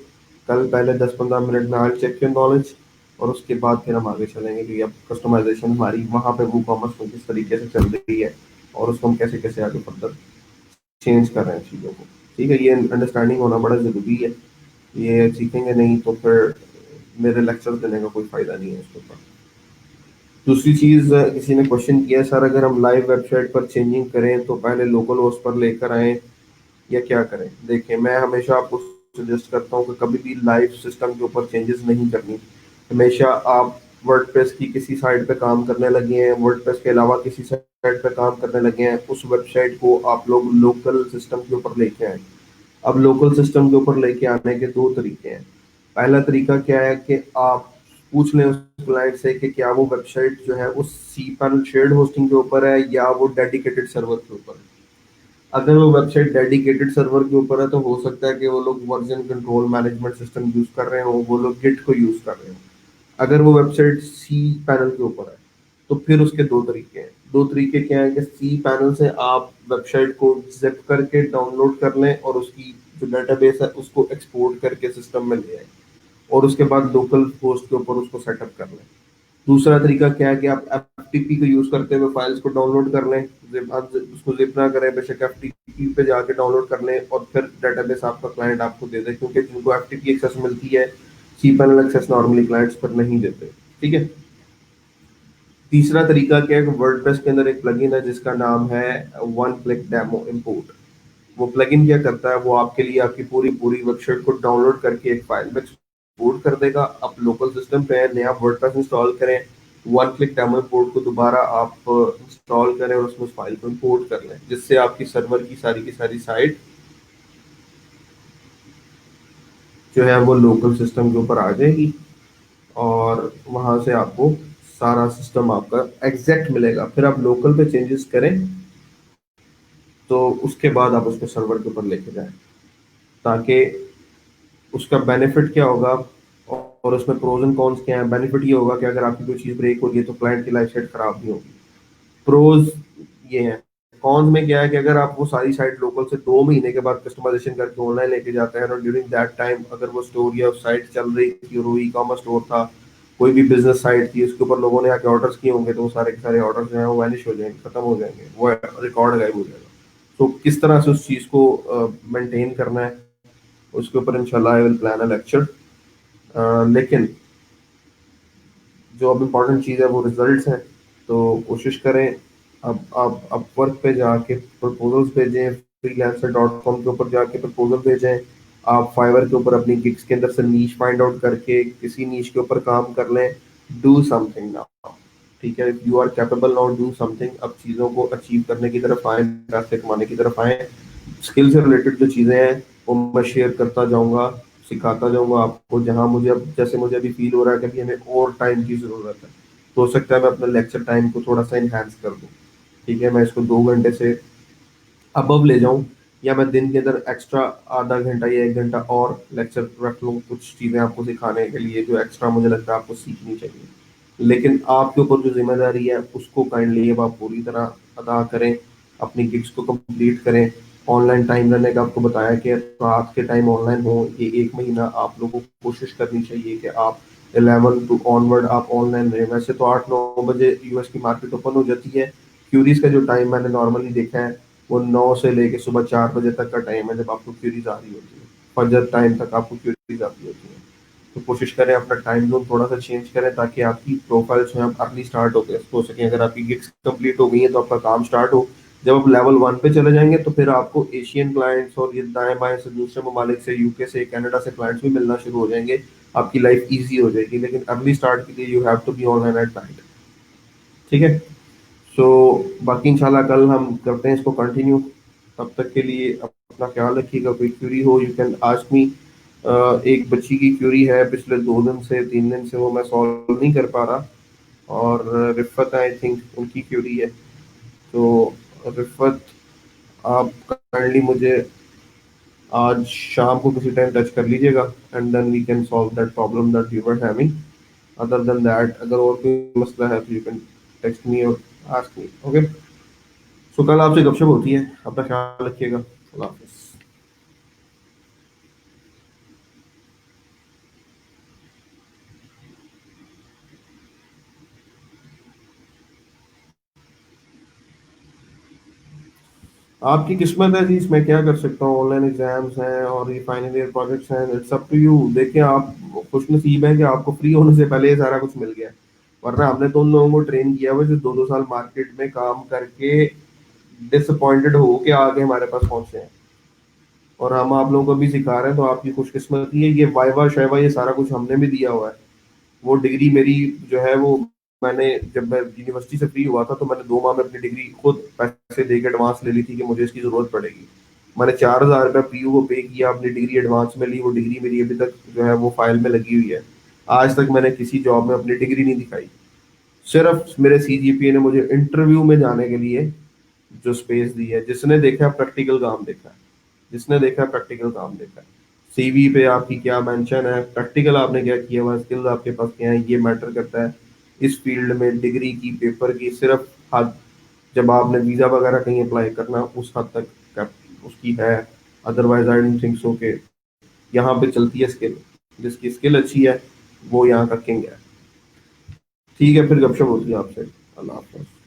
कल पहले 10-15 मिनट में आई चेक योर नॉलेज, और उसके बाद फिर हम आगे चलेंगे कि अब कस्टमाइजेशन हमारी वहाँ पे ई कॉमर्स में किस तरीके से चल रही है, और उसको हम कैसे कैसे आगे फर्दर चेंज कर रहे हैं चीज़ों को, ठीक है। ये अंडरस्टैंडिंग होना बड़ा ज़रूरी है। ये सीखेंगे नहीं तो फिर मेरे लेक्चर देने का कोई फ़ायदा नहीं है इसके ऊपर। दूसरी चीज़, किसी ने क्वेश्चन किया, सर अगर हम लाइव वेबसाइट पर चेंजिंग करें तो पहले लोकल होस्ट पर लेकर आएँ या क्या करें? देखिए, मैं हमेशा आपको सजेस्ट करता हूँ कि कभी भी लाइव सिस्टम के ऊपर चेंजेस नहीं करनी। हमेशा आप वर्डप्रेस की किसी साइट पे काम करने लगे हैं, वर्डप्रेस के अलावा किसी साइट पे काम करने लगे हैं, उस वेबसाइट को आप लोग लोकल सिस्टम के ऊपर लेके आए। अब लोकल सिस्टम के ऊपर लेके आने के दो तरीके हैं। पहला तरीका क्या है कि आप पूछ लें उस क्लाइंट से कि क्या वो वेबसाइट जो है वो सी पैनल शेयर्ड होस्टिंग के ऊपर है या वो डेडिकेटेड सर्वर के ऊपर है। अगर वो वेबसाइट डेडिकेटेड सर्वर के ऊपर है तो हो सकता है कि वो लोग version control management system use कर रहे हो, वो लोग गिट को यूज कर रहे हो। अगर वो वेबसाइट सी पैनल के ऊपर है तो फिर उसके दो तरीके हैं। दो तरीके क्या है कि सी पैनल से आप वेबसाइट को जिप करके डाउनलोड कर लें और उसकी जो डेटाबेस है उसको एक्सपोर्ट करके सिस्टम में ले आए और उसके बाद लोकल होस्ट के ऊपर उसको सेटअप कर लें। दूसरा तरीका क्या है कि आप एफटीपी को यूज करते हुए फाइल्स को डाउनलोड कर लें। आप उसको जिप ना करें, बेशक एफटीपी पे जाके डाउनलोड कर लें और फिर डेटाबेस आपका क्लाइंट आपको दे दे, क्योंकि जिनको एफटीपी एक्सेस मिलती है C panel access normally clients पर नहीं देते। ठीक है। तीसरा तरीका क्या है कि वर्डप्रेस के अंदर एक प्लगइन है जिसका नाम है वन क्लिक डेमो इंपोर्ट। वो प्लगइन क्या करता है, वो आपके लिए आपकी पूरी पूरी वेबसाइट को डाउनलोड करके एक फाइल में एक्सपोर्ट कर देगा। आप लोकल सिस्टम पे है, नया वर्डप्रेस इंस्टॉल करें, वन क्लिक डेमो इंपोर्ट को दोबारा आप इंस्टॉल करें और उसमें उस फाइल को इंपोर्ट कर लें, जिससे आपकी सर्वर की सारी साइट जो है वो लोकल सिस्टम के ऊपर आ जाएगी और वहां से आपको सारा सिस्टम आपका एग्जैक्ट मिलेगा। फिर आप लोकल पे चेंजेस करें तो उसके बाद आप उसको सर्वर के ऊपर लेके जाएं, ताकि उसका बेनिफिट क्या होगा और उसमें प्रोज एंड कॉन्स क्या है। बेनिफिट ये होगा कि अगर आपकी कोई चीज़ ब्रेक होगी तो क्लाइंट की लाइफ साइट खराब नहीं होगी। प्रोज ये है। कॉन्स में क्या है कि अगर आप वो सारी साइट लोकल से 2 महीने के बाद कस्टमाइजेशन करके ऑनलाइन लेके जाते हैं और ड्यूरिंग दैट टाइम अगर वो स्टोर या साइट चल रही थी और वो ई कॉमर्स स्टोर था, कोई भी बिजनेस साइट थी, उसके ऊपर लोगों ने आके ऑर्डर्स किए होंगे, तो वो सारे के सारे ऑर्डर जो है वो वैनिश हो जाएंगे, खत्म हो जाएंगे, वो रिकॉर्ड गायब हो जाएगा। तो किस तरह से उस चीज़ को मेंटेन करना है उसके ऊपर इंशाल्लाह I will plan a lecture. लेकिन जो अब इम्पोर्टेंट चीज़ है वो रिजल्ट्स हैं। तो कोशिश करें, अब आप अपवर्क पे जाके प्रपोजल्स भेजें, फ्रीलांसर डॉट कॉम के ऊपर जाके प्रपोजल भेजें। आप फाइवर के ऊपर अपनी गिग्स के अंदर से नीश फाइंड आउट करके किसी नीश के ऊपर काम कर लें। Do something now. ठीक है, you are capable now, do something. अब चीज़ों को अचीव करने की तरफ आए, पैसे कमाने की तरफ आए। स्किल से रिलेटेड जो चीज़ें हैं वो मैं शेयर करता जाऊंगा, सिखाता जाऊंगा आपको। जहां मुझे अब जैसे मुझे अभी फील हो रहा है कि अभी हमें और टाइम की जरूरत है, तो हो सकता है मैं अपने लेक्चर टाइम को थोड़ा सा इनहेंस कर दूं। ठीक है, मैं इसको 2 घंटे से अबव ले जाऊं, या मैं दिन के अंदर एक्स्ट्रा आधा घंटा या 1 घंटा और लेक्चर रख लूं कुछ चीज़ें आपको सिखाने के लिए जो एक्स्ट्रा मुझे लगता है आपको सीखनी चाहिए। लेकिन आपके ऊपर जो जिम्मेदारी है उसको काइंडली अब आप पूरी तरह अदा करें, अपनी गिग्स को कंप्लीट करें। ऑनलाइन टाइम रहने का आपको बताया कि रात के टाइम ऑनलाइन हो, ये 1 महीना आप लोगों को कोशिश करनी चाहिए कि आप 11 टू ऑनवर्ड आप ऑनलाइन रहें। वैसे तो 8-9 बजे यूएस की मार्केट ओपन हो जाती है। क्यूरीज का जो टाइम मैंने नॉर्मली देखा है वो 9 से लेके सुबह 4 बजे तक का टाइम है जब आपको क्यूरीज आ रही होती है। फजर टाइम तक आपको क्यूरीज आती होती है। तो कोशिश करें अपना टाइम जोन थोड़ा सा चेंज करें ताकि आपकी प्रोफाइल जो है अर्ली स्टार्ट हो सके। अगर आपकी गिग्स कंप्लीट हो गई है तो आपका काम स्टार्ट हो। जब आप लेवल 1 पे चले जाएंगे तो फिर आपको एशियन क्लाइंट्स और ये दाएं बाएं से दूसरे ममालिक से, यूके से, कनाडा से क्लाइंट्स भी मिलना शुरू हो जाएंगे। आपकी लाइफ ईजी हो जाएगी। लेकिन अर्ली स्टार्ट के लिए you have to be online at night. ठीक है। सो बाकी इंशाल्लाह कल हम करते हैं इसको कंटिन्यू। तब तक के लिए अपना ख्याल रखिएगा। कोई क्यूरी हो यू कैन आस्क मी। एक बच्ची की क्यूरी है पिछले 2 दिन से 3 दिन से, वो मैं सॉल्व नहीं कर पा रहा। और रिफ़त आई थिंक उनकी क्यूरी है। तो रिफ़त, आप काइंडली मुझे आज शाम को किसी टाइम टच कर लीजिएगा and then we can solve that problem that you were having. Other than that अगर और कोई मसला है तो यू कैन टेक्स्ट मी और आस्क मी। ओके। सो कल आपसे गपशप होती है। अपना ख्याल रखिएगा। अल्लाह हाफिज़। आपकी किस्मत है जी, इसमें क्या कर सकता हूँ। ऑनलाइन एग्जाम्स हैं और ये फाइनल ईयर प्रोजेक्ट्स हैं, इट्स अप टू यू। देखिए आप खुश नसीब हैं कि आपको फ्री होने से पहले ये सारा कुछ मिल गया। वरना हमने तो उन लोगों को ट्रेन किया हुआ जो 2-2 साल मार्केट में काम करके डिसअपॉइंटेड हो के आगे हमारे पास पहुंचे हैं। और हम आप लोगों को भी सिखा रहे हैं, तो आपकी खुशकिस्मती है। ये वाइवा शाइवा ये सारा कुछ हमने भी दिया हुआ है। वो डिग्री मेरी जो है वो, मैंने जब मैं यूनिवर्सिटी से फ्री हुआ था तो मैंने 2 माह में अपनी डिग्री खुद पैसे दे के एडवांस ले ली थी कि मुझे इसकी जरूरत पड़ेगी। मैंने 4,000 रुपया पीयू को पे किया, अपनी डिग्री एडवांस में ली। वो डिग्री मेरी अभी तक जो है वो फाइल में लगी हुई है। आज तक मैंने किसी जॉब में अपनी डिग्री नहीं दिखाई। सिर्फ मेरे सीजीपीए ने मुझे इंटरव्यू में जाने के लिए जो स्पेस दी है। जिसने देखा प्रैक्टिकल काम देखा है, जिसने देखा प्रैक्टिकल काम देखा है। सीवी पे आपकी क्या मेंशन है, प्रैक्टिकल आपने क्या किया हुआ, स्किल्स आपके पास क्या है, ये मैटर करता है। इस फील्ड में डिग्री की, पेपर की सिर्फ हद, जब आपने वीजा वगैरह कहीं अप्लाई करना उस हद तक उसकी है। Otherwise I don't think so के यहाँ पे चलती है स्किल। जिसकी स्किल अच्छी है वो यहाँ का किंग है। ठीक है, फिर गपशप होती है आपसे। अल्लाह हाफ़िज़।